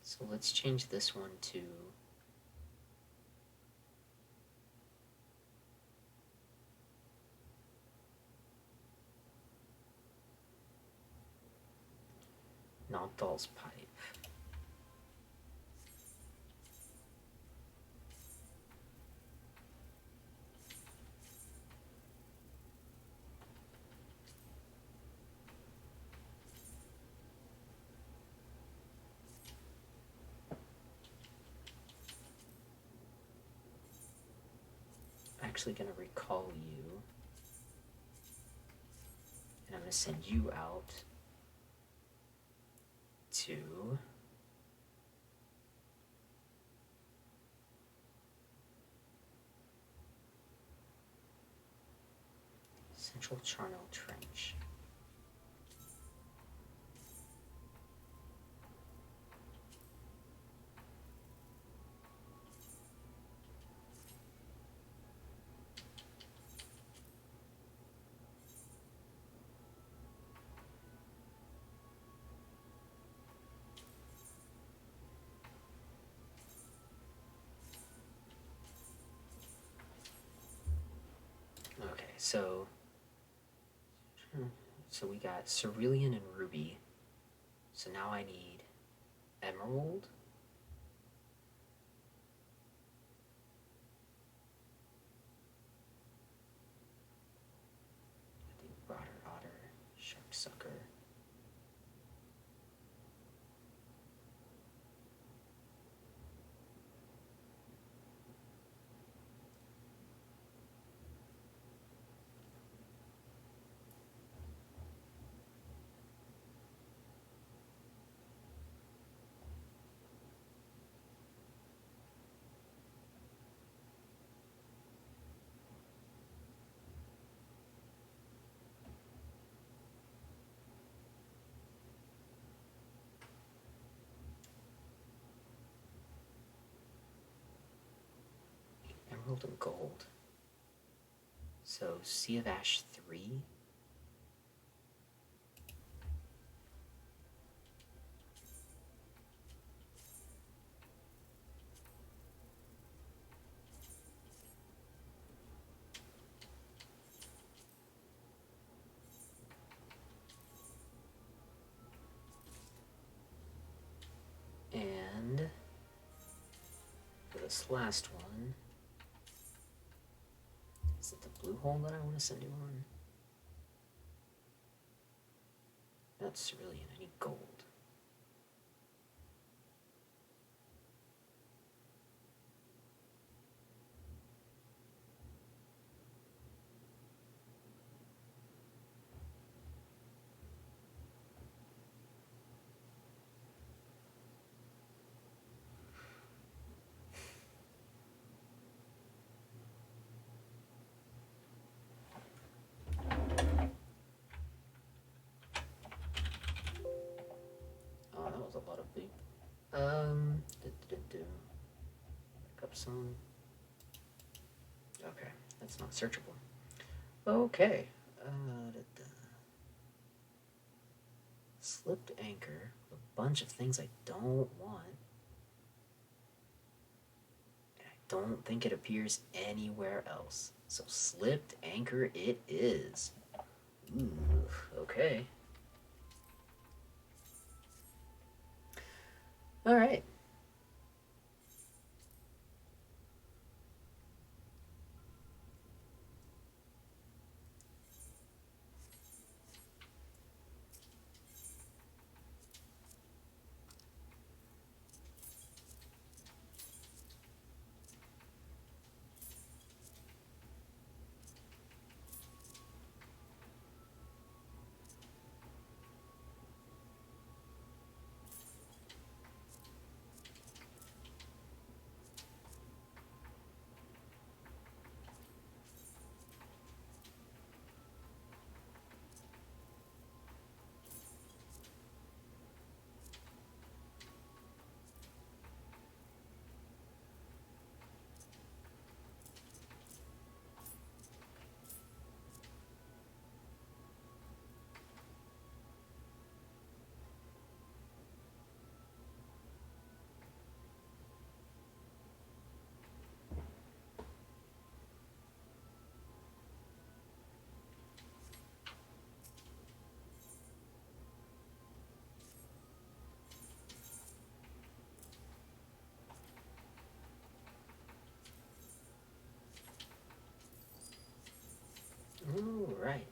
So let's change this one to Nogdal's Pipe. I'm actually gonna recall you, and I'm gonna send you out to Central Charnel Trench. so we got cerulean and ruby. So now I need emerald. I think broader otter, shark sucker. Emerald and gold. So Sea of Ash 3. And for this last one, is it the blue hole that I want to send you on? That's cerulean. I need gold. Oh, that was a lot of beep. Backup song. Okay, that's not searchable. Okay. Slipped anchor. A bunch of things I don't want. And I don't think it appears anywhere else. So slipped anchor it is. Ooh, okay. All right. All right.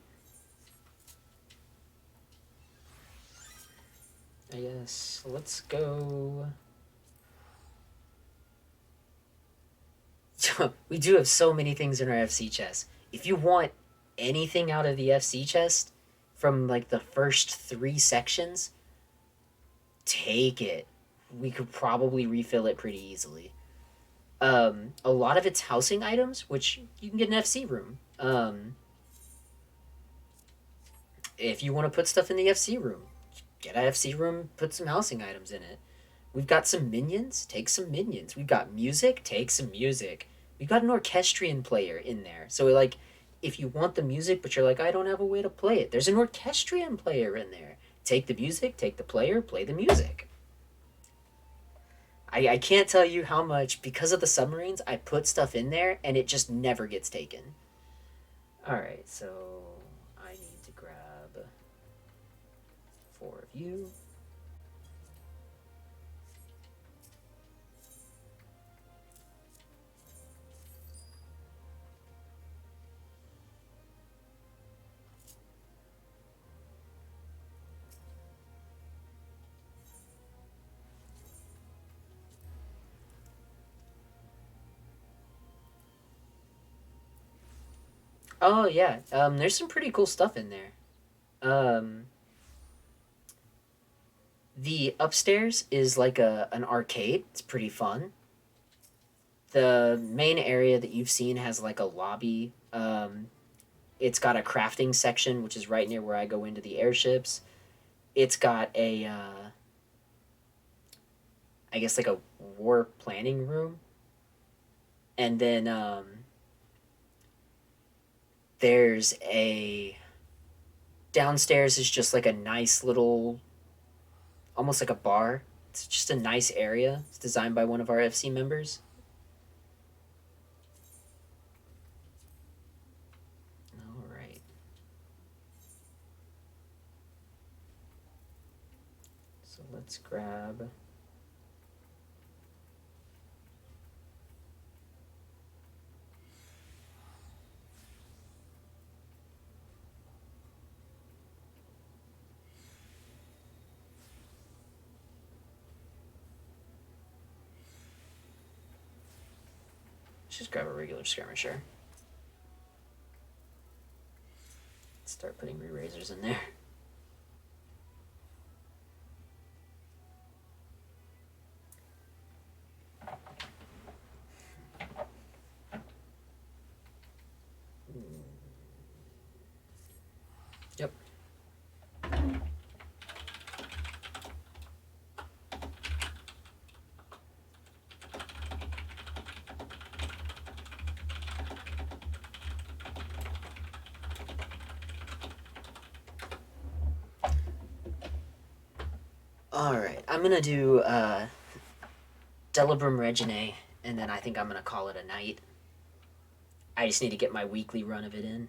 I guess let's go. We do have so many things in our FC chest. If you want anything out of the FC chest from like the first 3 sections, take it. We could probably refill it pretty easily. A lot of it's housing items, which you can get an FC room. If you want to put stuff in the FC room, get an FC room, put some housing items in it. We've got some minions, take some minions. We've got music, take some music. We've got an orchestrion player in there. So like, if you want the music, but you're like, I don't have a way to play it, there's an orchestrion player in there. Take the music, take the player, play the music. I can't tell you how much, because of the submarines, I put stuff in there and it just never gets taken. Alright, so I need to grab 4 of you. Oh yeah, there's some pretty cool stuff in there. Um, the upstairs is like an arcade. It's pretty fun. The main area that you've seen has like a lobby. It's got a crafting section, which is right near where I go into the airships. It's got a, I guess like a war planning room, and then there's a downstairs is just like a nice little, almost like a bar. It's just a nice area. It's designed by one of our FC members. All right. So let's grab. Let's just grab a regular skirmisher. Start putting re-razors in there. Yep. Alright, I'm gonna do Delibrum Regine, and then I think I'm gonna call it a night. I just need to get my weekly run of it in.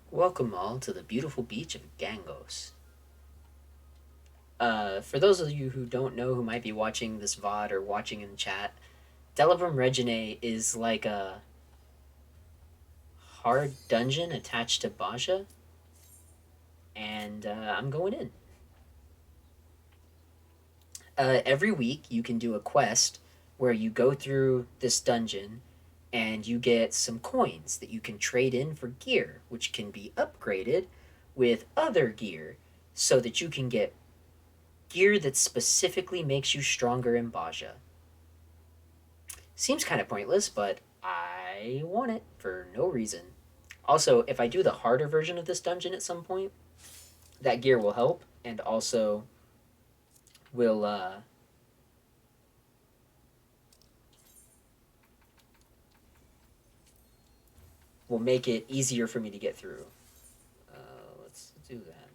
Welcome all to the beautiful beach of Gangos. For those of you who don't know, who might be watching this VOD or watching in chat, Delibrum Regine is like a hard dungeon attached to Baja, and I'm going in. Every week, you can do a quest where you go through this dungeon and you get some coins that you can trade in for gear, which can be upgraded with other gear so that you can get gear that specifically makes you stronger in Baja. Seems kind of pointless, but I want it for no reason. Also, if I do the harder version of this dungeon at some point, that gear will help, and also will make it easier for me to get through. Let's do that.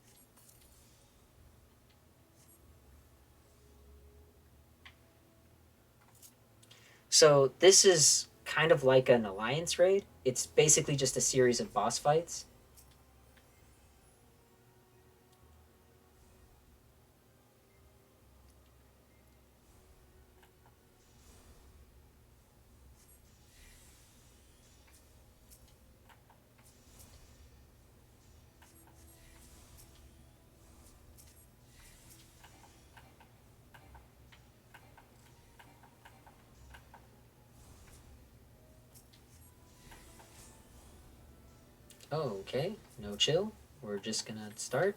So this is kind of like an alliance raid. It's basically just a series of boss fights. Oh, okay. No chill. We're just gonna start.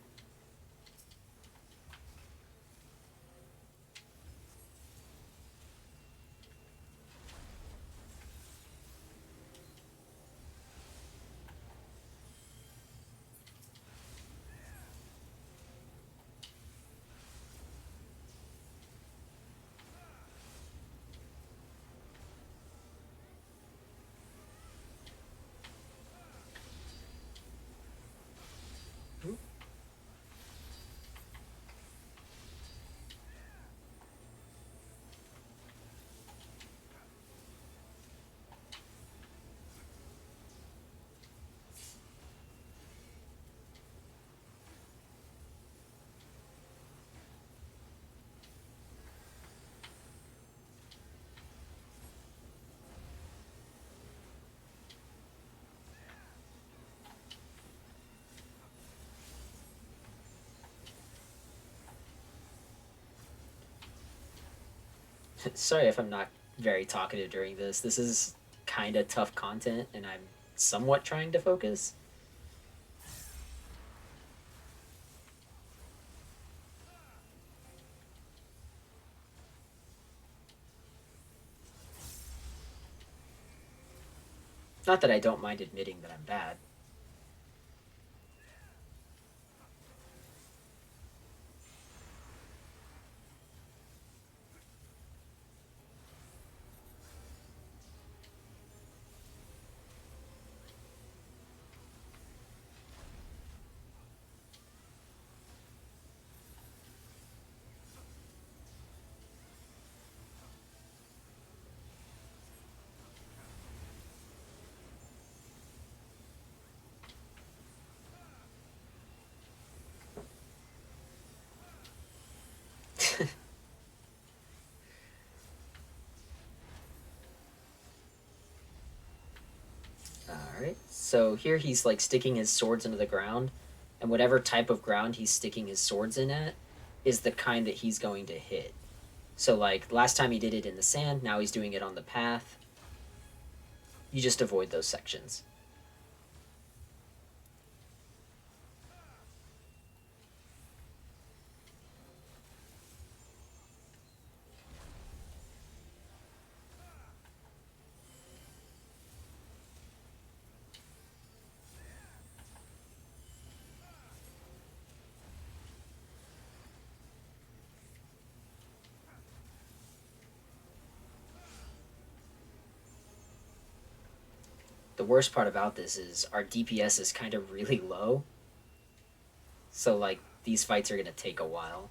Sorry if I'm not very talkative during this. This is kind of tough content, and I'm somewhat trying to focus. Not that I don't mind admitting that I'm bad. Alright, so here he's like sticking his swords into the ground, and whatever type of ground he's sticking his swords in at is the kind that he's going to hit. So, like, last time he did it in the sand, now he's doing it on the path. You just avoid those sections. The worst part about this is our DPS is kind of really low. So, like, these fights are going to take a while.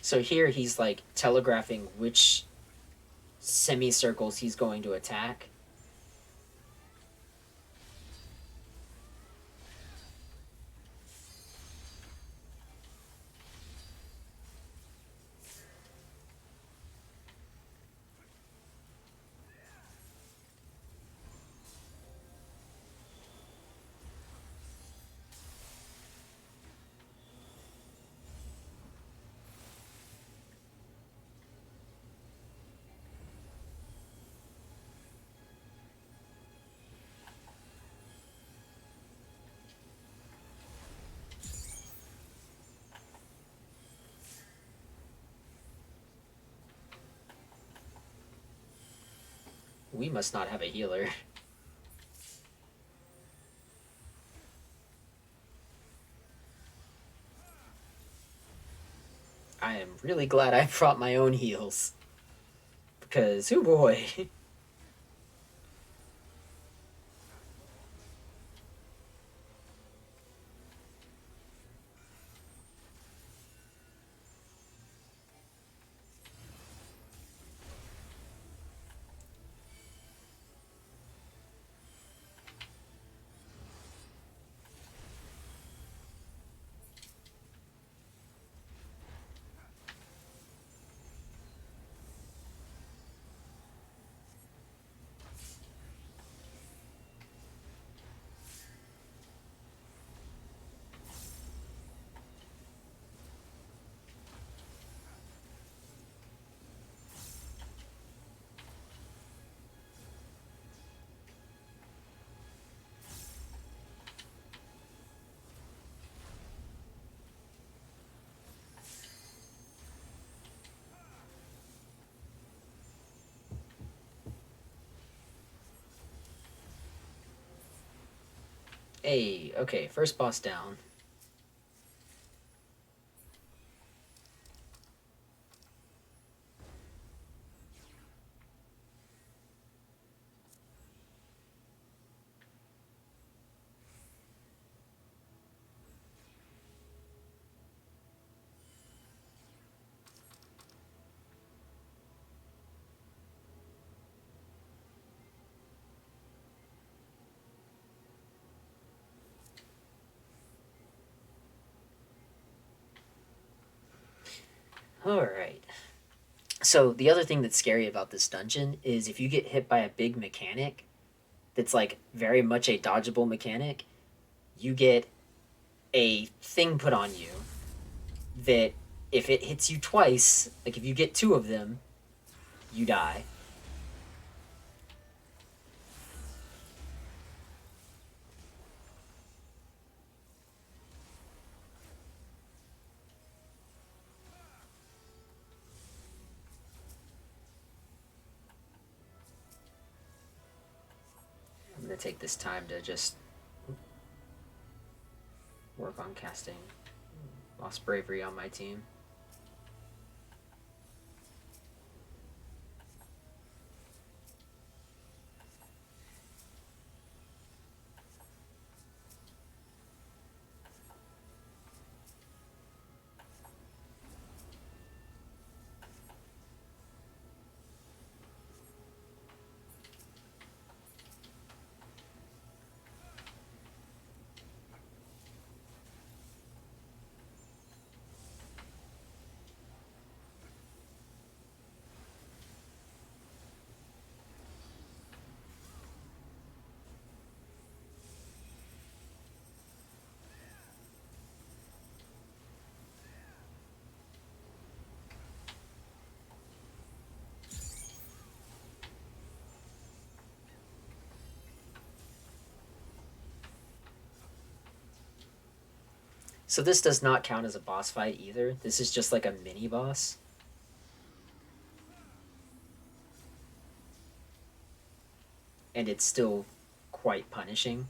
So here he's like telegraphing which semicircles he's going to attack. We must not have a healer. I am really glad I brought my own heals. Because, oh boy. Hey, okay, first boss down. Alright. So, the other thing that's scary about this dungeon is if you get hit by a big mechanic that's like very much a dodgeable mechanic, you get a thing put on you that if it hits you twice, like if you get two of them, you die. I'm gonna take this time to just work on casting Lost Bravery on my team. So this does not count as a boss fight either. This is just like a mini boss. And it's still quite punishing.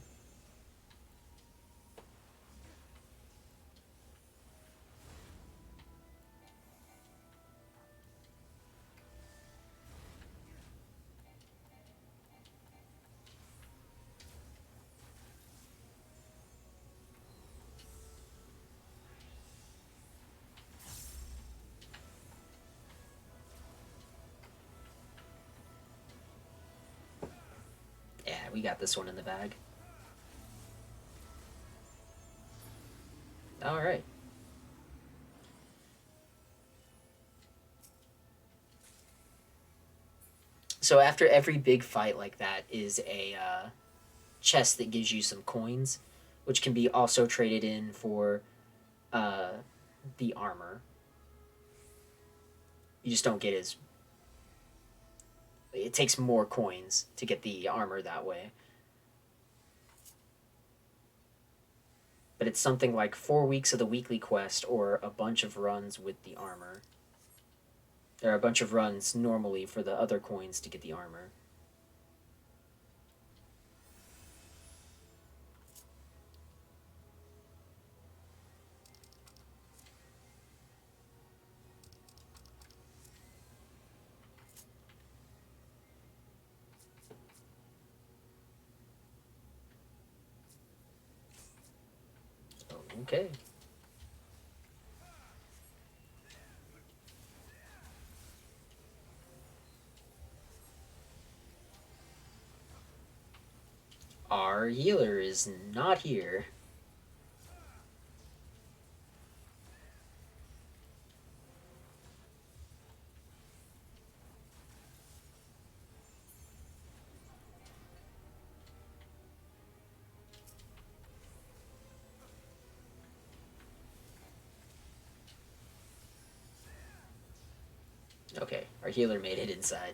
Yeah, we got this one in the bag. Alright. So after every big fight like that is a chest that gives you some coins, which can be also traded in for uh, the armor. You just don't get as... It takes more coins to get the armor that way. But it's something like 4 weeks of the weekly quest or a bunch of runs with the armor. There are a bunch of runs normally for the other coins to get the armor. Okay. Our healer is not here. Okay, our healer made it inside.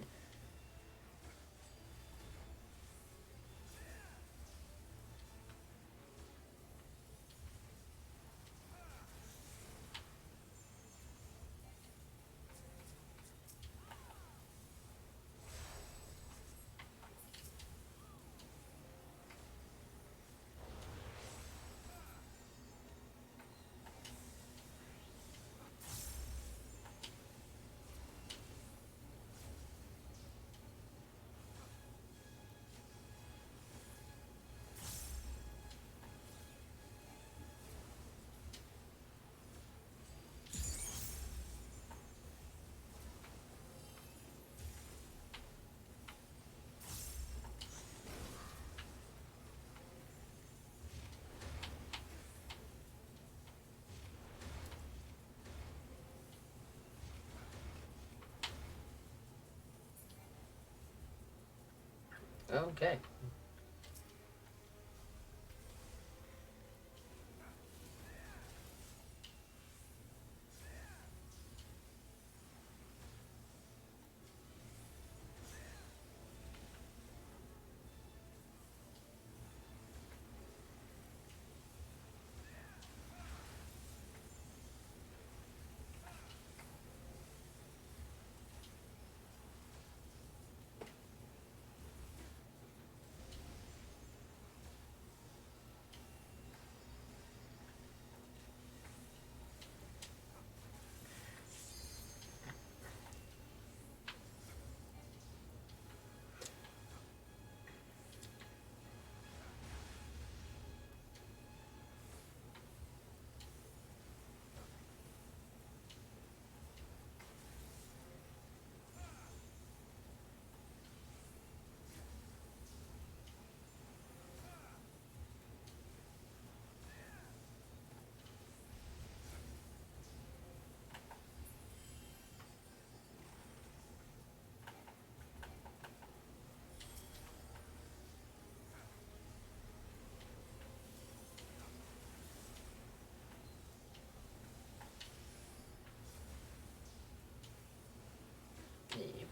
Okay.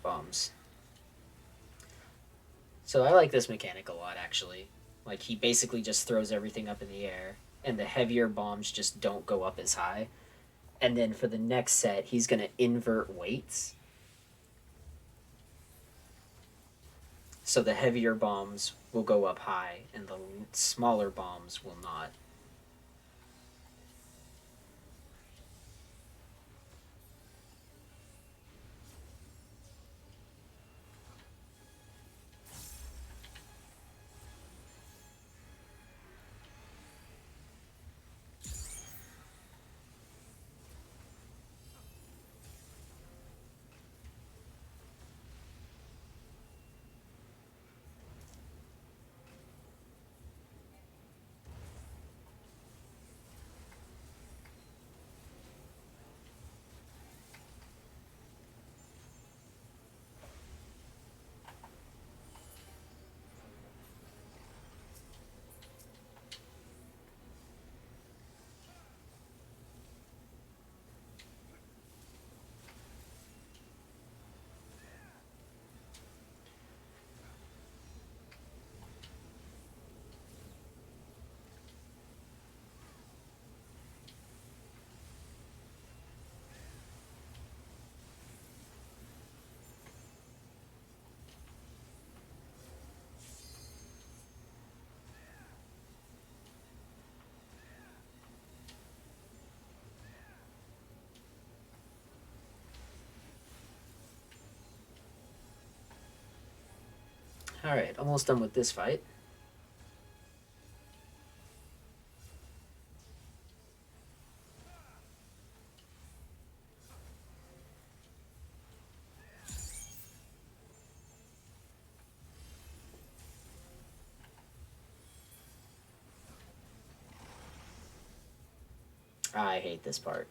Bombs. So I like this mechanic a lot, actually. Like, he basically just throws everything up in the air, and the heavier bombs just don't go up as high. And then for the next set, he's going to invert weights. So the heavier bombs will go up high, and the smaller bombs will not. Alright, almost done with this fight. I hate this part.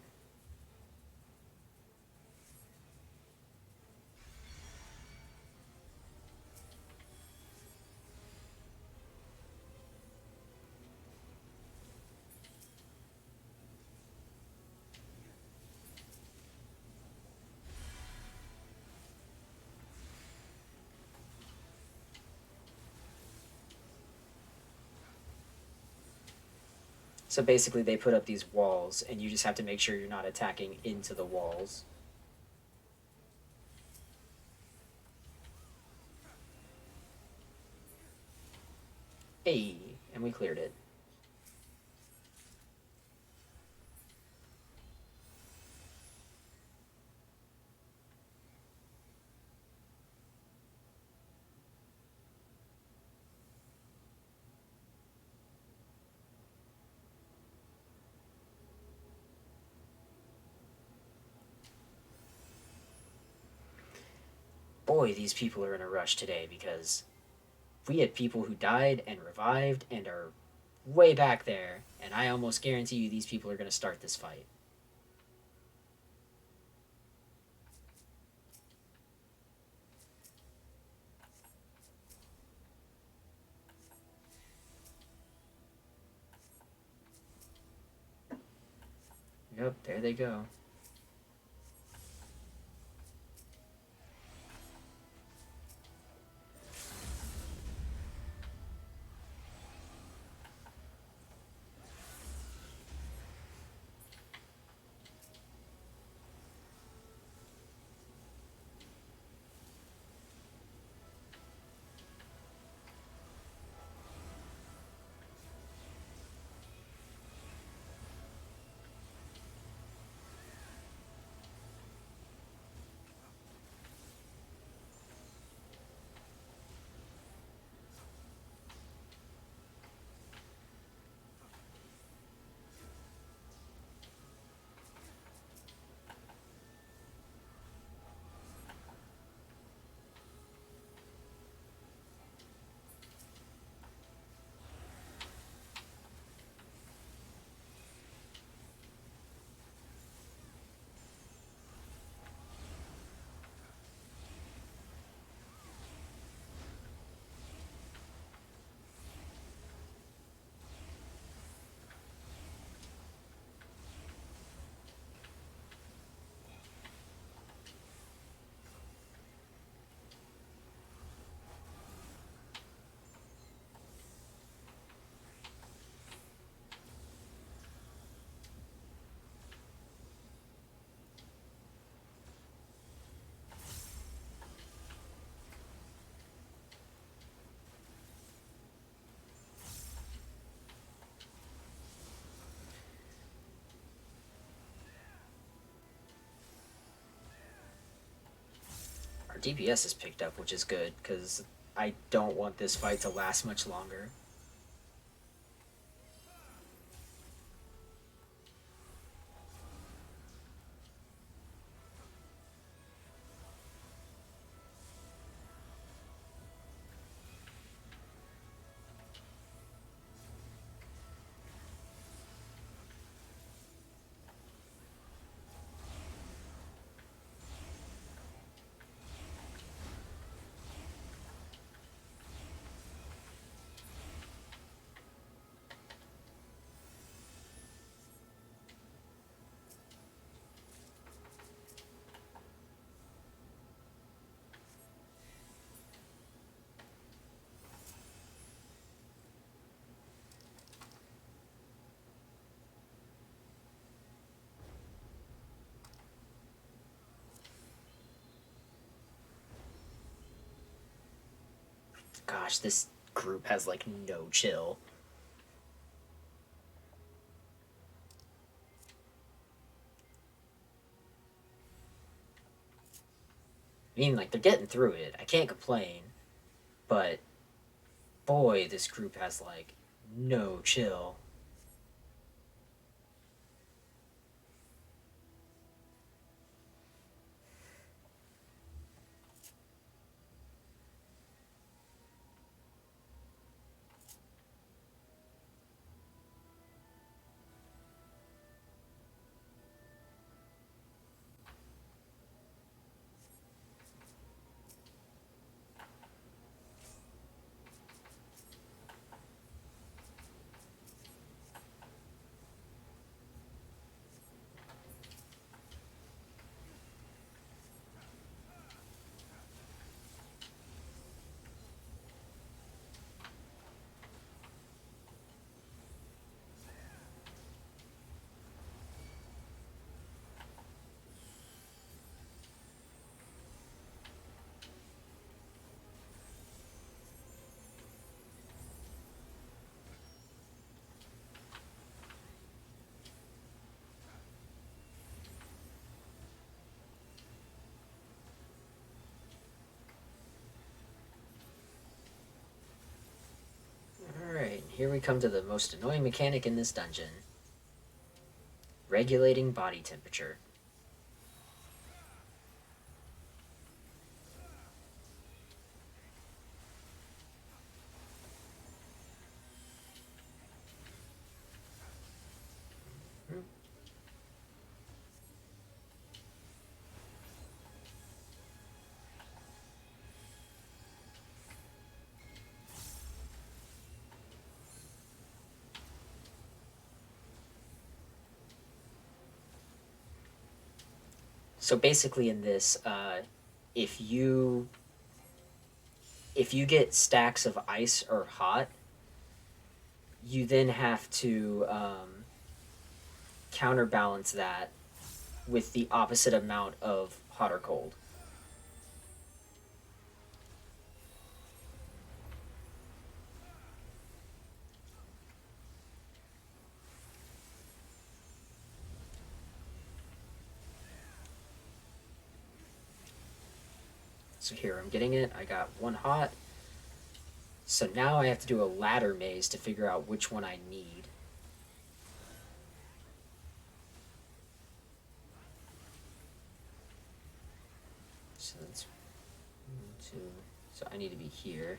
So basically, they put up these walls, and you just have to make sure you're not attacking into the walls. Hey, and we cleared it. Boy, these people are in a rush today because we had people who died and revived and are way back there, and I almost guarantee you these people are going to start this fight. Yep, there they go. Our DPS is picked up, which is good, because I don't want this fight to last much longer. Gosh, this group has like no chill. I mean, like, they're getting through it. I can't complain. But, boy, this group has, like, no chill. Alright, here we come to the most annoying mechanic in this dungeon. Regulating body temperature. So basically, in this, if you if you get stacks of ice or hot, you then have to counterbalance that with the opposite amount of hot or cold. So here, I'm getting it. I got one hot. So now I have to do a ladder maze to figure out which one I need. So that's 1, 2. So I need to be here.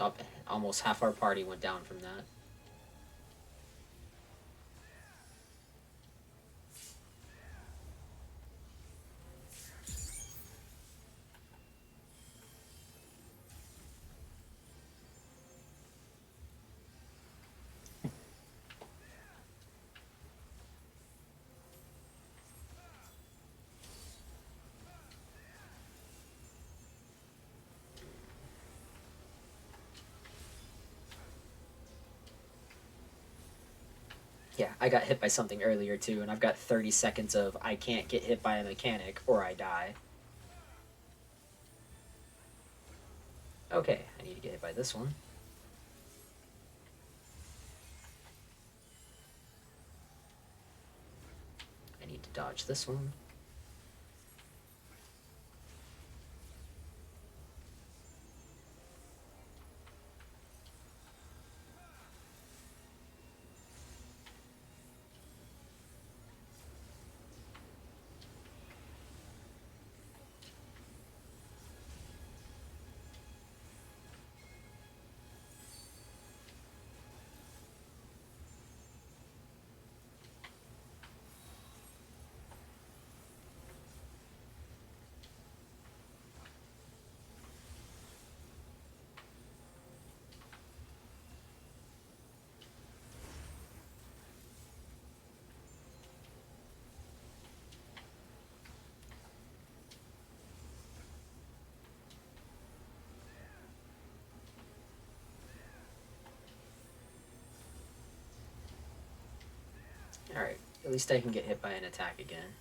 Oh, almost half our party went down from that. Yeah, I got hit by something earlier too, and I've got 30 seconds of I can't get hit by a mechanic or I die. Okay, I need to get hit by this one. I need to dodge this one. Alright, at least I can get hit by an attack again.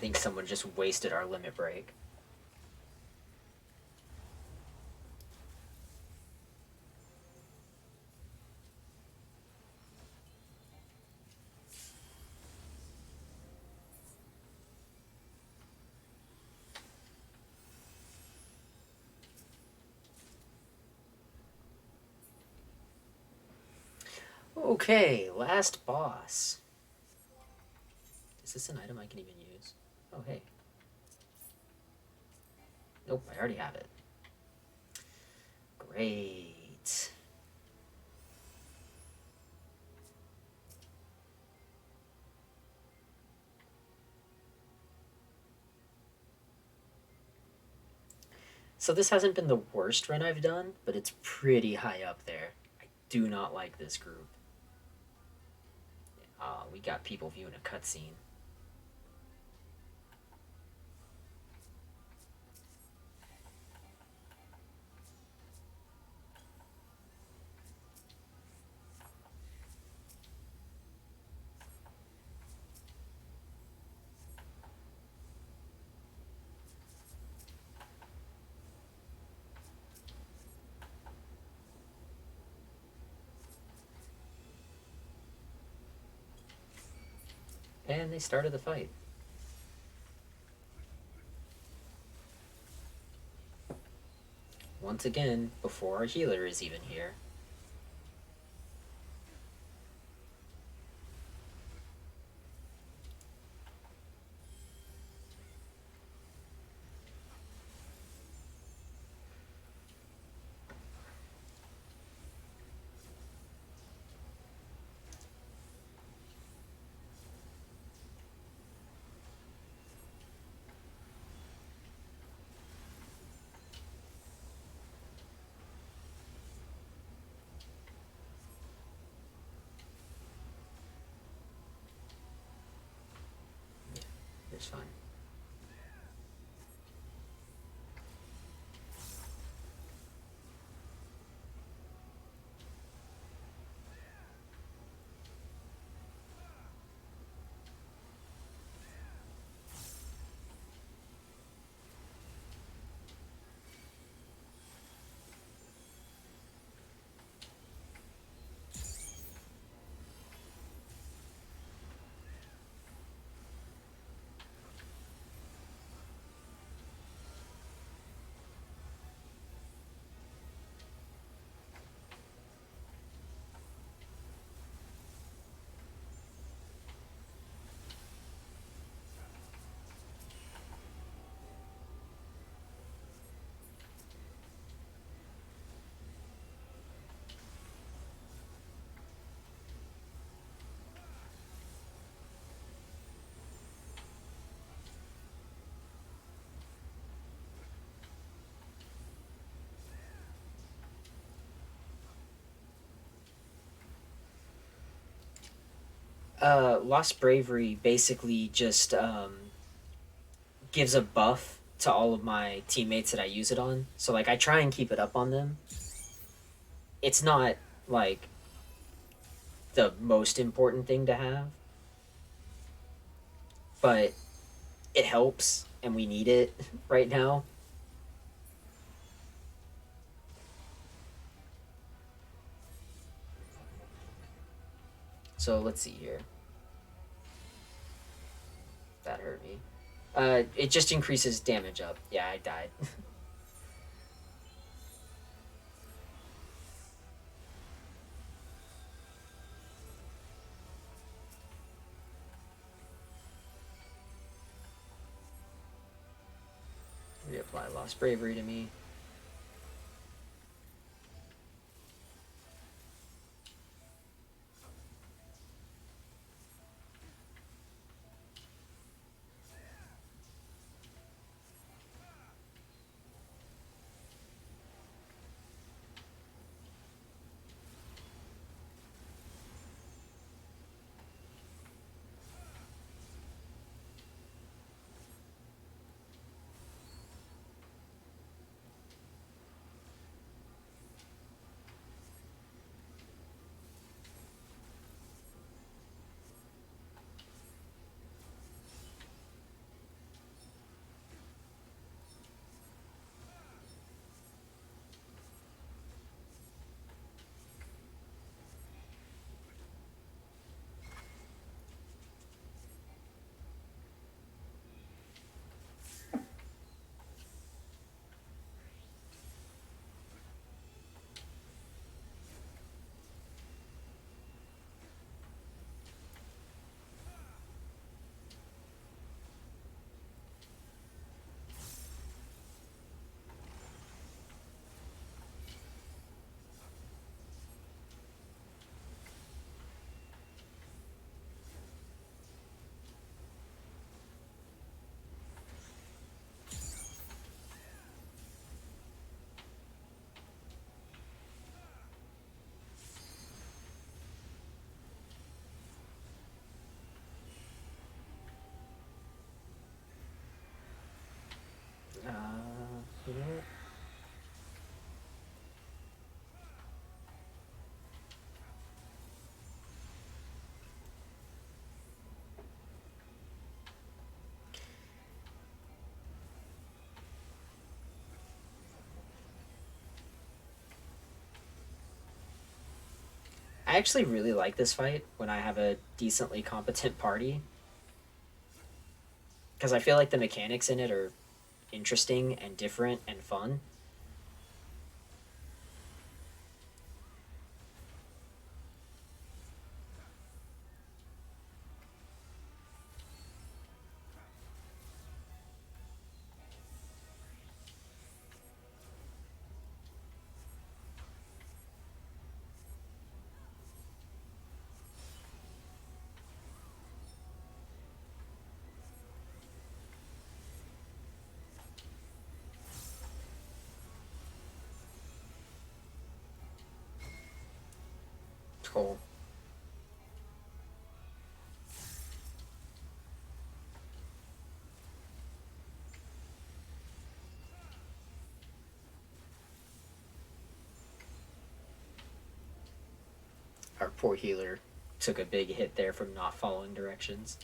think someone just wasted our limit break. Okay, last boss. Is this an item I can even use? Oh, hey. Nope, I already have it. Great. So this hasn't been the worst run I've done, but it's pretty high up there. I do not like this group. We got people viewing a cutscene. And they started the fight. Once again, before our healer is even here. It's fine. Lost Bravery basically just gives a buff to all of my teammates that I use it on. So like I try and keep it up on them. It's not like the most important thing to have, but it helps and we need it right now. So let's see here. That hurt me. It just increases damage up. Yeah, I died. Reapply Lost Bravery to me. I actually really like this fight when I have a decently competent party, because I feel like the mechanics in it are interesting and different and fun. Cool. Our poor healer took a big hit there from not following directions.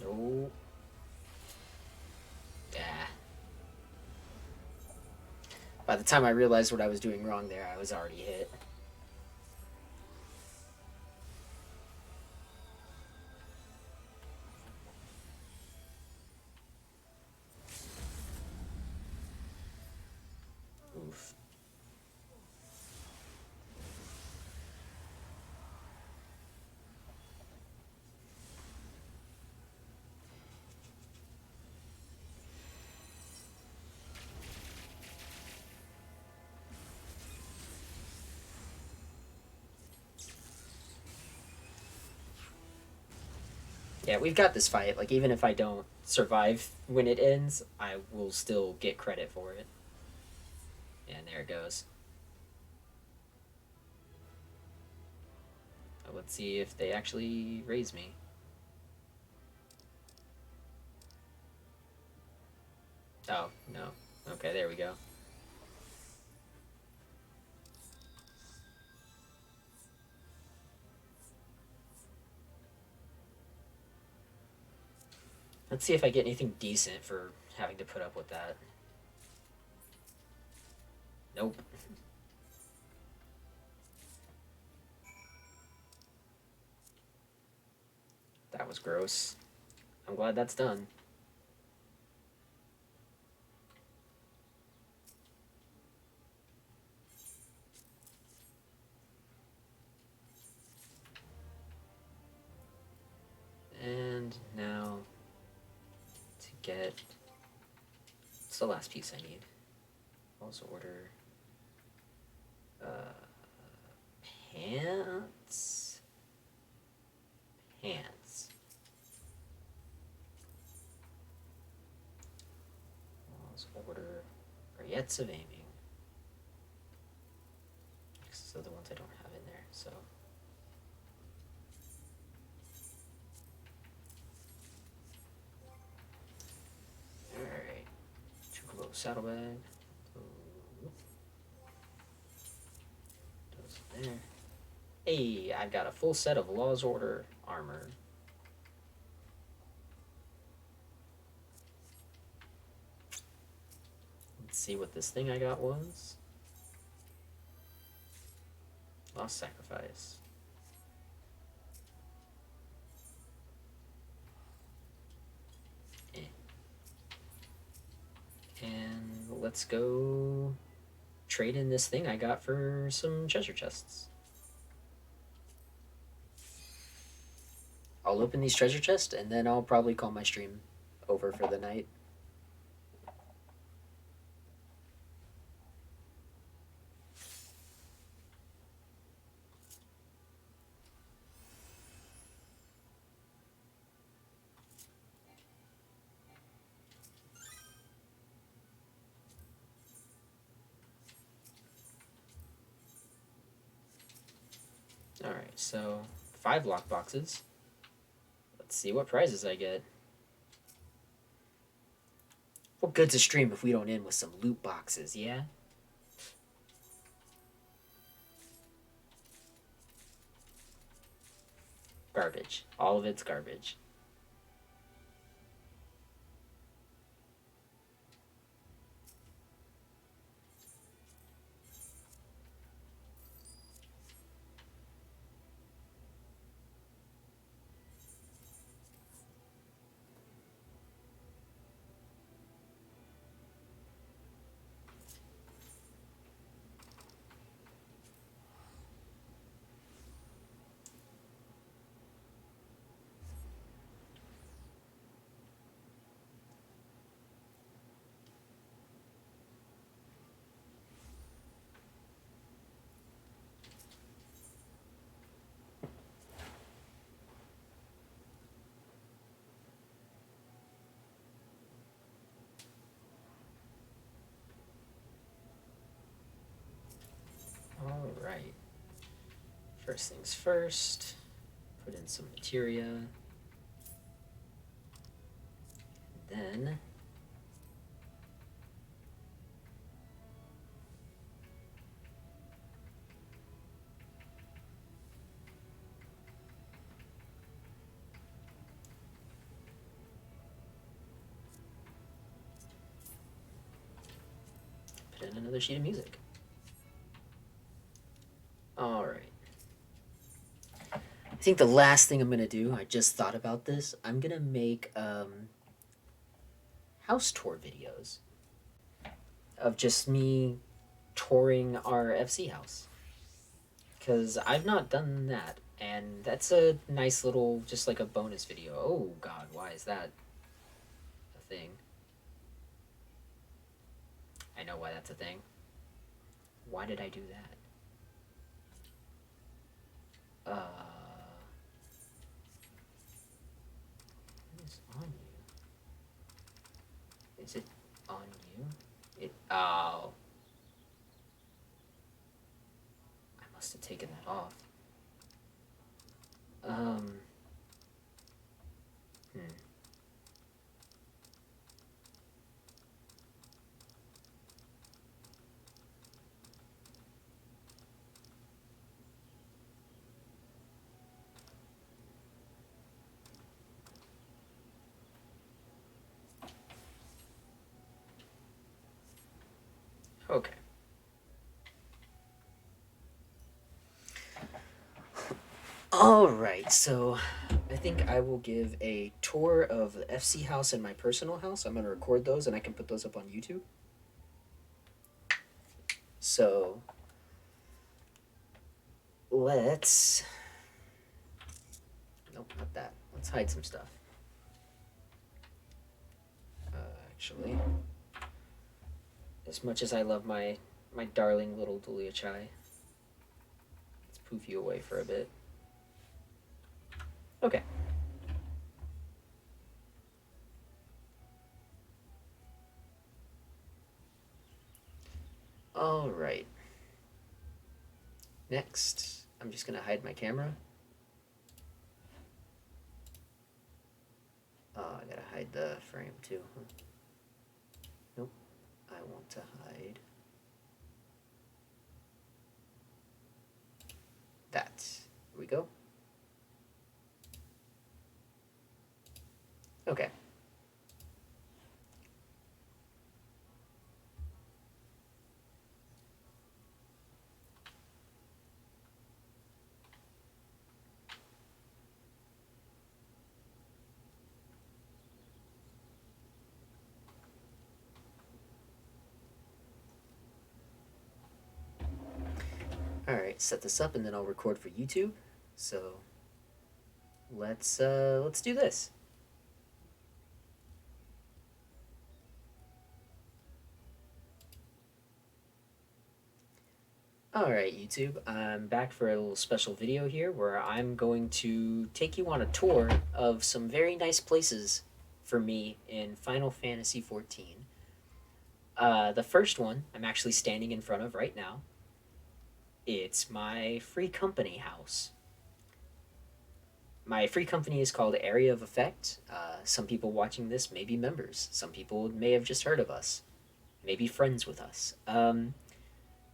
No. Yeah. By the time I realized what I was doing wrong there, I was already hit. Oof. Yeah, we've got this fight. Like, even if I don't survive when it ends, I will still get credit for it. And there it goes. Let's see if they actually raise me. Oh, no. Okay, there we go. Let's see if I get anything decent for having to put up with that. Nope. That was gross. I'm glad that's done. And now to get... What's the last piece I need? Also order... Pants? Pants. Also order Barriettes of Aiming. These are the ones I don't have in there, so... Alright. Chocobo saddlebag. Those there. Hey, I've got a full set of Law's Order armor. Let's see what this thing I got was. Lost Sacrifice. And let's go trade in this thing I got for some treasure chests. I'll open these treasure chests and then I'll probably call my stream over for the night. so 5 lock boxes. Let's see what prizes I get. What good's a stream if we don't end with some loot boxes, yeah? Garbage. All of it's garbage. All right. First things first, put in some materia. Then put in another sheet of music. All right. I think the last thing I'm gonna do, I just thought about this, I'm gonna make house tour videos of just me touring our FC house. Because I've not done that, and that's a nice little, just like a bonus video. Oh god, why is that a thing? I know why that's a thing. Why did I do that? What is on you? Is it on you? Oh. I must have taken that off. Okay. Alright, so I think I will give a tour of the FC house and my personal house. I'm going to record those and I can put those up on YouTube. So let's... Nope, not that. Let's hide some stuff. Actually, as much as I love my darling little Dulia Chai, let's poof you away for a bit. Okay. All right. Next, I'm just gonna hide my camera. Oh, I gotta hide the frame too. Huh? Nope. I want to hide that. Here we go. Okay. All right, set this up and then I'll record for YouTube. So let's do this. Alright YouTube, I'm back for a little special video here where I'm going to take you on a tour of some very nice places for me in Final Fantasy XIV. The first one I'm actually standing in front of right now. It's my free company house. My free company is called Area of Effect. Some people watching this may be members. Some people may have just heard of us, may be friends with us.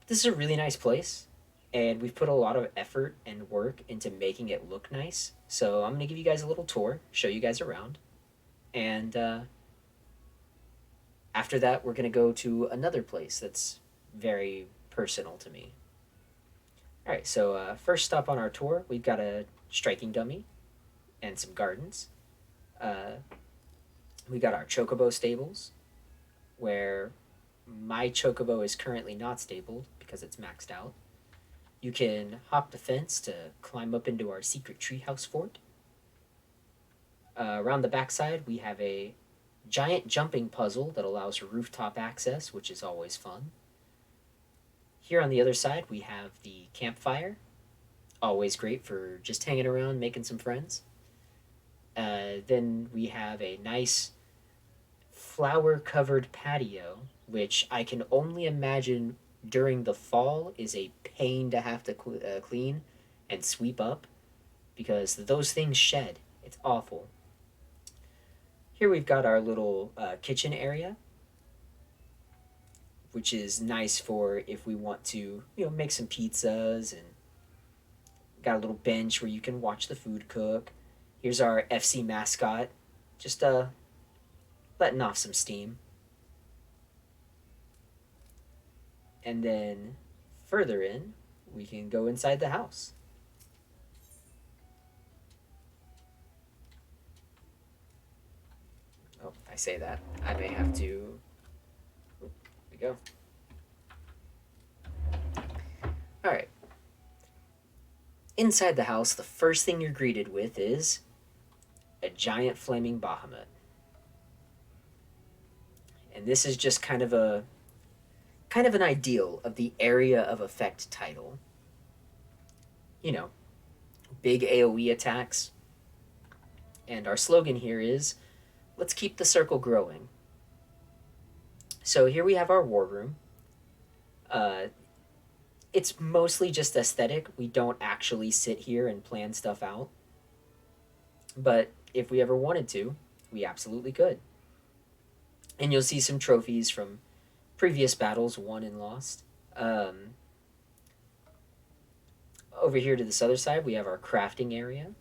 This is a really nice place, and we've put a lot of effort and work into making it look nice. So I'm going to give you guys a little tour, show you guys around, and after that, we're going to go to another place that's very personal to me. All right, so first stop on our tour, we've got a striking dummy and some gardens. Uh, we got our chocobo stables, where my chocobo is currently not stabled because it's maxed out. You can hop the fence to climb up into our secret treehouse fort. Around the backside, we have a giant jumping puzzle that allows for rooftop access, which is always fun. Here on the other side, we have the campfire, always great for just hanging around, making some friends. Then we have a nice flower-covered patio, which I can only imagine during the fall is a pain to have to clean and sweep up because those things shed. It's awful. Here we've got our little kitchen area, which is nice for if we want to, make some pizzas, and got a little bench where you can watch the food cook. Here's our FC mascot, just letting off some steam. And then further in, we can go inside the house. Oh, I say that. I may have to... Here we go. Alright. Inside the house, the first thing you're greeted with is a giant flaming Bahamut. And this is just kind of an ideal of the Area of Effect title. Big AoE attacks. And our slogan here is, let's keep the circle growing. So here we have our war room. It's mostly just aesthetic. We don't actually sit here and plan stuff out. But if we ever wanted to, we absolutely could. And you'll see some trophies from previous battles won and lost. Over here to this other side, we have our crafting area,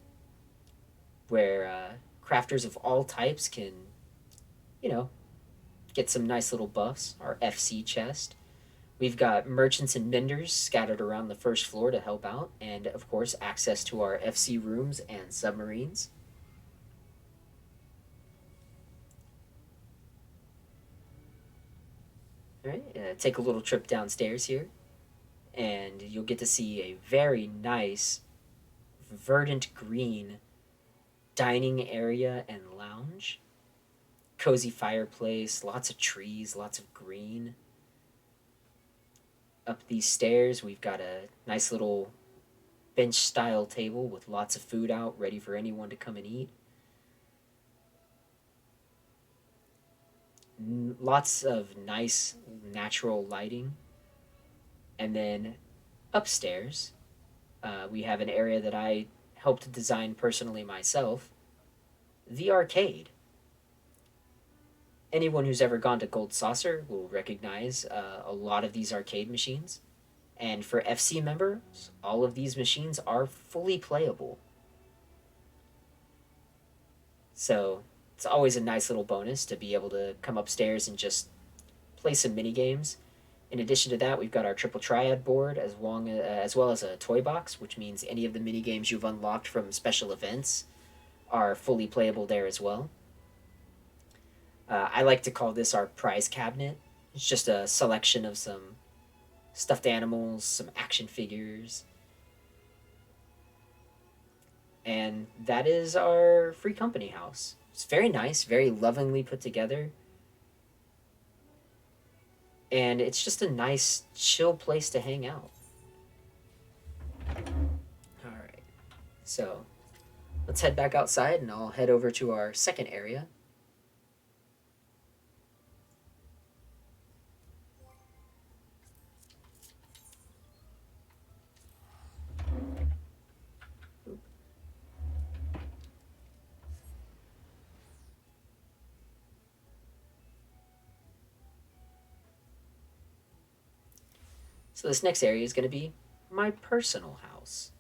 where crafters of all types can, get some nice little buffs. Our FC chest. We've got merchants and menders scattered around the first floor to help out, and of course, access to our FC rooms and submarines. All right, take a little trip downstairs here, and you'll get to see a very nice, verdant green dining area and lounge. Cozy fireplace, lots of trees, lots of green. Up these stairs, we've got a nice little bench-style table with lots of food out, ready for anyone to come and eat. Lots of nice natural lighting. And then upstairs, we have an area that I helped design personally myself, the arcade. Anyone who's ever gone to Gold Saucer will recognize a lot of these arcade machines. And for FC members, all of these machines are fully playable. So it's always a nice little bonus to be able to come upstairs and just play some mini games. In addition to that, we've got our triple triad board as well as a toy box, which means any of the mini games you've unlocked from special events are fully playable there as well. I like to call this our prize cabinet. It's just a selection of some stuffed animals, some action figures. And that is our free company house. It's very nice, very lovingly put together. And it's just a nice, chill place to hang out. Alright, so let's head back outside and I'll head over to our second area. So this next area is going to be my personal house.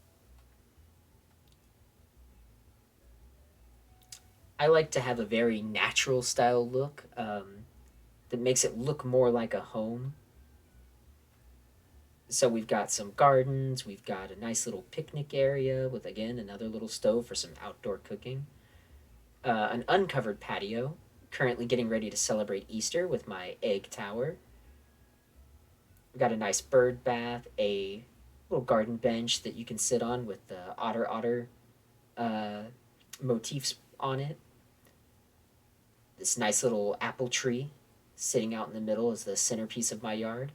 I like to have a very natural style look that makes it look more like a home. So we've got some gardens, we've got a nice little picnic area with, again, another little stove for some outdoor cooking, an uncovered patio, currently getting ready to celebrate Easter with my egg tower. We've got a nice bird bath, a little garden bench that you can sit on with the otter uh, motifs on it. This nice little apple tree sitting out in the middle is the centerpiece of my yard.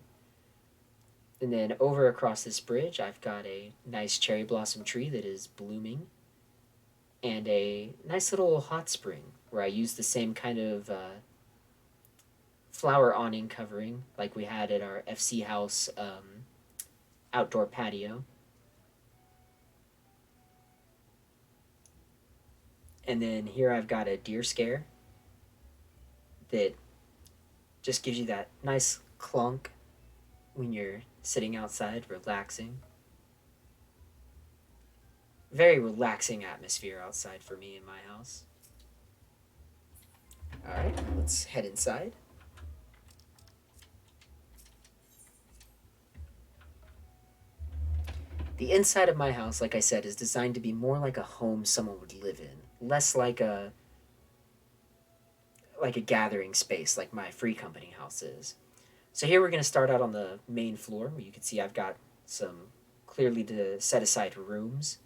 And then over across this bridge, I've got a nice cherry blossom tree that is blooming, and a nice little hot spring where I use the same kind of flower awning covering like we had at our FC house outdoor patio. And then here I've got a deer scare that just gives you that nice clunk when you're sitting outside relaxing. Very relaxing atmosphere outside for me in my house. Alright, let's head inside. The inside of my house, like I said, is designed to be more like a home someone would live in, less like a gathering space like my free company house is. So here we're going to start out on the main floor, where you can see I've got some clearly set aside rooms.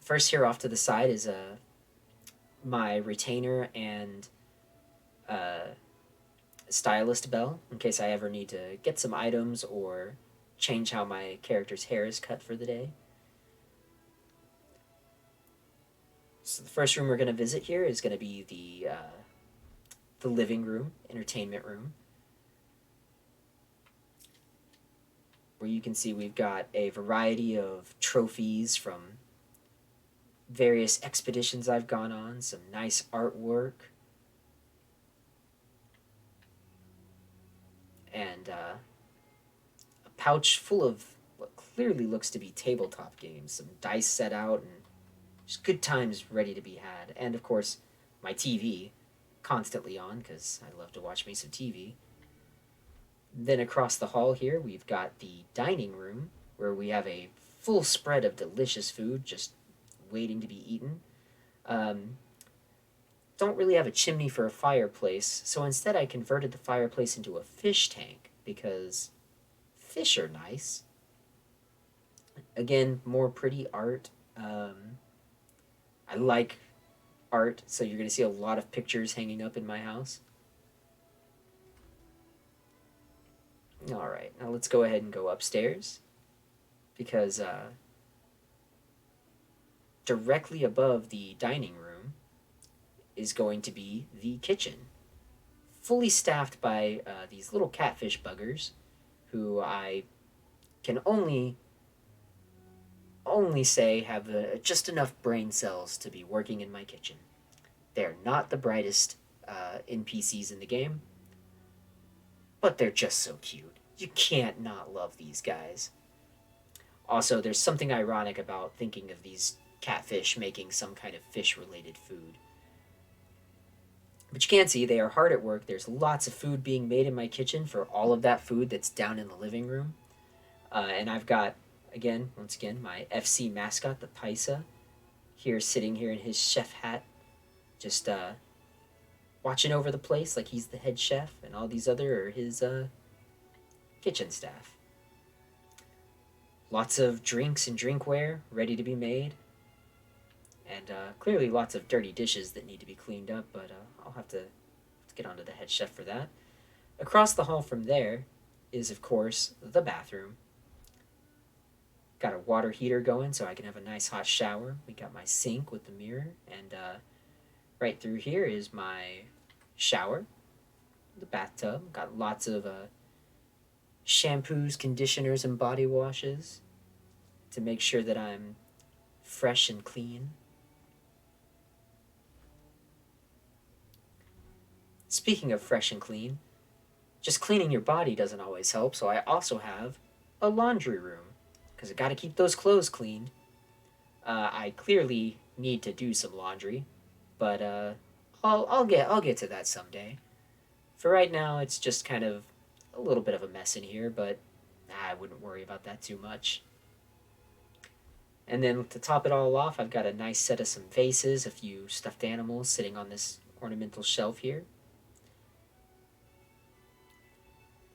First, here off to the side is my retainer and stylist bell, in case I ever need to get some items or change how my character's hair is cut for the day. So the first room we're going to visit here is going to be the living room, entertainment room, where you can see we've got a variety of trophies from various expeditions I've gone on, some nice artwork, and a pouch full of what clearly looks to be tabletop games, some dice set out, and just good times ready to be had. And of course, my TV, constantly on, because I love to watch me some TV. Then across the hall here, we've got the dining room, where we have a full spread of delicious food just waiting to be eaten. Don't really have a chimney for a fireplace, so instead I converted the fireplace into a fish tank, because fish are nice. Again, more pretty art. I like art, so you're going to see a lot of pictures hanging up in my house. Alright, now let's go ahead and go upstairs, because directly above the dining room is going to be the kitchen, fully staffed by these little catfish buggers, who I can only say have just enough brain cells to be working in my kitchen. They're not the brightest NPCs in the game, but they're just so cute. You can't not love these guys. Also, there's something ironic about thinking of these catfish making some kind of fish-related food. But you can see they are hard at work. There's lots of food being made in my kitchen for all of that food that's down in the living room. And I've got, once again, my FC mascot, the Paisa, sitting here in his chef hat, just watching over the place like he's the head chef, and all these other are his kitchen staff. Lots of drinks and drinkware ready to be made, and clearly lots of dirty dishes that need to be cleaned up, but I'll have to get onto the head chef for that. Across the hall from there is, of course, the bathroom. Got a water heater going so I can have a nice hot shower. We got my sink with the mirror, and right through here is my shower, the bathtub. Got lots of shampoos, conditioners, and body washes to make sure that I'm fresh and clean. Speaking of fresh and clean, just cleaning your body doesn't always help, so I also have a laundry room because I got to keep those clothes clean. I clearly need to do some laundry, but I'll get to that someday. For right now, it's just kind of a little bit of a mess in here, but I wouldn't worry about that too much. And then to top it all off, I've got a nice set of some vases, a few stuffed animals sitting on this ornamental shelf here.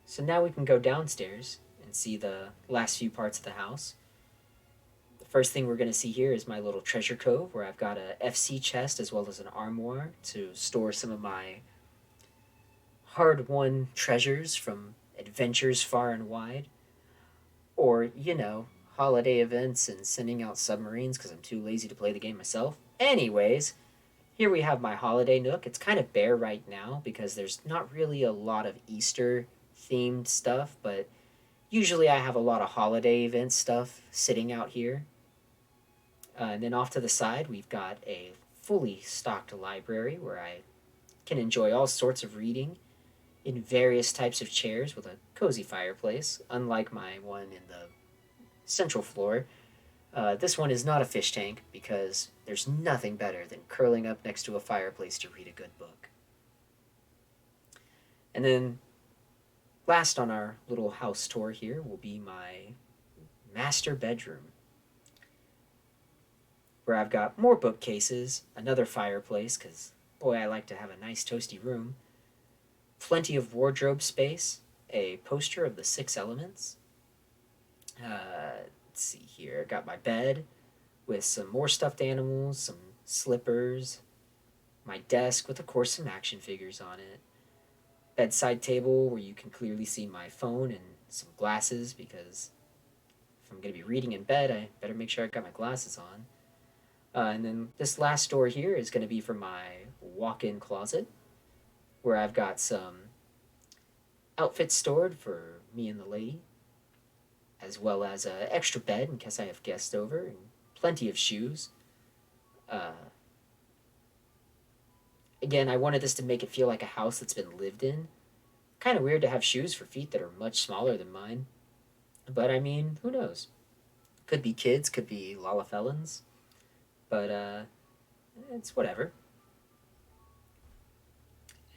So now we can go downstairs and see the last few parts of the house. The first thing we're going to see here is my little treasure cove, where I've got a FC chest as well as an armoire to store some of my hard-won treasures from adventures far and wide. Or, holiday events and sending out submarines because I'm too lazy to play the game myself. Anyways, here we have my holiday nook. It's kind of bare right now because there's not really a lot of Easter themed stuff, but usually I have a lot of holiday event stuff sitting out here. And then off to the side, we've got a fully stocked library where I can enjoy all sorts of reading in various types of chairs with a cozy fireplace, unlike my one in the central floor. This one is not a fish tank because there's nothing better than curling up next to a fireplace to read a good book. And then last on our little house tour here will be my master bedroom, where I've got more bookcases, another fireplace, because boy, I like to have a nice toasty room, plenty of wardrobe space, a poster of the 6 elements. Let's see here. I got my bed with some more stuffed animals, some slippers, my desk with, of course, some action figures on it, bedside table where you can clearly see my phone and some glasses because if I'm going to be reading in bed, I better make sure I've got my glasses on. And then this last door here is going to be for my walk-in closet, where I've got some outfits stored for me and the lady, as well as an extra bed in case I have guests over, and plenty of shoes. Again, I wanted this to make it feel like a house that's been lived in. Kind of weird to have shoes for feet that are much smaller than mine. But I mean, who knows? Could be kids, could be Lalafelons. But it's whatever.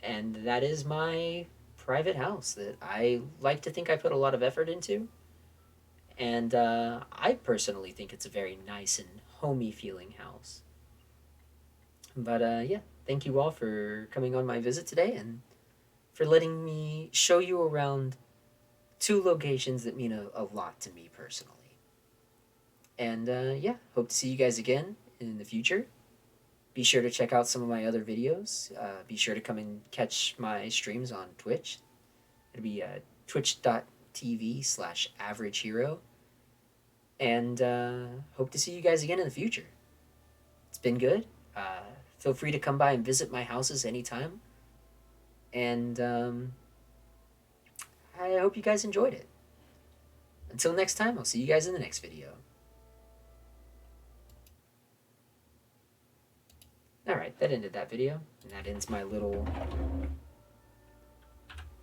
And that is my private house that I like to think I put a lot of effort into. And I personally think it's a very nice and homey feeling house. But yeah, thank you all for coming on my visit today and for letting me show you around 2 locations that mean a lot to me personally. And yeah, hope to see you guys again in the future. Be sure to check out some of my other videos. Be sure to come and catch my streams on Twitch. It'll be twitch.tv/averagehero. And hope to see you guys again in the future. It's been good. Feel free to come by and visit my houses anytime. And I hope you guys enjoyed it. Until next time, I'll see you guys in the next video. Alright, that ended that video. And that ends my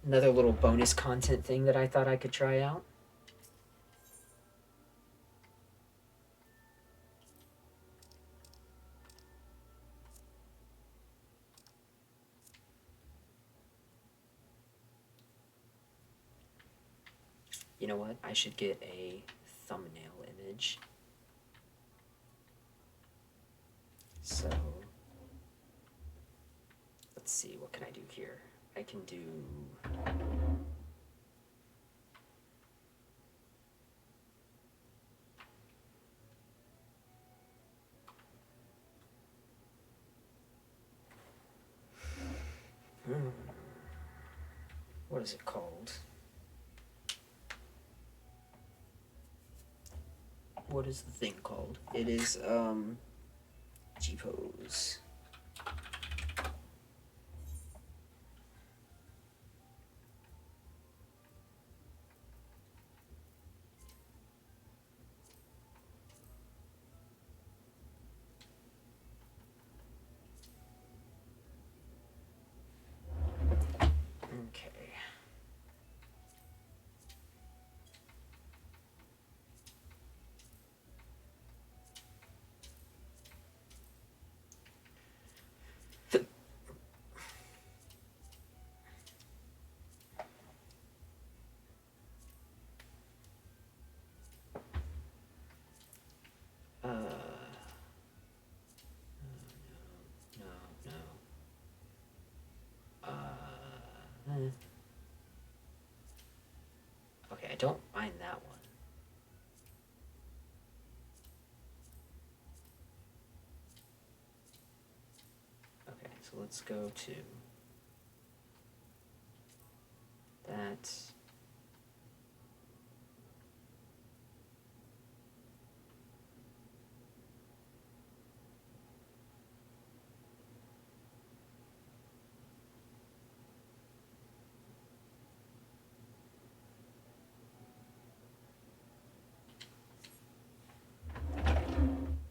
another little bonus content thing that I thought I could try out. You know what? I should get a thumbnail image. So, let's see, what can I do here? I can do... What is it called? What is the thing called? It is, G-pose. Okay. Okay, I don't mind that one. Okay, so let's go to that.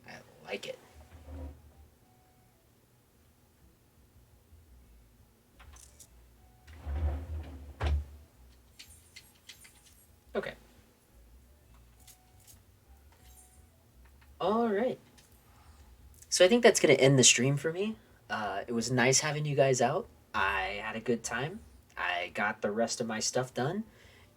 I like it. Okay. All right. So I think that's going to end the stream for me. It was nice having you guys out. I had a good time. I got the rest of my stuff done.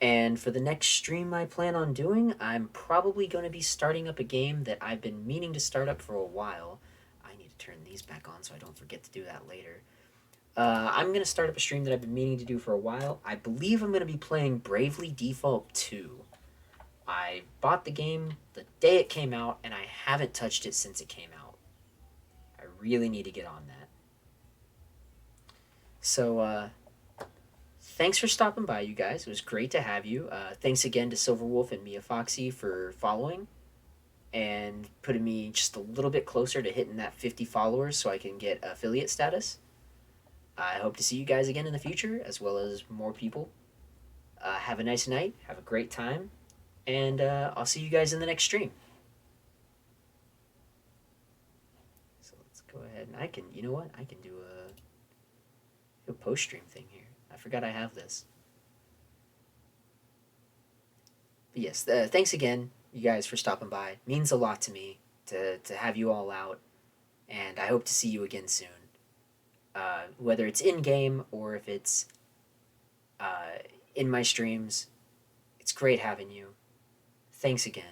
And for the next stream I plan on doing, I'm probably going to be starting up a game that I've been meaning to start up for a while. I need to turn these back on so I don't forget to do that later. I'm going to start up a stream that I've been meaning to do for a while. I believe I'm going to be playing Bravely Default 2. I bought the game the day it came out, and I haven't touched it since it came out. I really need to get on that. So, thanks for stopping by, you guys. It was great to have you. Thanks again to Silverwolf and Mia Foxy for following and putting me just a little bit closer to hitting that 50 followers so I can get affiliate status. I hope to see you guys again in the future, as well as more people. Have a nice night. Have a great time. And I'll see you guys in the next stream. So let's go ahead and I can, you know what? I can do a post stream thing here. I forgot I have this. But yes, thanks again, you guys, for stopping by. It means a lot to me to have you all out. And I hope to see you again soon. Whether it's in game or if it's in my streams, it's great having you. Thanks again.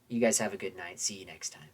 You guys have a good night. See you next time.